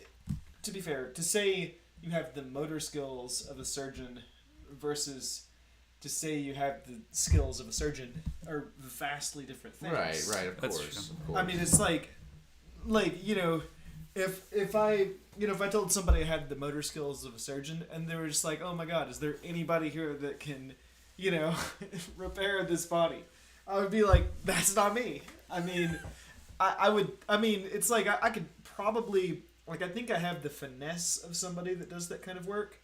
to be fair, to say you have the motor skills of a surgeon versus to say you have the skills of a surgeon are vastly different things. Right, of That's course. true. I mean, it's like you know, if I told somebody I had the motor skills of a surgeon and they were just like, oh my god, is there anybody here that can, you know, repair this body? I would be like, that's not me. I mean, I would. I mean, it's like I could probably like I think I have the finesse of somebody that does that kind of work.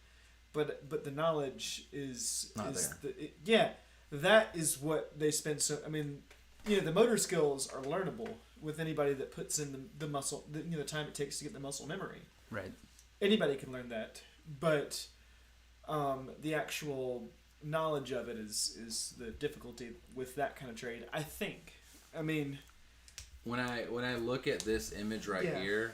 But the knowledge is not there. That is what they spend. So I mean, you know, the motor skills are learnable with anybody that puts in the muscle, the time it takes to get the muscle memory. Right. Anybody can learn that, but the actual knowledge of it is the difficulty with that kind of trade. I think. I mean, when I look at this image here,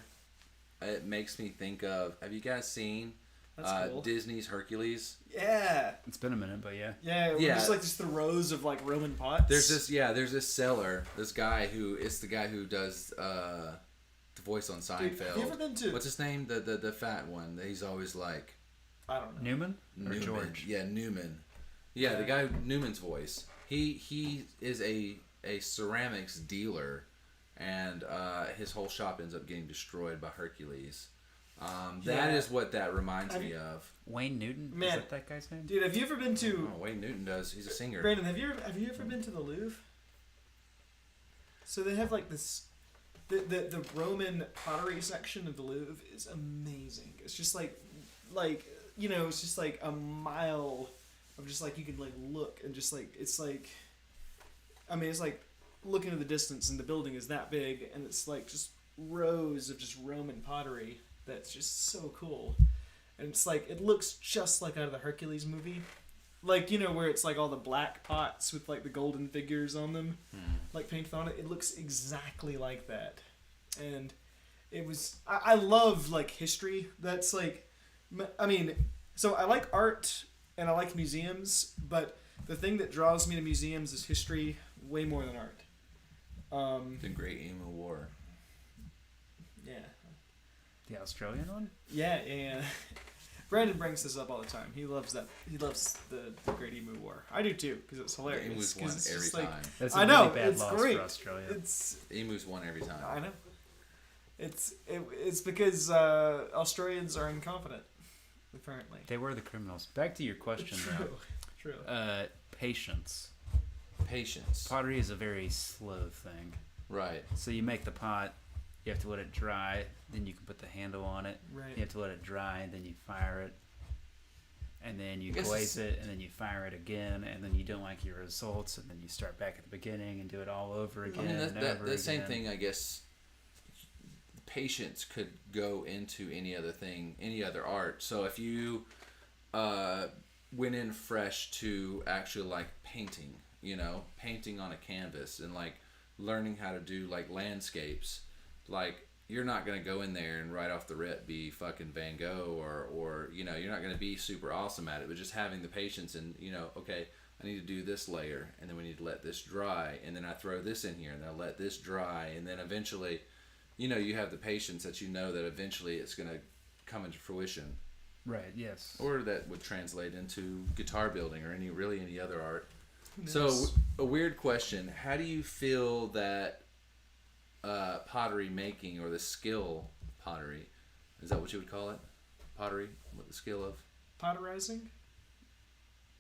it makes me think of. Have you guys seen? Cool. Disney's Hercules. Yeah. It's been a minute, but yeah. Yeah, just like just the rows of like Roman pots. There's this seller, this guy who does the voice on Seinfeld. Dude, have you ever been to? What's his name? The fat one. He's always like. I don't know. Newman or George? Yeah, Newman. Yeah, the guy Newman's voice. He is a ceramics dealer, and his whole shop ends up getting destroyed by Hercules. That is what that reminds me of. Wayne Newton? Man, is that guy's name? Dude, have you ever been to... Oh, Wayne Newton does. He's a singer. Brandon, have you ever been to the Louvre? So they have like this... The Roman pottery section of the Louvre is amazing. It's just like you know, it's just like a mile of just like you can like look and just like it's like... I mean, it's like looking into the distance and the building is that big and it's like just rows of just Roman pottery. That's just so cool. And it's like, it looks just like out of the Hercules movie. Like, you know, where it's like all the black pots with like the golden figures on them, like painted on it. It looks exactly like that. And it was, I love like history. That's like, I mean, so I like art and I like museums, but the thing that draws me to museums is history way more than art. The Great Emu War. Yeah. The Australian one? Yeah. Brandon brings this up all the time. He loves that. He loves the Great Emu War. I do too, because it's hilarious. The Emus won every time. That's a I know, really bad it's loss great. for Australia. Emus won every time. I know. It's because Australians are incompetent, apparently. They were the criminals. Back to your question, True. Patience. Patience. Pottery is a very slow thing. Right. So you make the pot, you have to let it dry, then you can put the handle on it. Right. You have to let it dry, and then you fire it. And then you glaze it, and then you fire it again, and then you don't like your results, and then you start back at the beginning and do it all over again. I mean, the same thing, I guess. Patience could go into any other thing, any other art. So if you went in fresh to actually like painting, painting on a canvas and like learning how to do like landscapes, like you're not going to go in there and right off the rip be fucking Van Gogh or you're not going to be super awesome at it, but just having the patience and, okay, I need to do this layer and then we need to let this dry and then I throw this in here and then I let this dry and then eventually, you have the patience that that eventually it's going to come into fruition. Right, yes. Or that would translate into guitar building or any other art. So, a weird question. How do you feel that pottery making or the skill pottery, is that what you would call it? Pottery? What the skill of? Potterizing?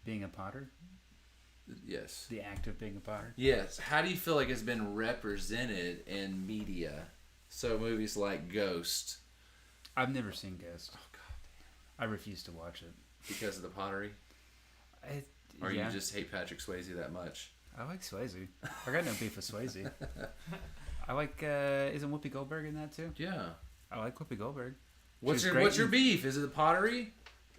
Being a potter? Yes. The act of being a potter? Yes. How do you feel like it's been represented in media So movies like Ghost. I've never seen Ghost. Oh God. I refuse to watch it. Because of the pottery? Or you just hate Patrick Swayze that much? I like Swayze. I got no beef with Swayze. I like, isn't Whoopi Goldberg in that too? Yeah. I like Whoopi Goldberg. What's your beef? Is it the pottery?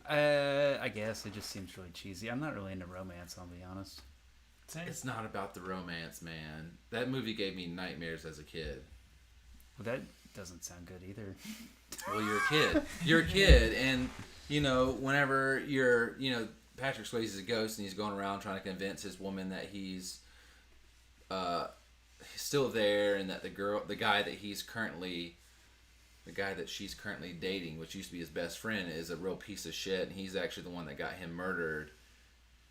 I guess it just seems really cheesy. I'm not really into romance, I'll be honest. It's not about the romance, man. That movie gave me nightmares as a kid. Well, that doesn't sound good either. Well, you're a kid. You're a kid, and, whenever Patrick Swayze is a ghost, and he's going around trying to convince his woman that he's still there, and that the guy that she's currently dating, which used to be his best friend, is a real piece of shit, and he's actually the one that got him murdered.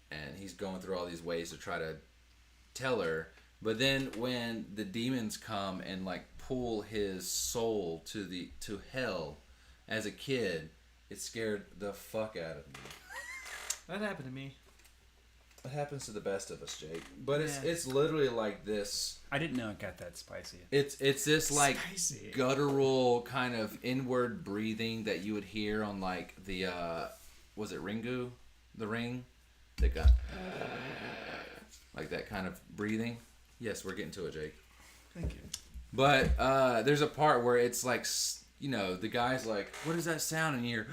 And he's going through all these ways to try to tell her. But then when the demons come and pull his soul to hell, as a kid, it scared the fuck out of me. That happened to me. It happens to the best of us, Jake. But it's literally like this. I didn't know it got that spicy. It's this Spicy. guttural kind of inward breathing that you would hear on the was it Ringu? The Ring? That got that kind of breathing. Yes, we're getting to it, Jake. Thank you. But there's a part where it's the guy's like, what is that sound? And you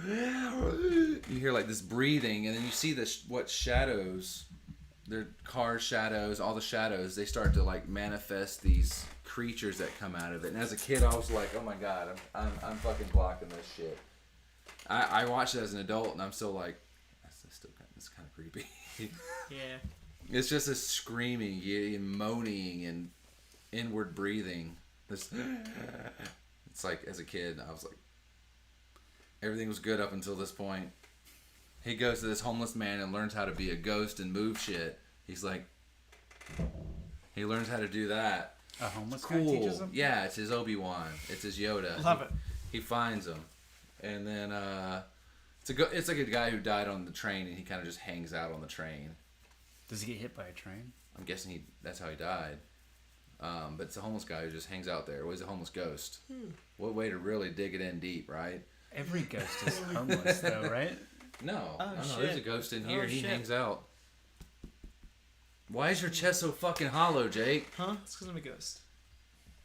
hear this breathing, and then you see what shadows, their car shadows, all the shadows, they start to like manifest these creatures that come out of it. And as a kid, I was like, oh my god, I'm fucking blocking this shit. I watched it as an adult, and I'm still like, it's kind of creepy. Yeah. It's just a screaming and moaning and inward breathing. It's like, as a kid, I was like, everything was good up until this point. He goes to this homeless man and learns how to be a ghost and move shit. He's like, he learns how to do that. A homeless cool. guy teaches him? Yeah, it's his Obi-Wan. It's his Yoda. Love it. He finds him. And then, it's like a guy who died on the train, and he kind of just hangs out on the train. Does he get hit by a train? I'm guessing that's how he died. But it's a homeless guy who just hangs out there. Well, he's a homeless ghost. What way to really dig it in deep, right? Every ghost is homeless, though, right? No. Oh, no, shit. there's a ghost in here. Oh, He shit. hangs out. Why is your chest so fucking hollow, Jake? Huh? It's because I'm a ghost.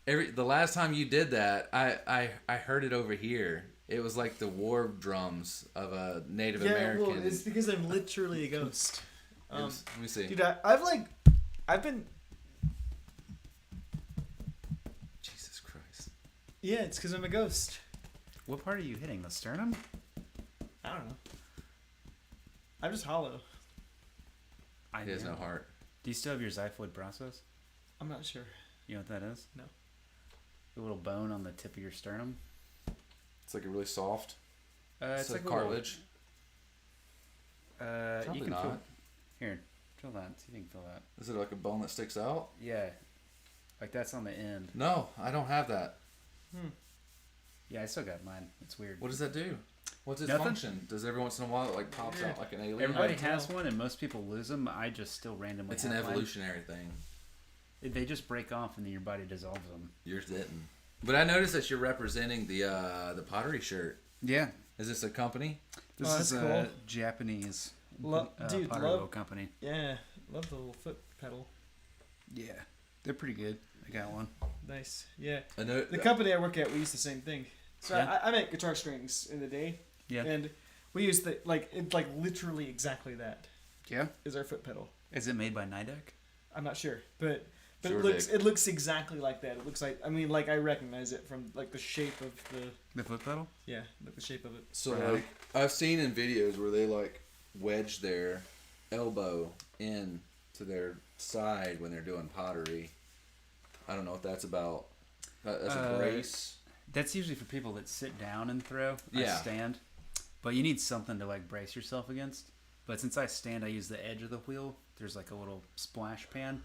The last time you did that, I heard it over here. It was like the war drums of a Native American. Well, it's because I'm literally a ghost. Let me see. Dude, I've been. Jesus Christ. Yeah, it's because I'm a ghost. What part are you hitting? The sternum? I don't know. I'm just hollow. He has no heart. Do you still have your xiphoid process? I'm not sure. You know what that is? No. The little bone on the tip of your sternum? It's like a really soft. It's like cartilage. You can not. Here, feel that. See if you can feel that. Is it like a bone that sticks out? Yeah. Like that's on the end. No, I don't have that. Yeah, I still got mine. It's weird. What does that do? What's its Nothing. function? Does every once in a while it pops out like an alien? Everybody I has tell. one, and most people lose them. I just still randomly. It's an have mine. evolutionary thing. They just break off, and then your body dissolves them. Yours didn't. But I noticed that you're representing the pottery shirt. Yeah. Is this a company? This that's is a cool. Japanese Dude, pottery love. wheel company. Yeah, love the little foot pedal. Yeah, they're pretty good. I got one. Nice. Yeah. I know. The company I work at, we use the same thing. So Yeah. I make guitar strings in the day. Yeah. And we use it's literally exactly that Yeah. is our foot pedal. Is it made by Nidec? I'm not sure, but Sure it looks exactly like that. It looks like I recognize it from the shape of The foot pedal? the shape of it. So I've seen in videos where they wedge their elbow in to their side when they're doing pottery. I don't know what that's about. That's a brace. That's usually for people that sit down and throw. Yeah. I stand. But you need something to brace yourself against. But since I stand, I use the edge of the wheel. There's a little splash pan,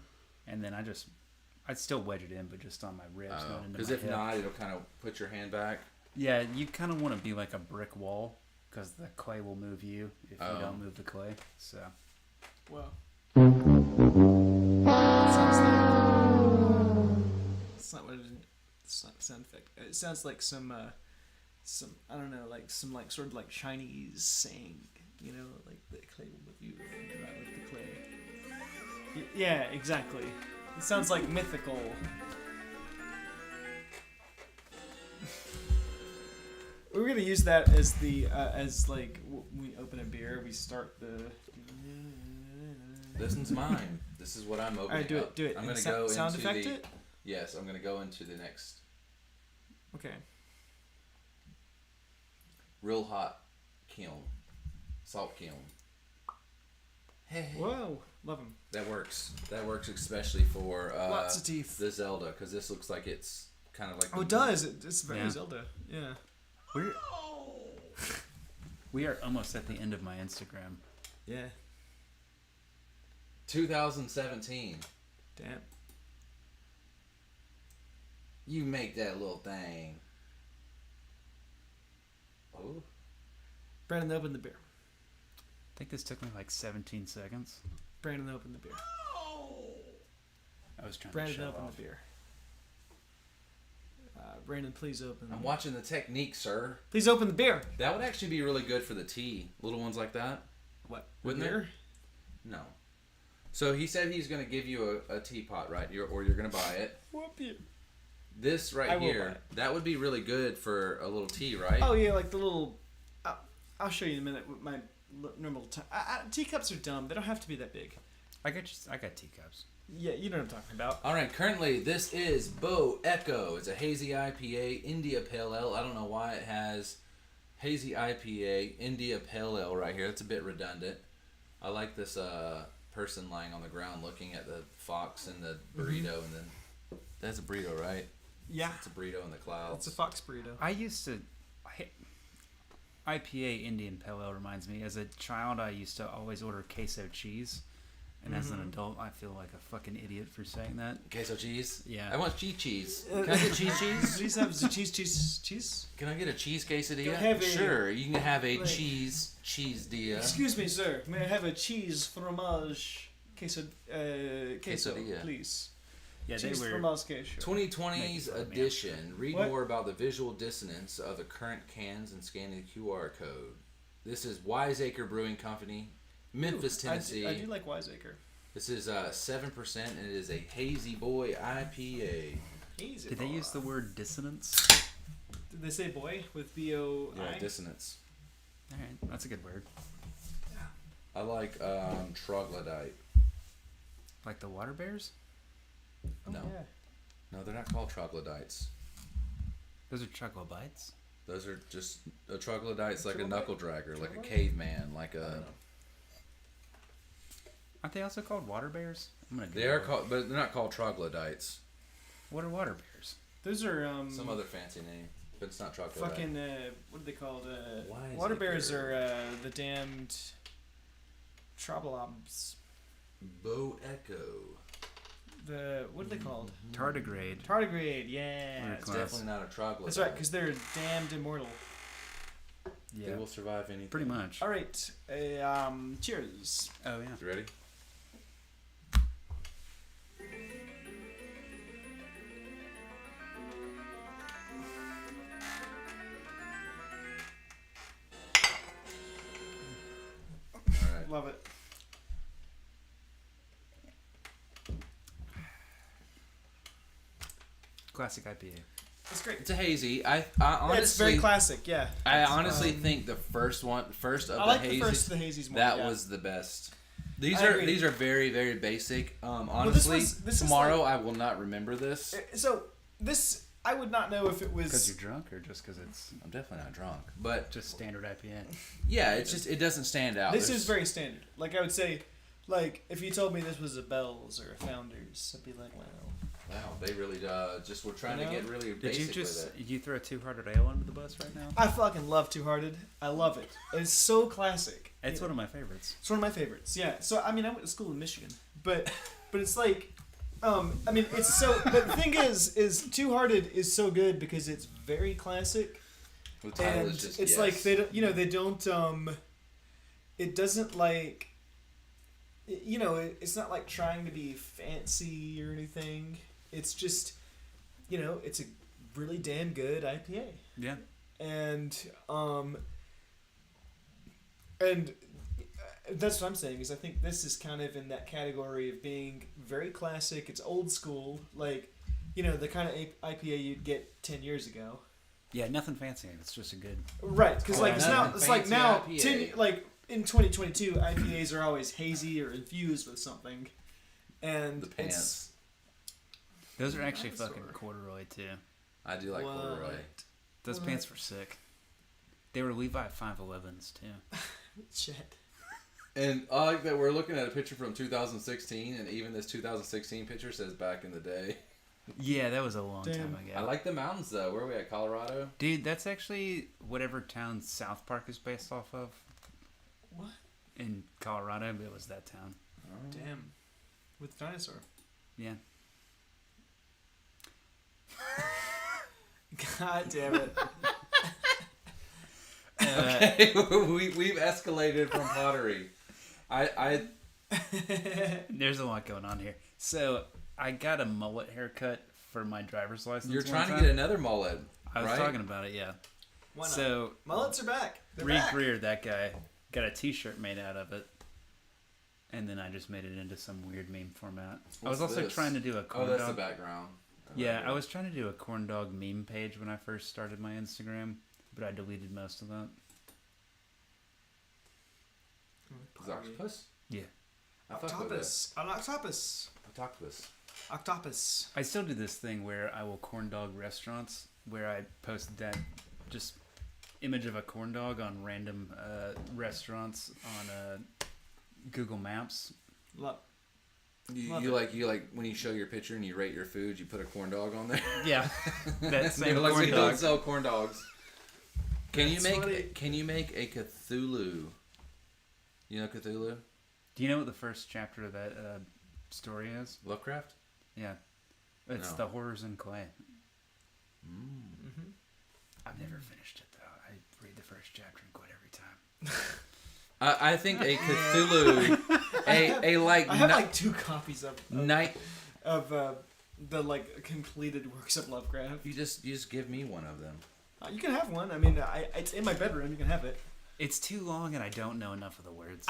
and then I'd still wedge it in, but just on my ribs, not into Because my if hip. not, it'll kind of put your hand back. Yeah, you kind of want to be like a brick wall, because the clay will move you if you don't move the clay. So. Well. It's not what it It's not a sound effect. It sounds like some I don't know, like some like sort of like Chinese saying, you know, like the clay will move you and right with the clay. Yeah, exactly. It sounds like mythical. We're gonna use that as the as like when we open a beer, we start the. This one's mine. This is what I'm opening. All right, do up. it. I'm gonna go sound into effect the. it. Yes, I'm gonna go into the next. Okay. Real hot kiln, salt kiln. Hey. Whoa, love him. That works. That works especially for Lots of teeth. the Zelda, because this looks like it's kind of like. Oh, it does. It's very Zelda. Yeah. We are almost at the end of my Instagram. Yeah. 2017. Damn. You make that little thing. Oh. Brandon, open the beer. I think this took me like 17 seconds. Brandon, open the beer. I was trying Brandon, to show open off. the beer. Brandon, please open. I'm watching the technique, sir. Please open the beer. That would actually be really good for the tea. Little ones like that. What? Wouldn't beer? it? No. So he said he's going to give you a teapot, right? Or you're going to buy it. What beer? This I right will buy here, it. that would be really good for a little tea, right? Oh yeah, like the little. I'll show you in a minute with my normal. Teacups are dumb. They don't have to be that big. I got teacups. Yeah, you know what I'm talking about. All right, currently this is Bo Echo. It's a hazy IPA, India Pale Ale. I don't know why it has hazy IPA, India Pale Ale right here. That's a bit redundant. I like this person lying on the ground looking at the fox and the burrito, and then that's a burrito, right? Yeah. It's a burrito in the clouds. It's a fox burrito. I used to. IPA Indian Pale Ale reminds me. As a child, I used to always order queso cheese. And as an adult, I feel like a fucking idiot for saying that. Queso cheese? Yeah. I want cheese. Can I get cheese? Please have the cheese. Can I get a cheese quesadilla? Can I have sure, you can have a like- cheese-dia. Excuse me, sir. May I have a cheese fromage queso, Quesadilla. please? Yeah, Cheese they were. fromage queso. 2020's edition. Read What? more about the visual dissonance of the current cans and scanning the QR code. This is Wiseacre Brewing Company, Memphis, Ooh, Tennessee. I do like Wiseacre. This is 7%, and it is a Hazy Boy IPA. Easy. Did they use the word dissonance? Did they say boy with B-O-I? Yeah, dissonance. All right, that's a good word. I like troglodyte. Like the water bears? Oh, No. yeah. No, they're not called troglodytes. Those are troglodytes. Those are just a troglodyte's like a Trilobite? knuckle dragger, like a Trilobite? caveman, like I a. don't know. Aren't they also called water bears? I'm gonna. They are Google it. called, but they're not called troglodytes. What are water bears? Those are Some other fancy name, but it's not troglodyte. fucking what are they called? Wiseacre. Water bears are the damned trobolobs. Bo Echo. The what are they called? Tardigrade. Tardigrade. Yeah. Or It's Class. definitely not a troglodyte. That's right, because they're damned immortal. Yeah. They will survive anything. Pretty much. All right. Cheers. Oh yeah. You ready? All right. Love it. Classic IPA. It's great. It's a hazy. I Yeah, honestly, it's very classic. Yeah. I honestly think the first of I the like hazies, the first of the hazies more. that yeah. was the best. These I are agree. these are very very basic. this Honestly, is tomorrow like- I will not remember this. So this I would not know if it Because was. you're drunk, or just because it's I'm definitely not drunk, but just standard IPA? yeah, it's just it doesn't stand out. This There's- is very standard. Like I would say, like if you told me this was a Bell's or a Founders, I'd be like, well. Wow, they really just were trying You know? to get really Did basic you with just it. you throw Two Hearted Ale under the bus right now? I fucking love Two Hearted. I love it. It's so classic. It's one of my favorites. It's one of my favorites. Yeah. So I mean, I went to school in Michigan, but it's like, I mean, it's so. But the thing is Two Hearted is so good because it's very classic, The title and is just it's yes. like they don't, they don't. It doesn't like. It's not like trying to be fancy or anything. It's just, it's a really damn good IPA. Yeah. And that's what I'm saying, is I think this is kind of in that category of being very classic. It's old school, like, you know, the kind of IPA you'd get 10 years ago. Yeah, nothing fancy. It's just a good. Right, because like it's now, it's like now, IPA. like in 2022, IPAs are always hazy or infused with something, and The pants. Those are actually Dinosaur. fucking corduroy too. I do like What? corduroy. Those What? pants were sick. They were Levi 511s too. Shit. And I like that we're looking at a picture from 2016, and even this 2016 picture says back in the day. Yeah, that was a long Damn. time ago. I like the mountains though. Where are we at? Colorado? Dude, that's actually whatever town South Park is based off of. What? In Colorado, but it was that town. Damn. With dinosaur. Yeah. God damn it. Okay, we've escalated from pottery. I There's a lot going on here. So I got a mullet haircut for my driver's license. You're one trying to time. get another mullet. I was right? talking about it, yeah. Why not? So Mullets are back. They're Reed back. Greer, that guy, got a T-shirt made out of it, and then I just made it into some weird meme format. I was What's also this? trying to do a Oh, corn that's dog. the background. Yeah, I was trying to do a corn dog meme page when I first started my Instagram, but I deleted most of that. Is it octopus? Yeah. I fuck with it. Octopus. An octopus. Octopus. Octopus. I still do this thing where I will corn dog restaurants, where I post that just image of a corn dog on random restaurants on Google Maps. Love. You Love like when you show your picture and you rate your food, you put a corn dog on there. Yeah, that same Like, corn we don't dog. sell corn dogs. Can you That's make funny. Can you make a Cthulhu? You know Cthulhu? Do you know what the first chapter of that story is? Lovecraft? Yeah, it's No. the Horrors in Clay. Mm-hmm. I've never finished it though. I read the first chapter and quit every time. I think a Cthulhu, a like I have like 2 copies of night. the like completed works of Lovecraft. You just give me one of them. You can have one. I mean, it's in my bedroom. You can have it. It's too long and I don't know enough of the words.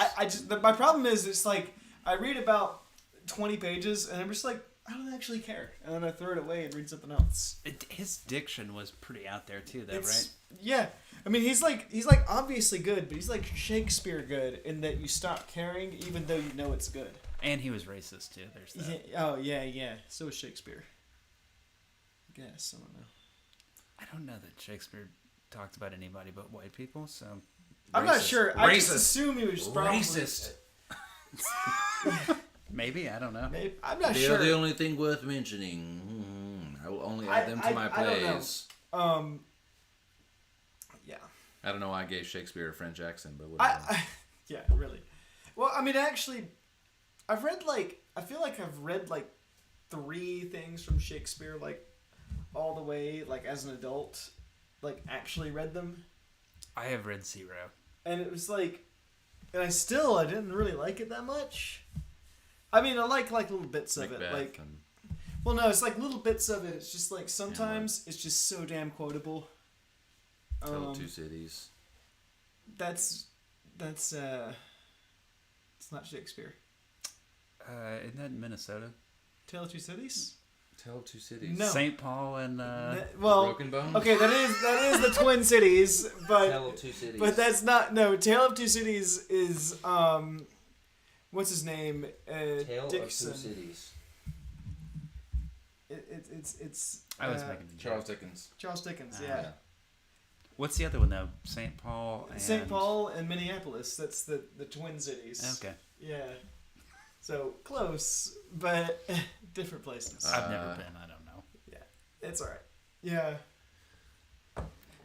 My problem is it's like I read about 20 pages and I'm just like, I don't actually care, and then I throw it away and read something else. His diction was pretty out there too, though, right? Yeah, I mean he's like obviously good, but he's like Shakespeare good in that you stop caring even though you know it's good. And he was racist too. There's that. Yeah, oh yeah. So is Shakespeare. I guess I don't know. I don't know that Shakespeare talked about anybody but white people, so I'm not Racist. sure. I just Racist. assume he was probably Racist. maybe, I don't know. Maybe, I'm not They're sure. the only thing worth mentioning. I will only add them to my I don't know. plays. Yeah. I don't know why I gave Shakespeare a French accent, but whatever. Yeah, really. Well, I mean, actually, I feel like I've read like 3 things from Shakespeare, like all the way, like as an adult, like actually read them, I have read 0. and it was like, and I didn't really like it that much. I mean, I like little bits of Macbeth it, like. and Well, no, it's like little bits of it. It's just like sometimes it's just so damn quotable. Tale of Two Cities. That's it's not Shakespeare. Isn't that in Minnesota? Tale of Two Cities? Tale of Two Cities. No. St. Paul and Well, Broken Bones. okay, that is the Twin Cities, but Tale of Two Cities. but that's not no. Tale of Two Cities is what's his name? Tale Dixon. of Two Cities. It's I was making a Charles joke. Dickens. Charles Dickens. Ah, Yeah. What's the other one though? St. Paul and St. Paul and Minneapolis. That's the Twin Cities. Okay, Yeah. So close, but different places. I've never been. I don't know. It's all right. Yeah.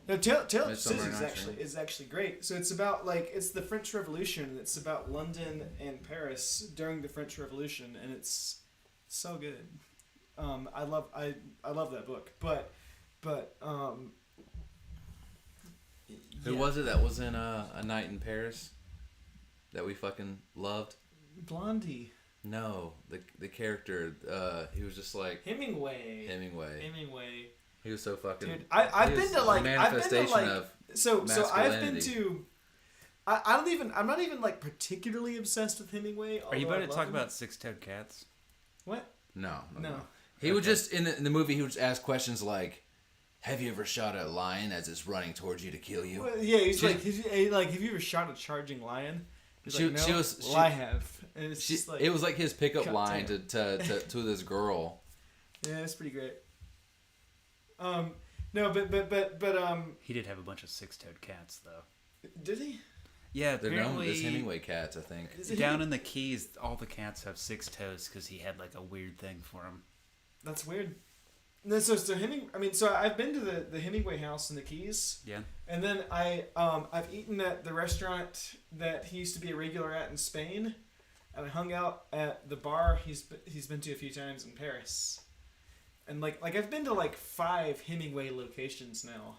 No, Tale of Two Midsummer Cities Night's Dream. is actually great. So it's about like it's the French Revolution. It's about London and Paris during the French Revolution, and it's so good. I love that book, but Who was it that was in A Night in Paris? That we fucking loved? Blondie. No, the character. He was just like Hemingway. Hemingway. Hemingway. He was so fucking. Dude, I've been to like manifestation of so I've been masculinity. to. I'm not even like particularly obsessed with Hemingway. Are you about to talk him. about six-toed cats? What? No. No. He would just in the movie. He would just ask questions like, "Have you ever shot a lion as it's running towards you to kill you?" Well, yeah, he's like, have you ever shot a charging lion? He's like, no, I have. And it's just like, it was like his pickup God line damn. to this girl. Yeah, it's pretty great. No, but He did have a bunch of six-toed cats, though. did he? Yeah, They're known apparently as Hemingway cats, I think. Is it down him? in the Keys, all the cats have 6 toes because he had like a weird thing for them. That's weird. No, so I've been to the Hemingway house in the Keys. Yeah. And then I've eaten at the restaurant that he used to be a regular at in Spain, and I hung out at the bar he's been to a few times in Paris. And like I've been to like 5 Hemingway locations now.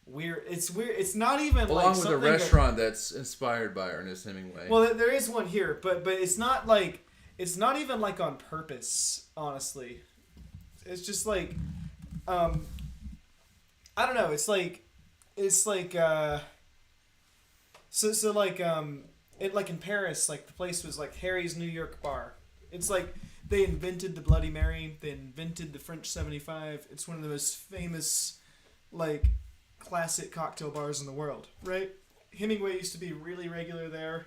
Weird. It's weird. It's not even Along like with a something restaurant that's inspired by Ernest Hemingway. Well, there is one here, but it's not like it's not even like on purpose. Honestly, it's just like I don't know. It's like so like it like in Paris, like the place was like Harry's New York Bar. It's like they invented the Bloody Mary. They invented the French 75. It's one of the most famous like classic cocktail bars in the world, right? Hemingway used to be really regular there.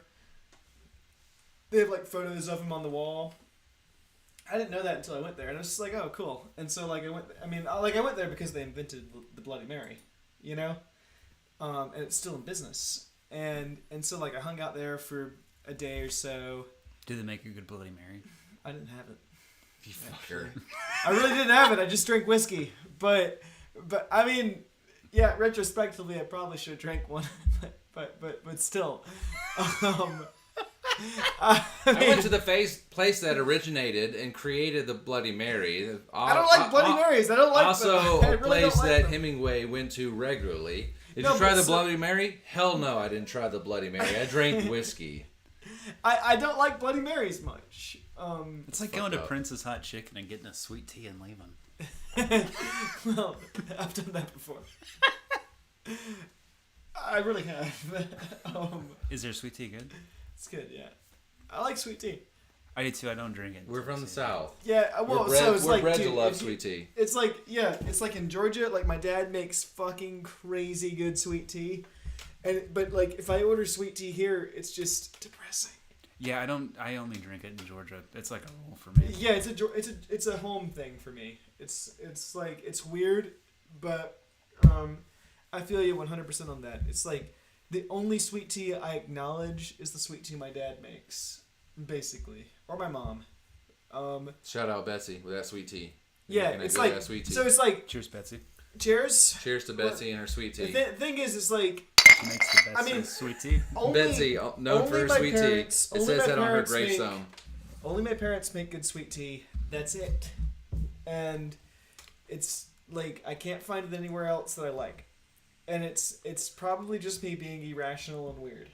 They have like photos of him on the wall. I didn't know that until I went there, and I was just like, "Oh, cool." And so like I went there because they invented the Bloody Mary, you know, and it's still in business. And so like I hung out there for a day or so. Do they make a good Bloody Mary? I didn't have it. You fucker. I really didn't have it. I just drank whiskey. But I mean, yeah, retrospectively, I probably should have drank one. but still. I went to the place that originated and created the Bloody Mary. I don't like Bloody Marys. I don't like also them. I a really place don't like that them. Hemingway went to regularly. Did No, you try but the so- Bloody Mary? Hell no, I didn't try the Bloody Mary. I drank whiskey. I don't like Bloody Marys much. It's like Fuck going to up. Prince's Hot Chicken and getting a sweet tea and leaving. Well, I've done that before. I really have. Is their sweet tea good? It's good, yeah. I like sweet tea. I do too. I don't drink it. We're from the South. Yeah, well, we're bred, so it's we're like, bred dude, to love if you- sweet tea. It's like, yeah, it's like in Georgia, like my dad makes fucking crazy good sweet tea. But like if I order sweet tea here, it's just depressing. Yeah, I don't. I only drink it in Georgia. It's like a rule for me. Yeah, it's a home thing for me. It's like it's weird, but I feel you 100% on that. It's like the only sweet tea I acknowledge is the sweet tea my dad makes, basically, or my mom. Shout out Betsy with that sweet tea. Yeah, Making it's good like ass sweet tea. so. It's like Cheers, Betsy. cheers. Cheers to Betsy and her sweet The tea. thing is, it's like She makes the best I mean, sweet tea. only, Betsy, known for her my sweet parents- tea. It only says my that on her parents make- gravestone. Only my parents make good sweet tea. That's it. And it's like I can't find it anywhere else that I like. And it's probably just me being irrational and weird.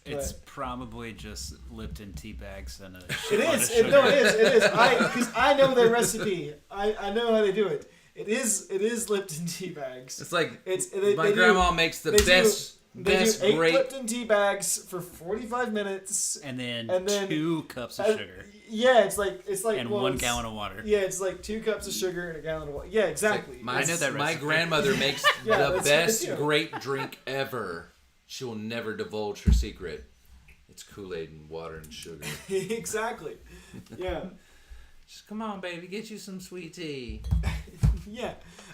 It's But probably just Lipton tea bags and a it shitload of is. sugar. No, it is. Because I know their recipe. I know how they do it. It is Lipton tea bags. It's like They my do- grandma makes the they do- best They do 8 great. Lipton tea bags for 45 minutes. And then 2 2 cups of sugar. Yeah, it's like And well, 1 it's- gallon of water. Yeah, it's like 2 cups of sugar and a gallon of water. Yeah, exactly. Like, my, I know that my recipe. grandmother makes Yeah, the that's what best they do. great drink ever. She will never divulge her secret. It's Kool-Aid and water and sugar. Exactly. Yeah. Just come on, baby, get you some sweet tea. Yeah.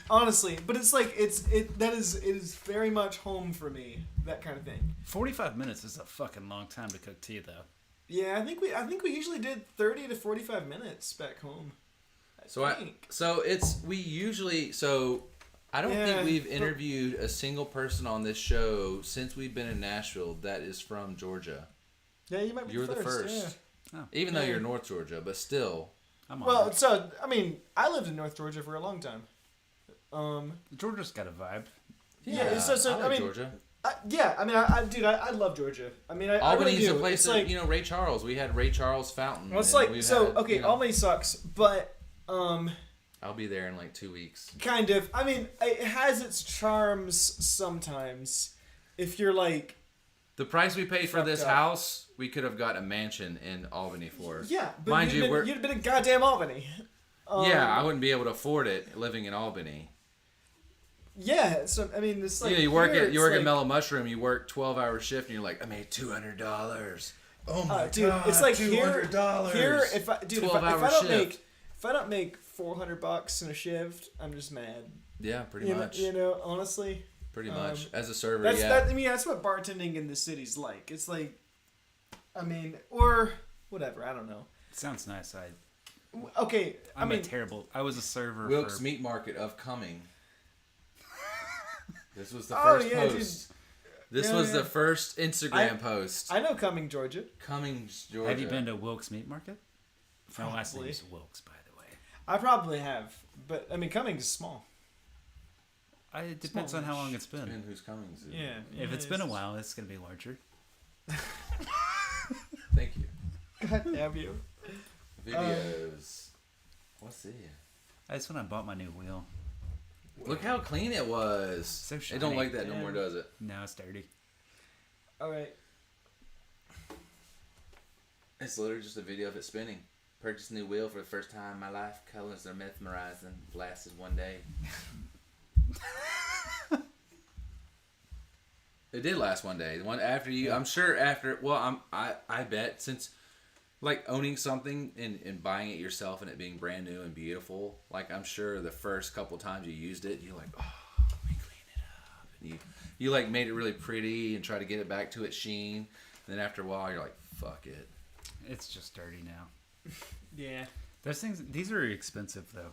Honestly, but it's like it is very much home for me. That kind of thing. 45 minutes is a fucking long time to cook tea, though. Yeah, I think we usually did 30 to 45 minutes back home. I don't Yeah, think we've but- interviewed a single person on this show since we've been in Nashville that is from Georgia. Yeah, you might be You're the first. Oh. Even though Yeah. you're North Georgia, but still. I'm Yeah. on Well, it. so I mean, I lived in North Georgia for a long time. Georgia's got a vibe. Yeah, so I like I mean, Georgia. I love Georgia. I mean, I Albany's really do. a place It's that, like, Ray Charles. We had Ray Charles Fountain. well, it's and like we've so. had, Okay, you know, Albany sucks, but I'll be there in like 2 weeks. Kind of. I mean, it has its charms sometimes. If you're like... The price we paid for this up. house, we could have got a mansion in Albany for. Yeah, but Mind you'd have been in goddamn Albany. Yeah, I wouldn't be able to afford it living in Albany. Yeah, so I mean, it's like you work at Mellow Mushroom. You work 12-hour shift, and you're like, I made $200. Oh my dude, god, it's like $200. Here, if I don't make $400 in a shift, I'm just mad. Yeah, pretty much. Honestly. Pretty much. As a server, that's what bartending in the city's like. It's like, I mean, or whatever. I don't know. It sounds nice. Okay, I was a server. Wilkes Meat Market of Cumming. This was the first post. This was the first Instagram post. I know Cumming, Georgia. Cummings, Georgia. Have you been to Wilkes Meat Market? Probably. My last name is Wilkes, by the way. I probably have, but I mean, Cummings is small. It depends on how long it's been. And who's Cummings? Yeah. If it's been a while, it's gonna be larger. Thank you. God damn you. Videos. What's this? That's when I bought my new wheel. Look how clean it was. So shiny. It don't like that no more, does it? No, it's dirty. All right. It's literally just a video of it spinning. Purchased a new wheel for the first time in my life. Colors are mesmerizing. Lasted one day. It did last one day. The one after you, I'm sure after. Well, I bet since like owning something and buying it yourself and it being brand new and beautiful. Like I'm sure the first couple times you used it, you're like, oh, let me clean it up. And you like made it really pretty and try to get it back to its sheen. And then after a while, you're like, fuck it. It's just dirty now. Yeah. Those things. These are expensive though.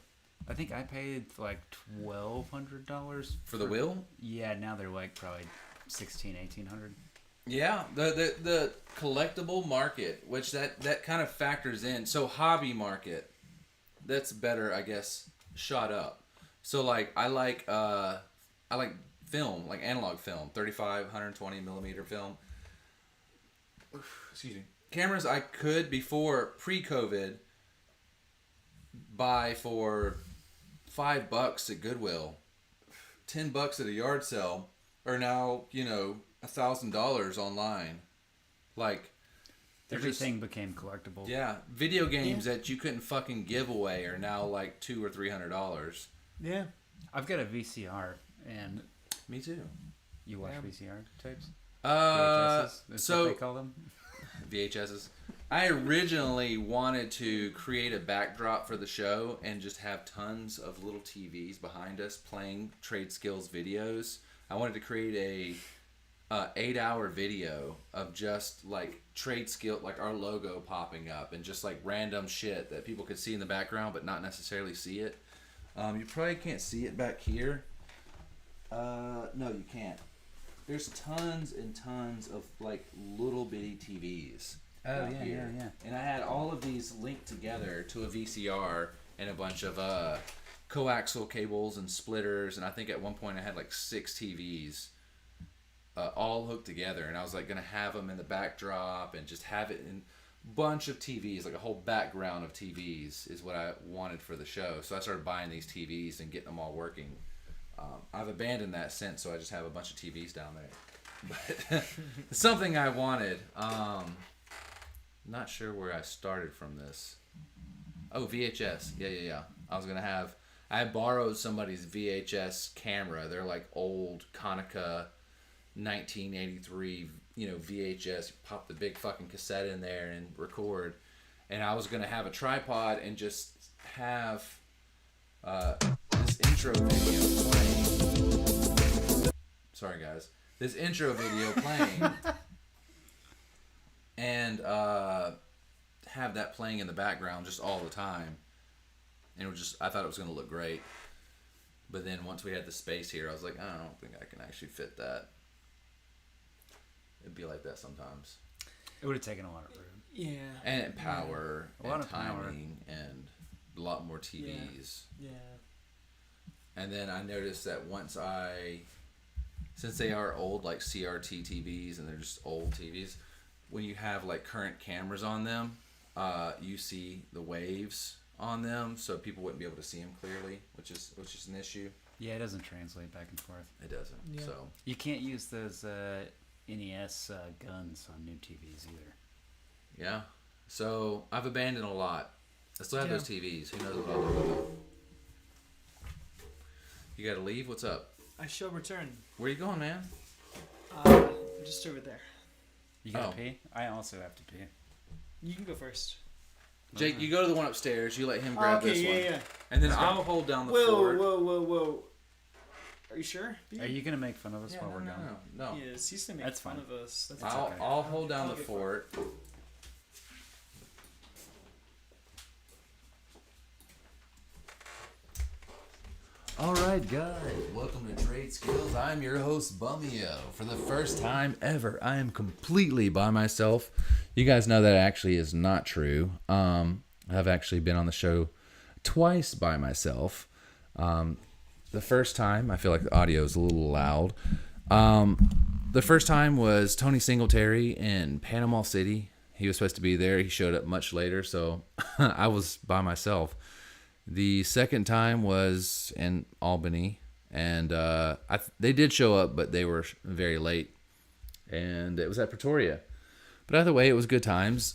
I think I paid like $1,200 for the wheel. Yeah, now they're like probably $1,600-$1,800. Yeah, the collectible market, which that kind of factors in. So hobby market, that's better, I guess, shot up. So like I like film, like analog film, 35, 120 millimeter film. Excuse me. Cameras I could before pre-COVID buy for $5 at Goodwill, $10 at a yard sale, are now $1,000 online. Like everything became collectible. Yeah, video games that you couldn't fucking give away are now like $200 or $300. Yeah, I've got a VCR, and me too. You watch VCR tapes? VHSs? That's So what they call them. VHSs. I originally wanted to create a backdrop for the show and just have tons of little TVs behind us playing Trade Skills videos. I wanted to create a 8-hour video of just like trade skill, like our logo popping up and just like random shit that people could see in the background but not necessarily see it. You probably can't see it back here. No, you can't. There's tons and tons of like little bitty TVs. Oh yeah. And I had all of these linked together to a VCR and a bunch of coaxial cables and splitters, and I think at one point I had like 6 TVs all hooked together, and I was like gonna have them in the backdrop and just have it in a bunch of TVs, like a whole background of TVs is what I wanted for the show. So I started buying these TVs and getting them all working. I've abandoned that since, so I just have a bunch of TVs down there. But something I wanted. Not sure where I started from this. Oh, VHS. Yeah. I had borrowed somebody's VHS camera. They're like old Konica 1983, VHS. You pop the big fucking cassette in there and record. And I was going to have a tripod and just have this intro video playing. Sorry, guys. This intro video playing. And have that playing in the background just all the time. And I thought it was going to look great. But then once we had the space here, I was like, I don't think I can actually fit that. It'd be like that sometimes. It would have taken a lot of room. Yeah. And power, a lot and of timing, and a lot more TVs. Yeah. And then I noticed that since they are old, like CRT TVs, and they're just old TVs, when you have like current cameras on them, you see the waves on them, so people wouldn't be able to see them clearly, which is an issue. Yeah, it doesn't translate back and forth. It doesn't. Yeah. So You can't use those NES guns on new TVs either. yeah. So I've abandoned a lot. I still have Yeah. those TVs. Who knows what I'll do with them? You gotta leave? What's up? I shall return. Where you going, man? Just over there. You gotta Oh. pee? I also have to pee. You can go first. Jake, you go to the one upstairs. You let him grab this one. yeah. And then I'll hold down the Whoa, fort. whoa. Are you sure? Are you gonna make fun of us Yeah, while we're gone? No. Yes, he's gonna make That's fun fine. of us. That's It's okay. I'll hold down I'll the get fort. All right, guys. Welcome to Trade Skills. I'm your host, Bummio. For the first time ever, I am completely by myself. You guys know that actually is not true. I've actually been on the show twice by myself. The first time, I feel like the audio is a little loud. The first time was Tony Singletary in Panama City. He was supposed to be there. He showed up much later, so I was by myself. The second time was in Albany, and they did show up, but they were very late, and it was at Pretoria. But either way, it was good times.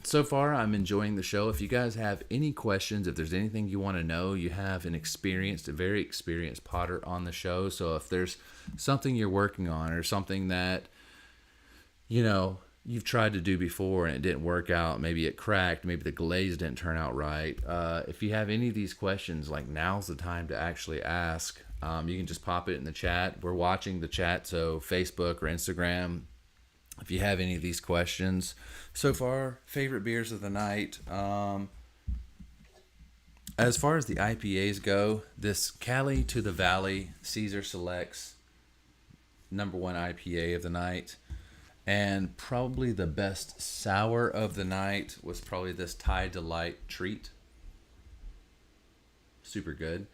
So far, I'm enjoying the show. If you guys have any questions, if there's anything you want to know, you have a very experienced potter on the show. So if there's something you're working on or something that, you've tried to do before and it didn't work out, maybe it cracked, maybe the glaze didn't turn out right. If you have any of these questions, like, now's the time to actually ask. You can just pop it in the chat. We're watching the chat, so Facebook or Instagram. If you have any of these questions. So far, favorite beers of the night. As far as the IPAs go, this Cali to the Valley Caesar Selects #1 IPA of the night. And probably the best sour of the night was probably this Thai Delight Treat. Super good.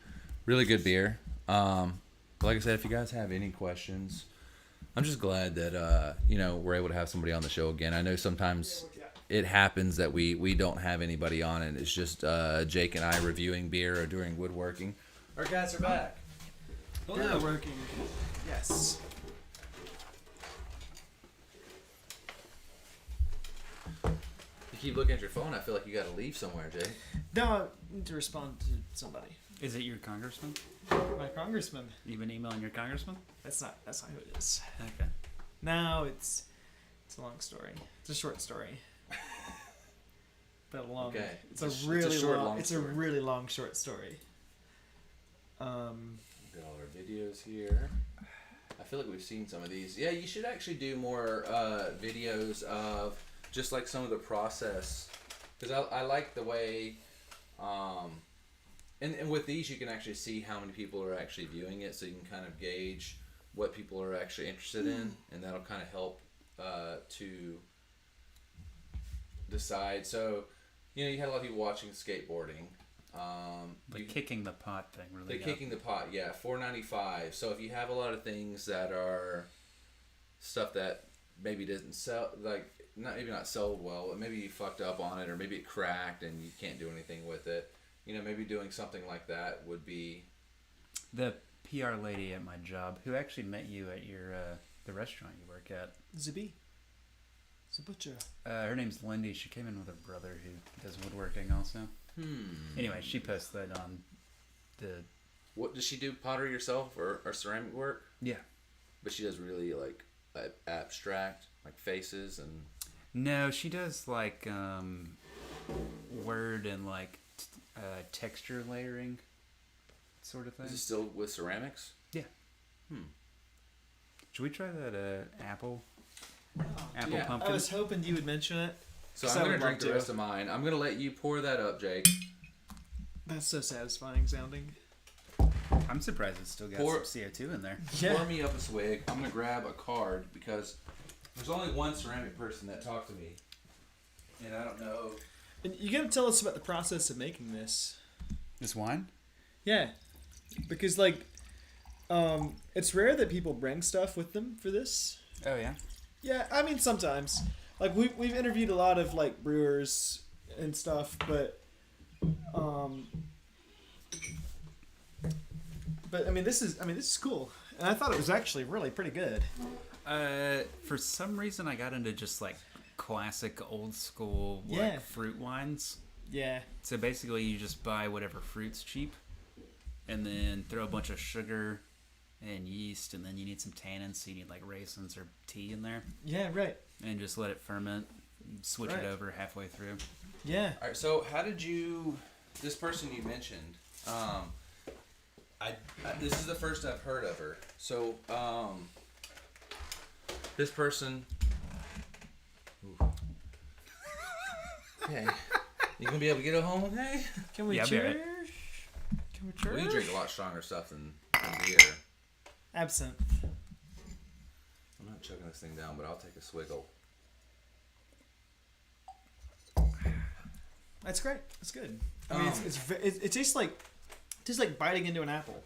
Really good beer. Like I said, if you guys have any questions, I'm just glad that we're able to have somebody on the show again. I know sometimes it happens that we don't have anybody on, and it's just Jake and I reviewing beer or doing woodworking. Our guys are back. Hello. Working. Yes. You keep looking at your phone. I feel like you got to leave somewhere, Jake. No, I need to respond to somebody. Is it your congressman? My congressman. You've been emailing your congressman? That's not who it is. Okay. No, it's a long story. It's a short story. But long. Okay. It's a really long short story. Got all our videos here. I feel like we've seen some of these. Yeah, you should actually do more videos of just like some of the process, because I like the way, and with these you can actually see how many people are actually viewing it, so you can kind of gauge what people are actually interested in, and that'll kind of help to decide. So, you had a lot of people watching skateboarding. The kicking the pot thing really. The kicking the pot, yeah, $4.95. So if you have a lot of things that are stuff that maybe didn't sell, like maybe not sold well, but maybe you fucked up on it, or maybe it cracked and you can't do anything with it. Maybe doing something like that would be. The PR lady at my job, who actually met you at your the restaurant you work at. Zabi. Zabucha. Her name's Lindy. She came in with her brother who does woodworking also. Anyway, she posted that on the. What does she do? Pottery herself or ceramic work? Yeah. But she does really like abstract, like faces and. No, she does like word and like texture layering, sort of thing. Is it still with ceramics? Yeah. Should we try that apple Yeah. pumpkin? I was hoping you would mention it. So I'm going to drink the rest of mine. I'm going to let you pour that up, Jake. That's so satisfying sounding. I'm surprised it's still got Pour- some CO2 in there. Yeah. Pour me up a swig. I'm going to grab a card because there's only one ceramic person that talked to me. And I don't know. And you gotta tell us about the process of making this. This wine? Yeah. Because, it's rare that people bring stuff with them for this. Oh, yeah? Yeah, I mean, sometimes. Like, we've interviewed a lot of, brewers and stuff, but But this is cool, and I thought it was actually really pretty good. For some reason, I got into just like classic old school fruit wines. Yeah. So basically, you just buy whatever fruit's cheap, and then throw a bunch of sugar and yeast, and then you need some tannins, so you need like raisins or tea in there. Yeah, right. And just let it ferment. Switch it over halfway through. Yeah. All right. So how did you? This person you mentioned. This is the first I've heard of her. So this person. Ooh. Okay. You gonna be able to get it home okay? Can we cheers? Can we cheers? We drink a lot stronger stuff than beer. Absinthe. I'm not chugging this thing down, but I'll take a swiggle. That's great. It's good. It tastes like biting into an apple.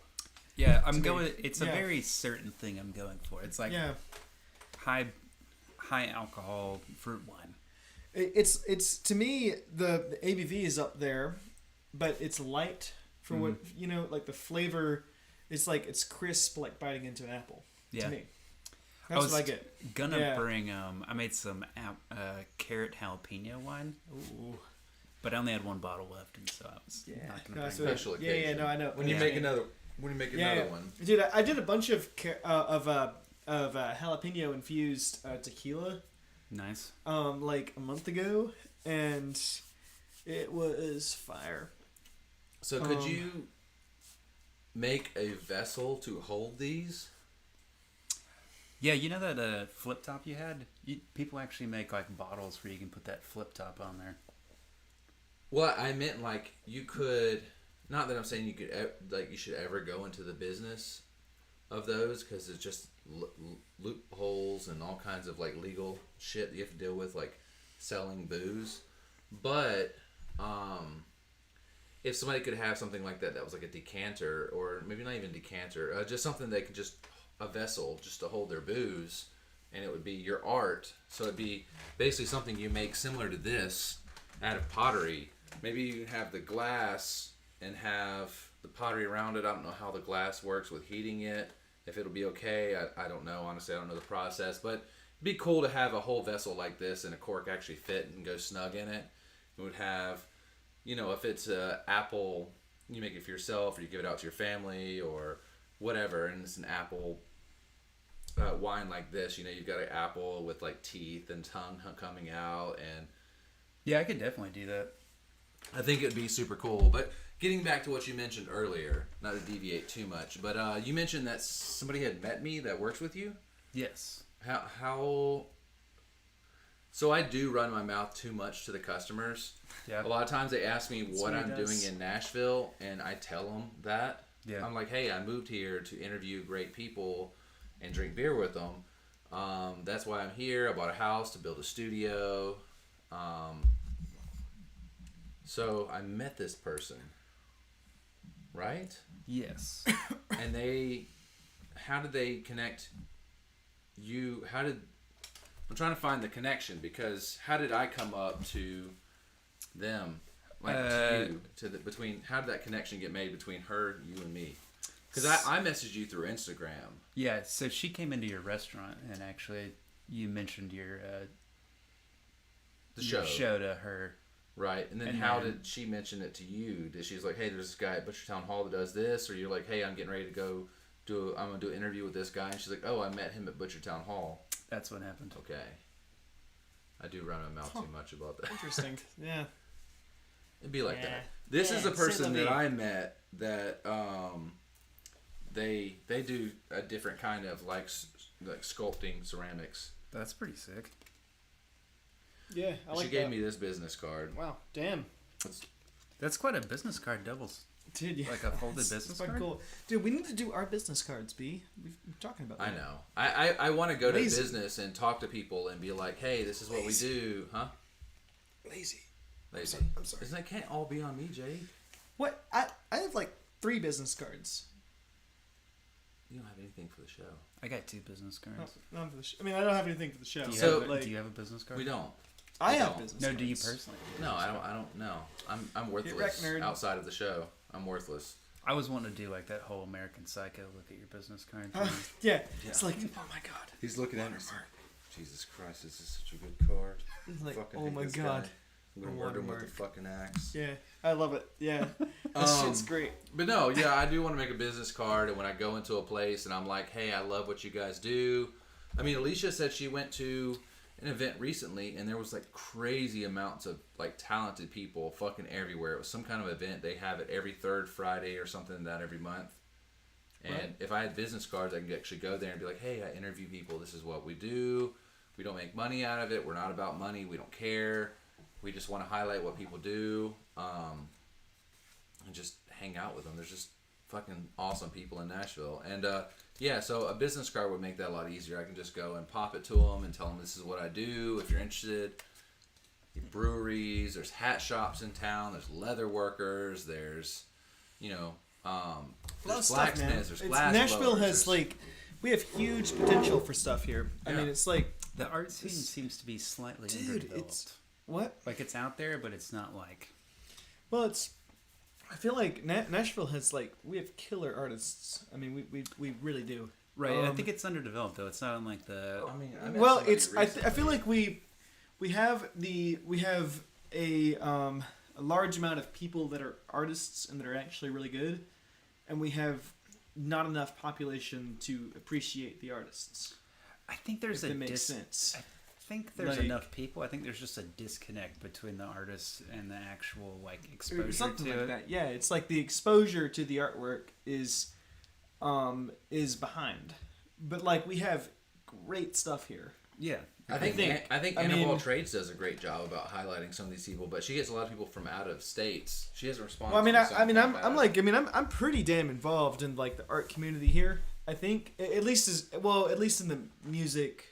Yeah, it's a very certain thing I'm going for. It's like high alcohol fruit wine. It's to me the ABV is up there, but it's light for what like the flavor. It's like it's crisp, like biting into an apple. Yeah. To me, that's what I get. Gonna bring. I made some carrot jalapeno wine. Ooh. But I only had one bottle left, and so I was not gonna bring special occasion. Yeah, no, I know. When you make another one, dude, I did a bunch of jalapeno infused tequila. Nice. Like a month ago, and it was fire. So could you make a vessel to hold these? Yeah, you know that flip top you had? People actually make like bottles where you can put that flip top on there. Well, I meant like you could. Not that I'm saying you could like you should ever go into the business of those, because it's just loopholes and all kinds of like legal shit that you have to deal with, like selling booze. But if somebody could have something like that was like a decanter, or maybe not even decanter, just something they could just a vessel just to hold their booze, and it would be your art. So it'd be basically something you make similar to this out of pottery. Maybe you have the glass and have the pottery around it. I don't know how the glass works with heating it. If it'll be okay, I don't know. Honestly, I don't know the process. But it'd be cool to have a whole vessel like this and a cork actually fit and go snug in it. It would have, if it's an apple, you make it for yourself, or you give it out to your family or whatever, and it's an apple wine like this. You've got an apple with like teeth and tongue coming out, and yeah, I could definitely do that. I think it'd be super cool. But getting back to what you mentioned earlier, not to deviate too much, but you mentioned that somebody had met me that works with you? Yes. How? So I do run my mouth too much to the customers. Yeah. A lot of times they ask me what I'm doing in Nashville, and I tell them that. Yeah. I'm like, hey, I moved here to interview great people and drink beer with them. That's why I'm here. I bought a house to build a studio. So I met this person, right? Yes. And how did they connect you? I'm trying to find the connection, because how did I come up to them? Like to you, between, how did that connection get made between her, you, and me? Because I messaged you through Instagram. Yeah, so she came into your restaurant, and actually you mentioned your show to her. Right, and then how did she mention it to you? Did she's like, hey, there's this guy at Butchertown Hall that does this, or you're like, hey, I'm getting ready to go I'm gonna do an interview with this guy, and she's like, oh, I met him at Butchertown Hall. That's what happened. Okay. I do run my mouth too much about that. Interesting. Yeah. It'd be like that. This is a person that I met that they do a different kind of like sculpting ceramics. That's pretty sick. Yeah, I like that. She gave me this business card. Wow, damn. That's quite a business card, doubles. Dude, yeah. Like a folded business card? Cool. Dude, we need to do our business cards, B. We've been talking about that. I know. I want to go to business and talk to people and be like, hey, this is what we do. Huh? Lazy. I'm sorry. That can't all be on me, Jake. What? I have like 3 business cards. You don't have anything for the show. I got 2 business cards. No, for the show. I mean, I don't have anything for the show. Do you have a business card? We don't. I have business No, cards. do you personally? No, I don't know. I'm worthless nerd. outside of the show. I'm worthless. I was wanting to do like that whole American Psycho look at your business card. Yeah. It's like, oh my god. He's looking at me. Jesus Christ, this is such a good card. It's like, Fucking oh hate my this god. guy. I'm gonna murder him with a fucking axe. Yeah, I love it. Yeah, that shit's great. But no, yeah, I do want to make a business card, and when I go into a place and I'm like, hey, I love what you guys do. I mean, Alicia said she went to an event recently, and there was like crazy amounts of like talented people fucking everywhere. It was some kind of event. They have it every third Friday or something like that every month. And Right. if I had business cards, I could actually go there and be like, hey, I interview people. This is what we do. We don't make money out of it. We're not about money. We don't care. We just want to highlight what people do, and just hang out with them. There's just fucking awesome people in Nashville. And yeah, so a business card would make that a lot easier. I can just go and pop it to them and tell them this is what I do. If you're interested, breweries, there's hat shops in town, there's leather workers, there's, you know, there's blacksmiths, there's glass Nashville blowers, has like, we have huge potential for stuff here. I Yeah. mean, it's like, The art scene seems to be slightly dude, underdeveloped. it's what? Like it's out there, but it's not like. Well, it's. I feel like Nashville has like, we have killer artists. I mean, we really do. Right, I think it's underdeveloped though. It's not on like the. I mean, I met Well, somebody it's. I feel like we have a large amount of people that are artists and that are actually really good, and we have not enough population to appreciate the artists. I think there's If a it makes sense. I think there's Like- enough people. I think there's just a disconnect between the artists and the actual like Or exposure something to like it. that. Yeah, it's like the exposure to the artwork is behind, but like we have great stuff here. Yeah, I think I Anna mean- Ball Trades does a great job about highlighting some of these people, but she gets a lot of people from out of states. She hasn't responded. Well, I mean, to some I'm feedback. I'm pretty damn involved in like the art community here. I think at least in the music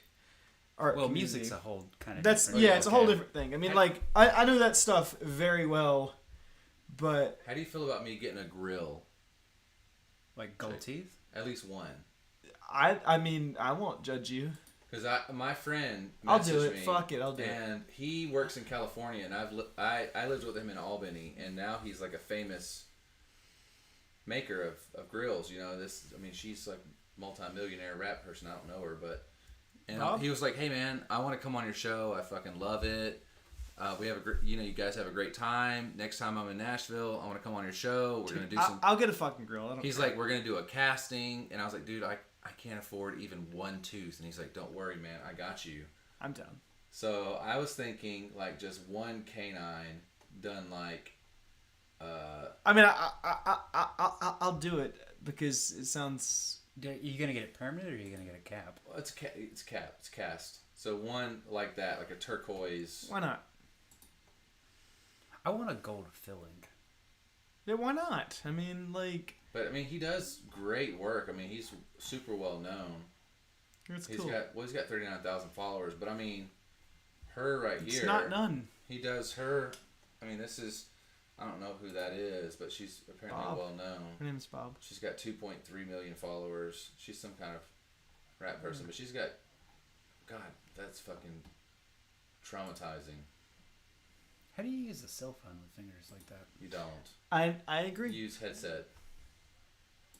art. well, community. music's a whole kind of. That's different. yeah, it's a whole Okay. different thing. I mean, Hey. like I know that stuff very well, but How do you feel about me getting a grill? like gold teeth. At least one. I mean I won't judge you. Because my friend I'll do messaged it. me, Fuck it, I'll do it. and he works in California, and I lived with him in Albany, and now he's like a famous maker of grills. You know, she's like multi-millionaire rap person. I don't know her, but Bob? he was like, hey man, I want to come on your show. I fucking love it. We have you guys have a great time. Next time I'm in Nashville, I want to come on your show. We're gonna do some. I'll get a fucking grill. I don't He's care. like, we're gonna do a casting, and I was like, dude, I can't afford even one tooth, and he's like, don't worry, man, I got you. I'm down. So I was thinking like just one canine done like. I mean, I'll do it because it sounds. Are you gonna get it permanent or are you gonna get a cap? Well, it's cast. So one like that, like a turquoise. Why not? I want a gold filling. Yeah, why not? I mean, like, But I mean, he does great work. I mean, he's super well known. it's He's cool. got 39,000 followers. But I mean, her right It's here. not none. He does her. I mean, this is. I don't know who that is, but she's apparently Bob. well known. Her name's Bob. She's got 2.3 million followers. She's some kind of rap person, but she's got. God, that's fucking traumatizing. How do you use a cell phone with fingers like that? You don't. I agree. Use headset.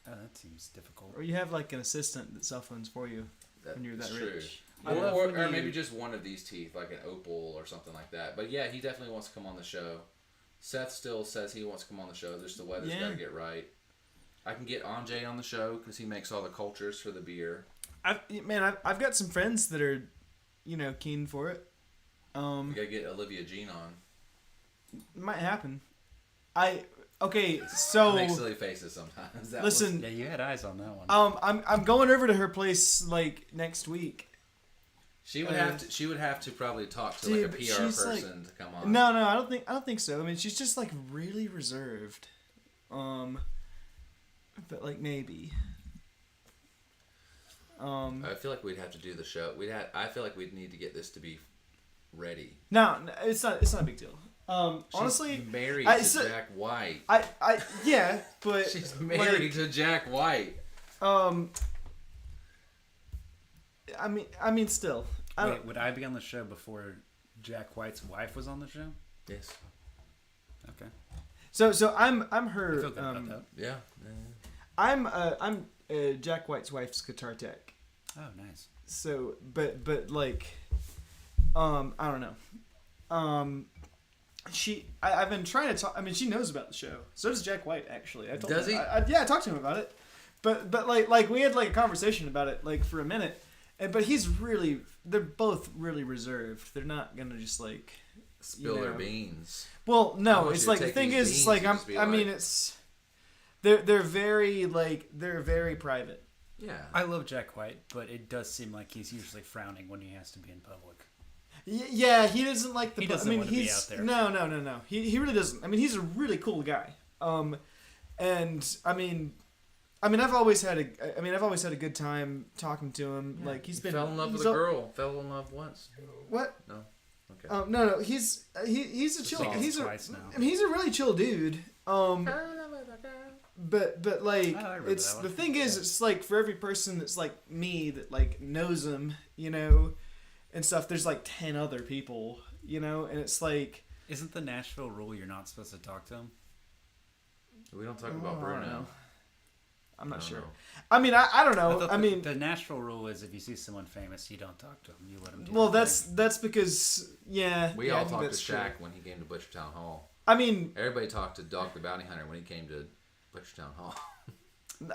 Oh, that seems difficult. Or you have like an assistant that cell phones for you when you're that That's true. rich. I Or, love or, when or you- maybe just one of these teeth, like an opal or something like that. But yeah, he definitely wants to come on the show. Seth still says he wants to come on the show. Just the weather's Yeah. got to get right. I can get Anjay on the show because he makes all the cultures for the beer. I've got some friends that are, keen for it. We got to get Olivia Jean on. Might happen. Okay, I so make silly faces sometimes. That listen. Yeah, you had eyes on that one. I'm going over to her place like next week. She would have to probably talk to Dude, like a PR she's, like- person to come on. No, I don't think so. I mean, she's just like really reserved. But like maybe. I feel like we'd have to do the show. I feel like we'd need to get this to be ready. No, it's not a big deal. She's Honestly, married I- to so- Jack White. yeah, but She's married to Jack White. I mean, still. Wait, would I be on the show before Jack White's wife was on the show? Yes. Okay. So I'm I her. feel good about that. Yeah. I'm Jack White's wife's guitar tech. Oh, nice. So, but like, I don't know. I've been trying to talk. I mean, she knows about the show. So does Jack White, actually. I told Does him, he? I talked to him about it. But like we had like a conversation about it like for a minute, but they're both really reserved. They're not gonna just like Spill their beans. Well, I no, want it's you to like the take thing these is, it's beans like and just be like- it's they're very private. Yeah. I love Jack White, but it does seem like he's usually frowning when he has to be in public. Yeah, he doesn't like the. He doesn't want to be out there. No. He really doesn't. I mean, he's a really cool guy. And I mean, I've always had a good time talking to him. Yeah. Like he's You been fell in love with a girl. Fell in love once. What? No. Okay. No. He's a chill. Lost He's a. twice now. I mean, he's a really chill dude. But like I remember it's that the one. thing is, it's like for every person that's like me that like knows him, you know, and stuff. There's like 10 other people, you know, and it's like. Isn't the Nashville rule you're not supposed to talk to him? We don't talk about I don't Bruno. know. I'm not sure. know. I mean, I don't know. thought I mean, the Nashville rule is if you see someone famous, you don't talk to them. You let them do well, their that's thing. because We yeah, I all think talked to that's true. Shaq when he came to Butchertown Hall. I mean, Everybody talked to Dog the Bounty Hunter when he came to Butchertown Hall.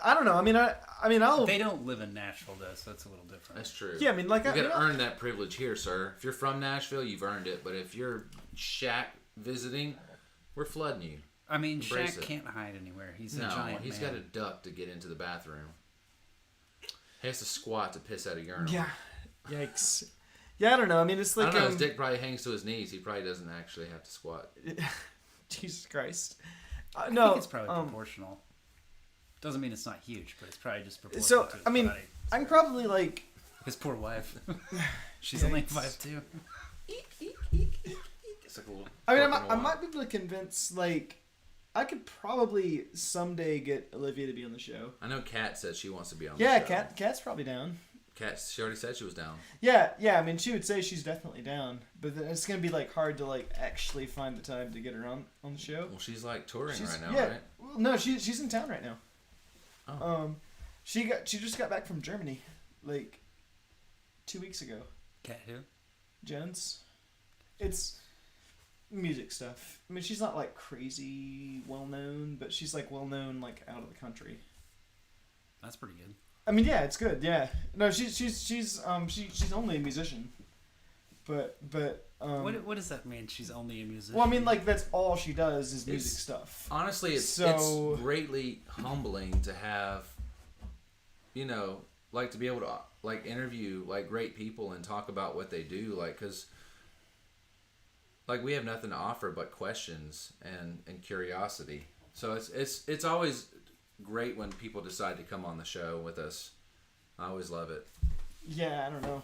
I don't know. I mean, I'll. They don't live in Nashville, though, so that's a little different. That's true. Yeah, I mean, like you I got mean, to earn that privilege here, sir. If you're from Nashville, you've earned it. But if you're Shaq visiting, we're flooding you. I mean, Embrace Shaq it. can't hide anywhere. He's a No, giant he's man. got to duck to get into the bathroom. He has to squat to piss out a urinal. Yeah. Yikes. Yeah, I don't know. I mean, it's I like don't know. His dick probably hangs to his knees. He probably doesn't actually have to squat. Jesus Christ. I No, think it's probably proportional. Doesn't mean it's not huge, but it's probably just proportional So, to his I mean, body. I can probably like. His poor wife. She's only Yikes. 5'2". It's like a little I mean, fucking I wine. might be able to convince like. I could probably someday get Olivia to be on the show. I know Kat said she wants to be on Yeah, the show. Cat's probably down. Kat, she already said she was down. Yeah. I mean, she would say she's definitely down, but then it's gonna be like hard to like actually find the time to get her on the show. Well, she's like touring She's, right now, yeah. right? Well, no, she's in town right now. Oh. She just got back from Germany, like 2 weeks ago. Cat who? Jones. It's music stuff. I mean, she's not like crazy well known, but she's like well known like out of the country. That's pretty good. I mean, yeah, it's good. Yeah, no, she's only a musician, but What does that mean? She's only a musician? well, I mean, like that's all she does is music It's- stuff. Honestly, it's greatly humbling to have, you know, like to be able to like interview like great people and talk about what they do, like because like we have nothing to offer but questions and curiosity. So it's always great when people decide to come on the show with us. I always love it. Yeah, I don't know.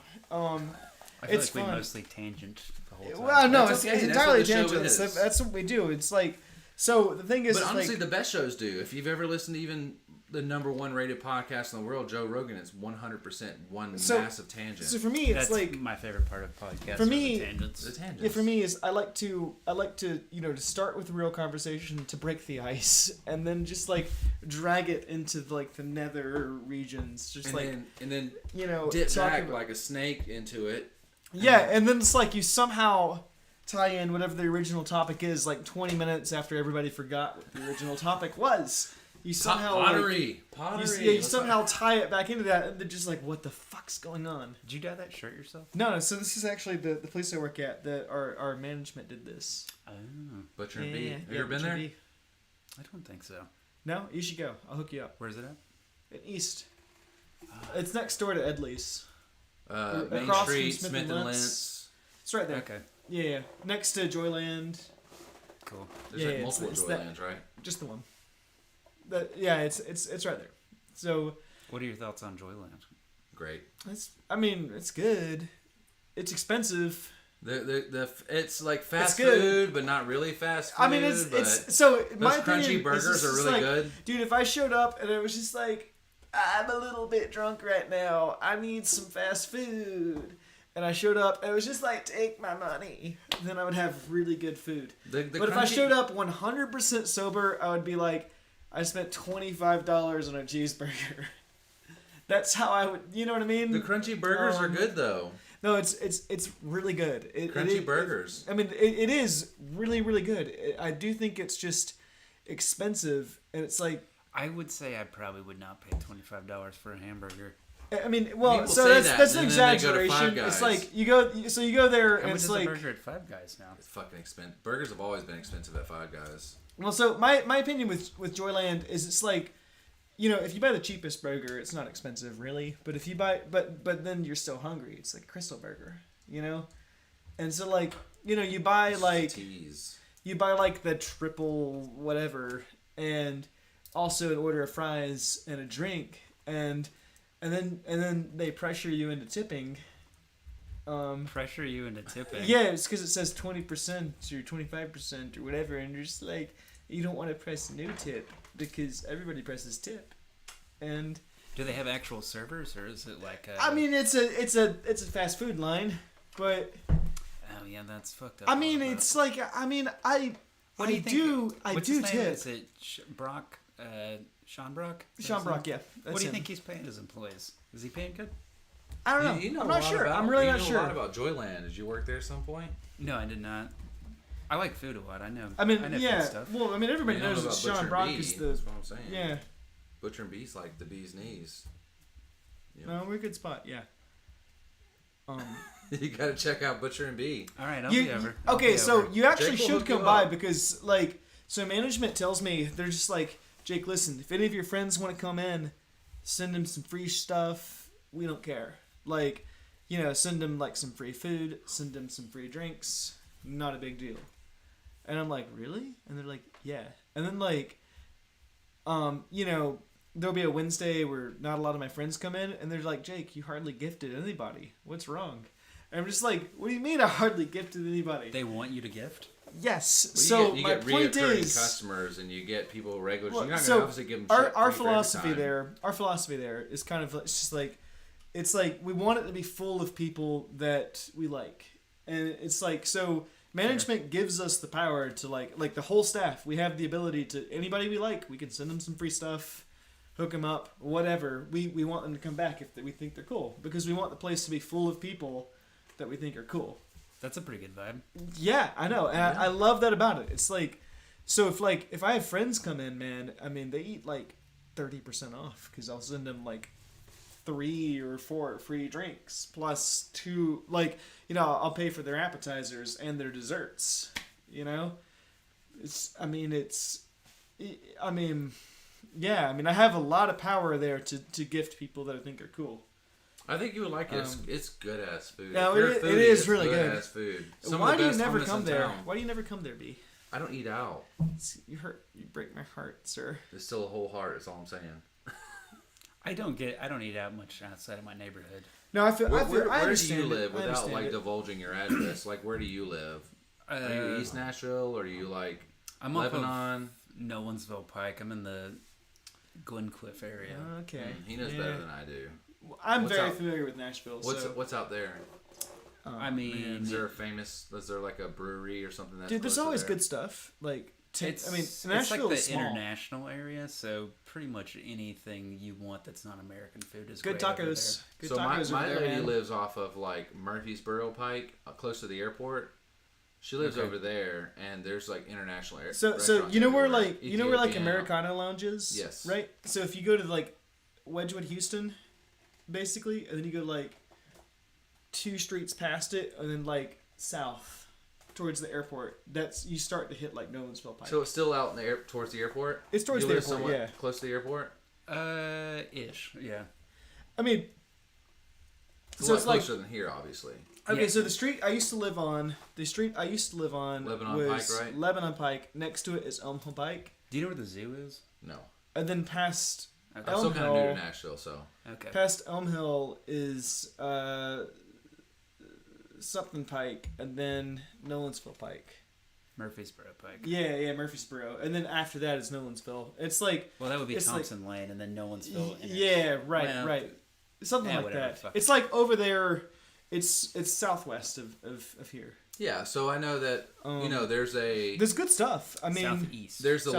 I feel it's like we fun. mostly tangent the whole time. Well, no, That's it's okay, that's entirely what the show tangents. is. That's what we do. It's like so. The thing is, But is, honestly, like, the best shows do. If you've ever listened to even the #1 rated podcast in the world, Joe Rogan, it's 100% one massive tangent. so for me, it's That's like my favorite part of podcasts. For are me- the tangents. the tangents. yeah. For me, is I like to you know to start with a real conversation to break the ice, and then just like drag it into like the nether regions, just and like then you know dip talk back about- like a snake into it. yeah, and then it's like you somehow tie in whatever the original topic is, like 20 minutes after everybody forgot what the original topic was. You somehow Pottery. you somehow tie it back into that, and they're just like, "What the fuck's going on?" Did you dye that shirt yourself? No. So this is actually the place I work at. Our management did this. Oh, Butcher and Bee. Have you ever been Butcher there? Bee. I don't think so. No, you should go. I'll hook you up. Where's it at? In East. It's next door to Edley's. Main Across from Street, Smith Smith and and Lentz. Lentz. It's right there. Okay, Yeah. Next to Joyland. cool. There's Yeah, like it's- multiple it's Joylands, right? Just the one. It's right there. So What are your thoughts on Joyland? Great. it's good. It's expensive. It's like fast good. food, but not really fast food. I mean, it's so my those crunchy opinion is burgers just are really like, good. dude. If I showed up and it was just like, I'm a little bit drunk right now, I need some fast food, and I showed up, and it was just like, take my money. Then I would have really good food. The But if I showed up 100% sober, I would be like, I spent $25 on a cheeseburger. That's how I would, you know what I mean? The crunchy burgers are good though. No, it's really good. Crunchy burgers. I mean, it is really, really good. I do think it's just expensive, and it's like, I would say I probably would not pay $25 for a hamburger. I mean, well, People so say that's that, an and then they go to exaggeration. Five It's Guys. like you go there, How and much it's is like, a burger at Five Guys now? It's fucking expensive. Burgers have always been expensive at Five Guys. well, so my opinion with Joyland is it's like, you know, if you buy the cheapest burger, it's not expensive really, but if you buy, but then you're still hungry. It's like Crystal Burger, you know, and so like, you know, you buy like Tease. you buy like the triple whatever, and also an order of fries and a drink, and then they pressure you into tipping. Pressure you into tipping. Yeah, it's because it says 20% or 25% or whatever, and you're just like, you don't want to press no tip because everybody presses tip, and Do they have actual servers, or is it like a... I mean it's a fast food line, but Oh yeah, that's fucked up. I mean But- it's like I What do you think? I What's do his name? tip. Is it Brock? Sean Brock? Is that Sean his Brock, name? yeah. That's What do you him. think he's paying his employees? Is he paying good? I don't know. You know I'm a not lot sure. about- I'm really you not know sure. a lot about Joyland. Did you work there at some point? No, I did not. I like food a lot. I know. I mean, know yeah. food stuff. Well, I mean, everybody You know knows that about Sean Butcher and Brock Bee. is the. That's what I'm saying. Yeah. Butcher and Bee's like the bee's knees. Yep. No, we're a good spot. Yeah. You gotta check out Butcher and Bee. All right, I'll be over. I'll Okay, be so over. you actually Jake will should hook you come by up. because, like, so management tells me they're just like, Jake, listen, if any of your friends want to come in, send them some free stuff. We don't care. Like, you know, send them like some free food, send them some free drinks. Not a big deal. And I'm like, really? And they're like, yeah. And then like, you know, there'll be a Wednesday where not a lot of my friends come in, and they're like, Jake, you hardly gifted anybody. What's wrong? And I'm just like, what do you mean I hardly gifted anybody? They want you to gift? Yes. Well, So you my get point reoccurring is, customers, and you get people regulars. well, You're not so gonna obviously give them our shit our free for every philosophy time. there, our philosophy there is kind of it's just like, it's like we want it to be full of people that we like, and it's like so. Management gives us the power to like the whole staff. We have the ability to anybody we like. We can send them some free stuff, hook them up, whatever. We want them to come back if we think they're cool because we want the place to be full of people that we think are cool. That's a pretty good vibe. Yeah, I know, and I love that about it. It's like, so if I have friends come in, man, I mean they eat like 30% off because I'll send them like 3 or 4 free drinks plus 2, like, you know, I'll pay for their appetizers and their desserts. You know, I mean, yeah, I mean, I have a lot of power there to gift people that I think are cool. I think you would like it. It's good ass food. No, If you're a it foodie, is it's really good. ass food. Some Why of do the you best never hummus come in there? town. Why do you never come there, B? I don't eat out. You break my heart, sir. There's still a whole heart. That's all I'm saying. I don't eat out much outside of my neighborhood. No, I feel. I Where do understand you it. live I without understand like it. divulging your address? Like, where do you live? Are you East Nashville? Or are you like I'm Lebanon? off of Nolensville Pike. I'm in the Glencliff area. Okay. He knows Yeah. better than I do. I'm What's very out- familiar with Nashville. What's out there? I mean, Is there like a brewery or something that's dude, there's close to always there? good stuff. Like, it's, I mean, it's Nashville like is the small. international area, so pretty much anything you want that's not American food is Good great over tacos. Good So my tacos over there, lady man. lives off of like Murfreesboro Pike, close to the airport. She lives Okay. over there, and there's like international air. So restaurants you know where everywhere. like you know where like Ethiopian. Americano Lounge is? Yes. Right. So if you go to like Wedgwood, Houston, basically, and then you go like 2 streets past it, and then like south towards the airport. That's you start to hit like Nolensville Pike. So it's still out in the air towards the airport. It's towards You the live airport, somewhat yeah. close to the airport. Ish, yeah. I mean, It's so a lot it's like closer than here, obviously. okay. Yeah. So the street I used to live on, Lebanon was Pike, right? Lebanon Pike. Next to it is Elm Hill Pike, Do you know where the zoo is? No, and then past Okay. I'm still Elm kind of new to Hill. Nashville, so Okay. Past Elm Hill is something Pike, and then Nolensville Pike. Murfreesboro Pike. Yeah, Murfreesboro, and then after that is Nolensville. It's like Well, that would be It's like- Thompson Lane, and then Nolensville. yeah, right, Well, right, something yeah, like whatever, that. fuck It's it. like over there. It's southwest of here. Yeah, so I know that there's good stuff. I mean, southeast. There's the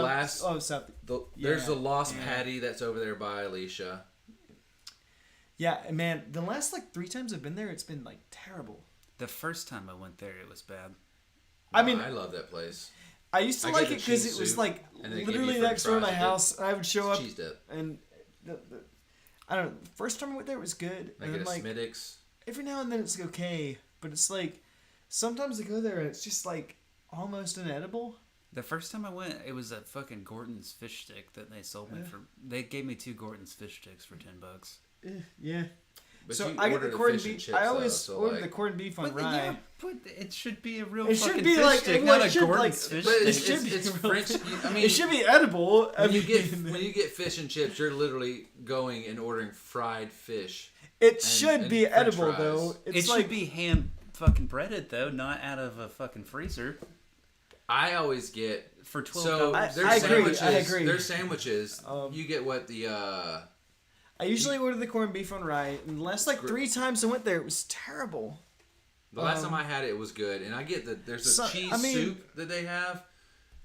there's the Lost Patty that's over there by Alicia. Yeah, man, the last like 3 times I've been there, it's been like terrible. The first time I went there, it was bad. I mean, I love that place. I used to like it because it was like literally next door to my house, and I would show up cheese dip. and I don't know. The first time I went there was good, I and get then, a like Smittix. every now and then it's okay, but it's like sometimes I go there and it's just like almost inedible. The first time I went, it was at fucking Gordon's fish stick that they sold me for. They gave me 2 Gordon's fish sticks for $10. Yeah. But so you I get order the corned fish and beef. chips, I always though, so order like- the corned beef on But, rye. yeah, but it should be a real It fucking should be fish like stick, well, not it a should, Gordon's like, fish But stick. it's, It should be it's real French. I mean, it should be edible. when you get fish and chips, you're literally going and ordering fried fish. it should be French edible fries. though. It It's should like be hand fucking breaded though, not out of a fucking freezer I always get for $12. so I there's agree, sandwiches. I agree. There's sandwiches. You get what the I usually order the corned beef on rye, and the last like 3 times I went there, it was terrible. last time I had it was good, and I get there's a cheese soup that they have.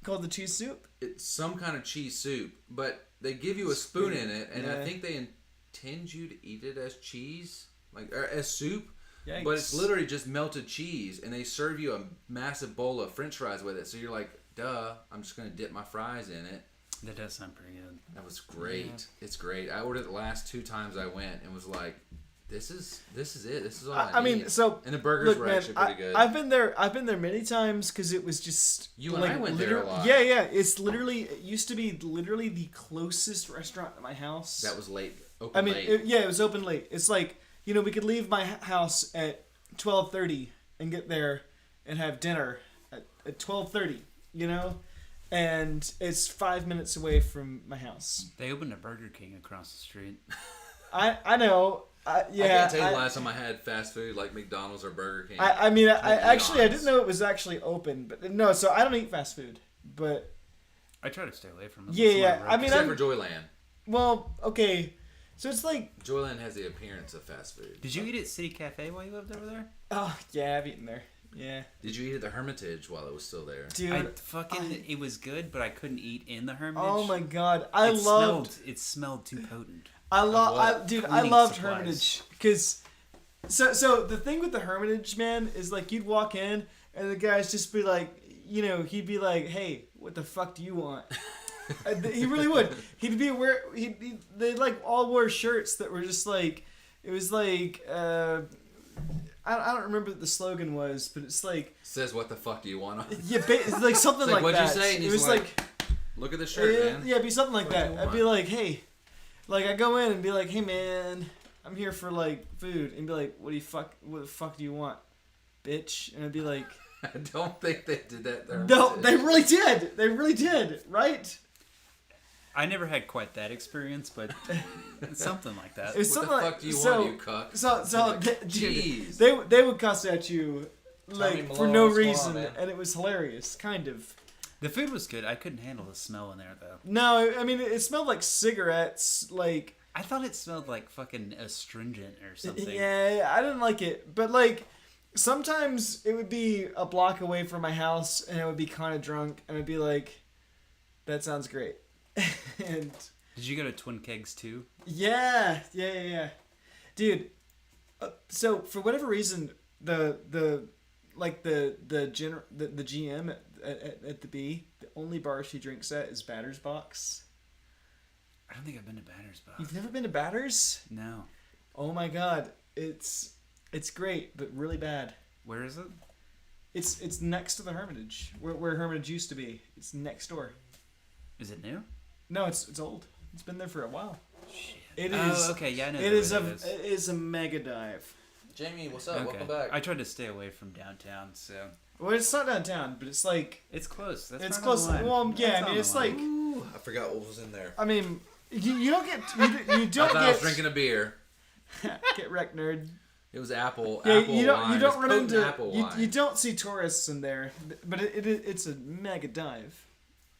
Called the cheese soup. It's some kind of cheese soup, but they give you a spoon in it, and I think they intend you to eat it as cheese, or as soup. Yikes. But it's literally just melted cheese, and they serve you a massive bowl of French fries with it. So you're like, duh, I'm just gonna dip my fries in it. That does sound pretty good. That was great. Yeah. It's great. I ordered it the last 2 times I went, and was like, this is it. This is all I I mean, need. so And the burgers look, were man, actually pretty good. I've been there many times because it was just You and I went there a lot. Yeah, it's literally it used to be literally the closest restaurant to my house. That was late. Open I mean, late. it was open late. It's like we could leave my house at 12:30 and get there and have dinner at 12:30. And it's 5 minutes away from my house. They opened a Burger King across the street. I know. I can't tell you the last time I had fast food like McDonald's or Burger King. I mean, I actually I honest. didn't know it was actually open, but no. So I don't eat fast food, but I try to stay away from it. Yeah. I mean, Except for Joyland. well, okay. So it's like, Joyland has the appearance of fast food. Did you eat at City Cafe while you lived over there? oh yeah, I've eaten there. Yeah, Did you eat at the Hermitage while it was still there? dude. It was good, but I couldn't eat in the Hermitage. Oh my god, It smelled too potent. I Cleaning loved supplies. Hermitage because so the thing with the Hermitage, man, is like you'd walk in and the guys just be like, he'd be like, hey, what the fuck do you want? He really would. He'd be they like all wore shirts that were just like, it was like I don't remember what the slogan was, but it's like Says what the fuck do you want? yeah, it's like something It's like, like what'd that. you say? And it he's was like look at the shirt, man. yeah, it'd be something like What do that. you I'd be want? like, hey, like I go in and be like, hey man, I'm here for like food, and be like, what the fuck do you want, bitch? And I'd be like, I don't think they did that there. no, they really did. They really did, right? I never had quite that experience, but something like that. It was What the something fuck like do you so. want, you cuck? So Like, jeez. they would cuss at you like for Malone, no what's going on, reason, man? and it was hilarious, kind of. The food was good. I couldn't handle the smell in there though. No, I mean it smelled like cigarettes, like I thought it smelled like fucking astringent or something. yeah, I didn't like it, but like sometimes it would be a block away from my house, and I would be kind of drunk, and I'd be like, "That sounds great," and Did you go to Twin Kegs too? yeah, dude. So for whatever reason, the GM at the B, the only bar she drinks at is Batter's Box. I don't think I've been to Batter's Box. You've never been to Batter's? No. Oh my god, it's great, but really bad. Where is it? It's next to the Hermitage, where Hermitage used to be. It's next door. Is it new? No, it's old. It's been there for a while. Shit. It Oh, is. okay. Yeah, I know. It is where that it is a mega dive. Jamie, what's up? Okay. Welcome back. I tried to stay away from downtown, so Well, it's not downtown, but it's like it's close. That's it's right close. On the line. Well, yeah, That's I on mean, the it's line. like Ooh, I forgot what was in there. I mean, you don't get you I don't thought I was get drinking a beer. get wrecked, nerd. It was apple. Yeah, apple you don't wine. you don't It was run potent into apple you, wine. you don't see tourists in there, but it's a mega dive.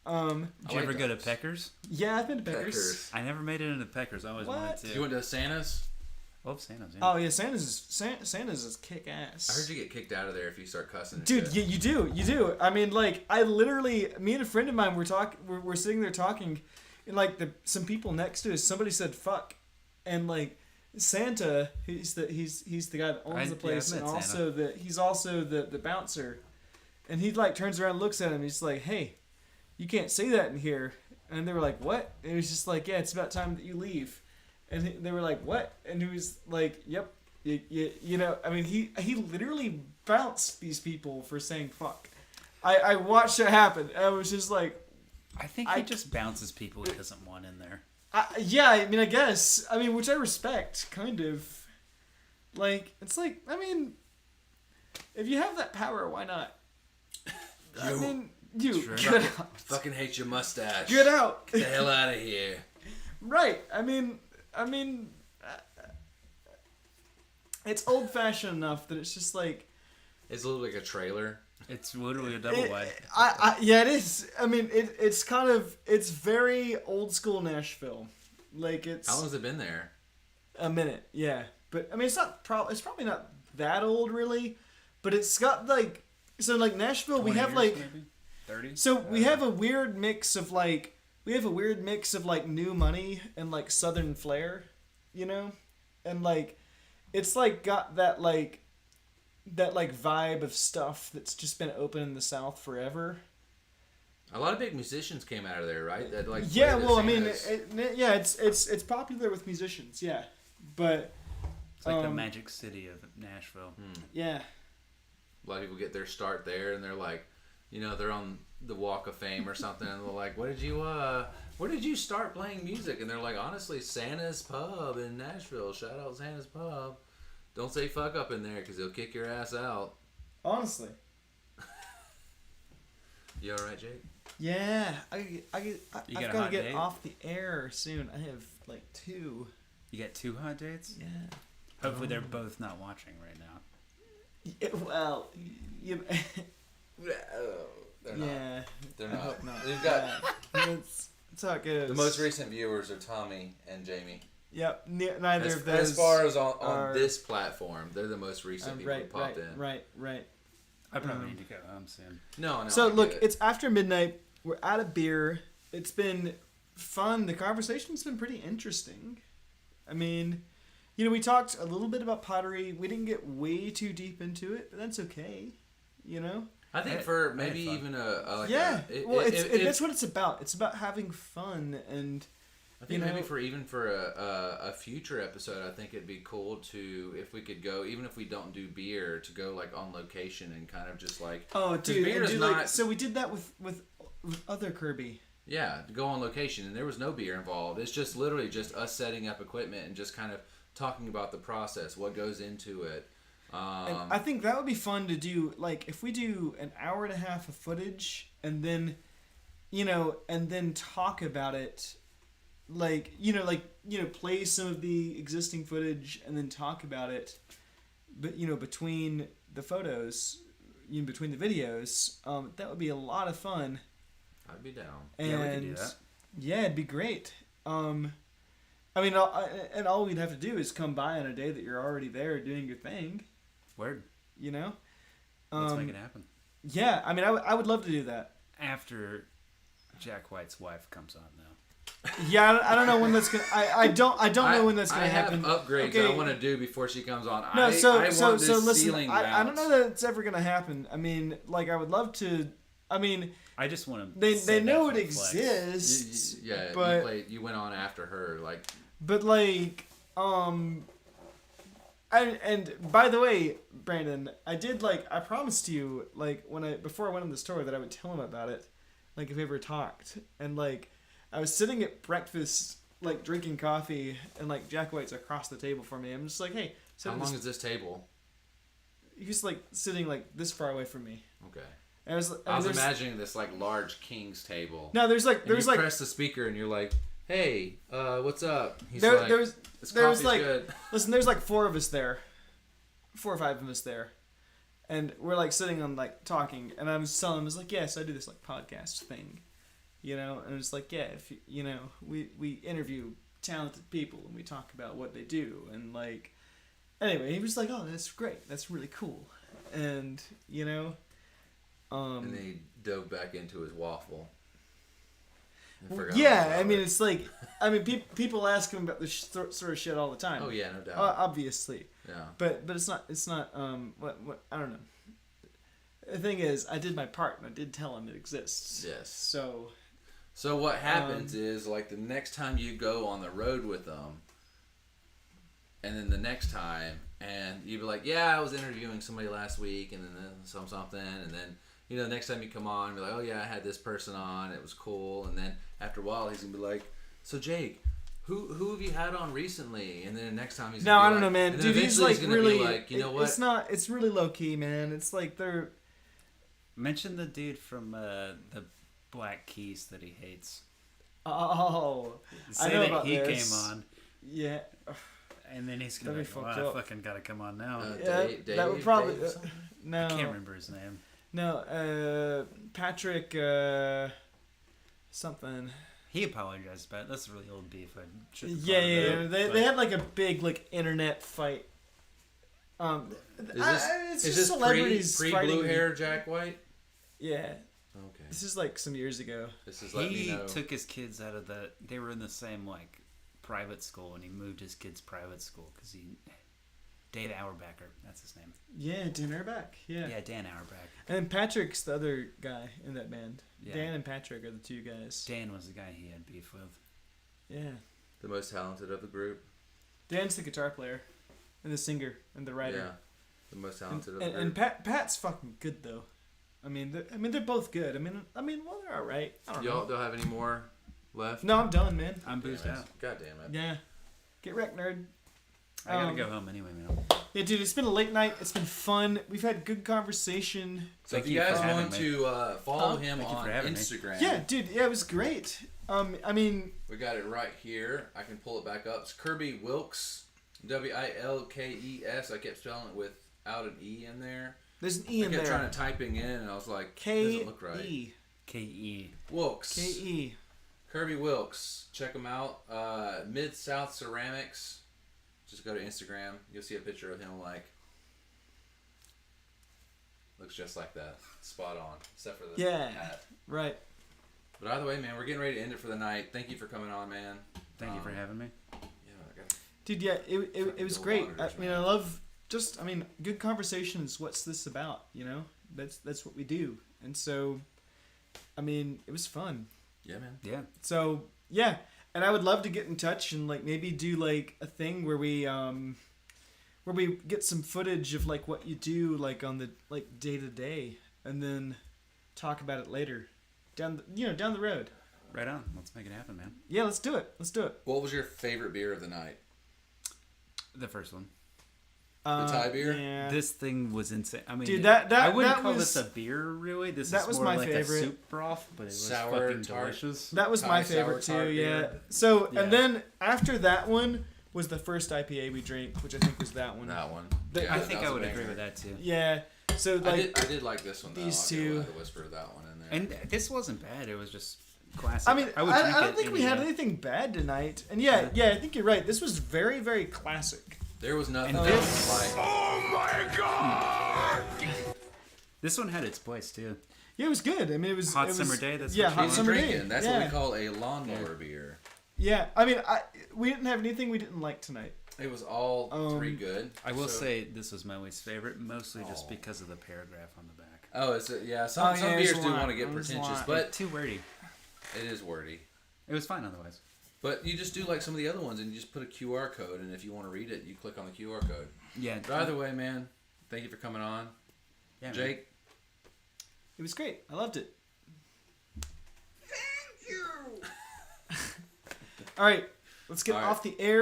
Did you like ever go to those. Peckers? Yeah, I've been to Peckers. Peckers. I never made it into Peckers. I always What? wanted to. You went to Santa's? love Santa's. Yeah. Oh yeah, Santa's is kick ass. I heard you get kicked out of there if you start cussing. And Dude, shit. you do. I mean, like, I literally, me and a friend of mine we're sitting there talking, and like some people next to us, somebody said fuck, and like Santa, he's the guy that owns the place, and also he's also the bouncer, and he like turns around and looks at him, he's like, hey, you can't say that in here, and they were like, what? And he was just like, yeah, it's about time that you leave, and they were like, what? And he was like, yep. You know, I mean, he literally bounced these people for saying fuck. I watched it happen. I was just like, I think he just bounces people he doesn't want in there. Yeah, I mean, I guess. I mean, which I respect, kind of. Like, it's like, I mean, if you have that power, why not? I mean, get out. Fucking hate your mustache. Get out. Get the hell out of here. Right. I mean, it's old-fashioned enough that it's just like... It's a little like a trailer. It's literally a double wide. Yeah, it is. I mean, it's kind of... It's very old-school Nashville. Like, it's... How long has it been there? A minute, yeah. But, I mean, it's probably not that old, really. But it's got, like... So, like, Nashville, we have, like... Maybe? 30? So, we have a weird mix of, like... new money and, like, Southern flair, you know? And, like... It's like got that vibe of stuff that's just been open in the South forever. A lot of big musicians came out of there, right? That like yeah, well, I mean, it's popular with musicians, yeah, but it's like the Magic City of Nashville. Yeah, a lot of people get their start there, and they're like, you know, they're on the Walk of Fame or something, and they're like, where did you start playing music? And they're like, honestly, Santa's Pub in Nashville. Shout out Santa's Pub. Don't say fuck up in there because he'll kick your ass out. Honestly. You all right, Jake? Yeah, I've got to get date? off the air soon. I have like 2. You got 2 hot dates? Yeah. Hopefully they're both not watching right now. Well, They're not. Yeah. They're I not. hope not. We've got That's how it goes. the most recent viewers are Tommy and Jamie. Yep. Neither of those. As far as on this platform, they're the most recent people who popped in. Right. I probably need to go home soon. No. So look, it's after midnight. We're out of beer. It's been fun. The conversation's been pretty interesting. I mean, you know, we talked a little bit about pottery. We didn't get way too deep into it, but that's okay. You know. I think for maybe even that's what it's about. It's about having fun, and I think maybe for a future episode, I think it'd be cool to, if we could go, even if we don't do beer, to go like on location and kind of just like beer is not. So we did that with other Kerby. Yeah, to go on location, and there was no beer involved. It's just literally just us setting up equipment and just kind of talking about the process, what goes into it. And I think that would be fun to do. Like if we do an hour and a half of footage, and then, and then talk about it, play some of the existing footage and then talk about it. But between the photos, between the videos, that would be a lot of fun. I'd be down. And yeah, we could do that. Yeah, it'd be great. And all we'd have to do is come by on a day that you're already there doing your thing. Word. Let's make it happen. Yeah, I mean, I would love to do that. After Jack White's wife comes on, though. Yeah, I don't know when that's gonna. I don't know when that's gonna happen. I have upgrades I want to do before she comes on. No, so listen. I don't know that it's ever gonna happen. I mean, like I would love to. I mean, I just want to. They know it exists. But you went on after her, like. But like, and by the way, Brandon, I promised you, like, before I went on the store that I would tell him about it, like, if we ever talked. And, like, I was sitting at breakfast, like, drinking coffee, and, like, Jack White's across the table from me. I'm just like, hey. How long is this table? He's, like, sitting, like, this far away from me. Okay. And I was imagining this, like, large king's table. No, there's you press the speaker, and you're like, hey, what's up? He's there's like, good. Listen, there's like 4 of us there. 4 or 5 of us there. And we're like sitting on like talking, and I was telling him, I was like, yes, I do this like podcast thing. And it's like, yeah, if we interview talented people, and we talk about what they do, and like, anyway, he was like, "Oh, that's great. That's really cool," and you know, and then he dove back into his waffle. Yeah, I mean, it's like, I mean, people ask him about this sort of shit all the time. Oh yeah, no doubt. Obviously. Yeah. But it's not what I don't know. The thing is, I did my part and I did tell him it exists. Yes. So what happens is, like, the next time you go on the road with them, and then the next time, and you'd be like, yeah, I was interviewing somebody last week, and then something, and then, you know, the next time you come on, you're like, oh yeah, I had this person on, it was cool, and then after a while, he's gonna be like, so Jake, who have you had on recently? And then the next time he's gonna be I don't know, man. Dude, he's like really, like, you know what? It's really low key, man. It's like they're. Mention the dude from the Black Keys that he hates. Oh, Say I know that about he this. came on. Yeah. And then he's gonna be like, well, I fucking gotta come on now. Dave, that would probably no. I can't remember his name. No, Patrick something. He apologized about it. That's a really old beef. I shouldn't Yeah. They had like a big like internet fight. Is this celebrities pre blue hair Jack White? Yeah. Okay. This is like some years ago. This is letting me know. He took his kids out of they were in the same like private school, and he moved his kids private school because Dan Auerbacher, that's his name. Yeah, Dan Auerbach. Yeah. Yeah, Dan Auerbach. And Patrick's the other guy in that band. Yeah. Dan and Patrick are the two guys. Dan was the guy he had beef with. Yeah. The most talented of the group. Dan's the guitar player, and the singer, and the writer. Yeah. The most talented of the group. And Pat's fucking good though. I mean, they're both good. I mean, well, they're all right. I don't know. Don't have any more left? No, I'm done, man. I'm boozed out. God damn it. Yeah. Get wrecked, nerd. I gotta go home anyway, man. Yeah, dude, it's been a late night. It's been fun. We've had good conversation. So if you guys want to follow him on Instagram. Yeah, dude, yeah, it was great. I mean... We got it right here. I can pull it back up. It's Kerby Wilkes. Wilkes. I kept spelling it without an E in there. There's an E in there. I kept trying to typing in, and I was like, doesn't look right. K-E. Wilkes. K-E. Kerby Wilkes. Check him out. Mid-South Ceramics. Just go to Instagram. You'll see a picture of him, like, looks just like that. Spot on. Except for the hat. Right. But either way, man, we're getting ready to end it for the night. Thank you for coming on, man. Thank you for having me. Yeah, dude, yeah, it was great. I mean, I love good conversation is what's this about, you know? That's what we do. And so, I mean, it was fun. Yeah, man. Yeah. So, yeah. And I would love to get in touch and like maybe do like a thing where we get some footage of like what you do like on the like day to day, and then talk about it later, down the road. Right on. Let's make it happen, man. Yeah, let's do it. What was your favorite beer of the night? The first one. The Thai beer? Yeah. This thing was insane. I mean, dude, I wouldn't call this a beer, really. This is more my like favorite. a soup broth, but it was Sour fucking tart. delicious. That was my favorite too, yeah. So, and then after that one was the first IPA we drank, which I think was that one. That one. I think I would agree with that too. Yeah. So like I did like this one though. These two. The whisper of that one in there. And this wasn't bad. It was just classic. I mean, I don't think we had anything anything bad tonight. And yeah, I think you're right. This was very, very classic. There was nothing And like. Oh my god! This one had its place too. Yeah, it was good. I mean, it was hot summer day. That's yeah, what hot you summer drinking. day. That's what we call a lawnmower beer. Yeah, I mean, we didn't have anything we didn't like tonight. It was all three good. I will say this was my least favorite, mostly just because of the paragraph on the back. Oh, some beers do want to get pretentious, but Too wordy. it is wordy. It was fine otherwise. But you just do like some of the other ones, and you just put a QR code, and if you want to read it, you click on the QR code. Yeah. But either way, man, thank you for coming on. Yeah, Jake? Man. It was great. I loved it. Thank you! All right, let's get off the air.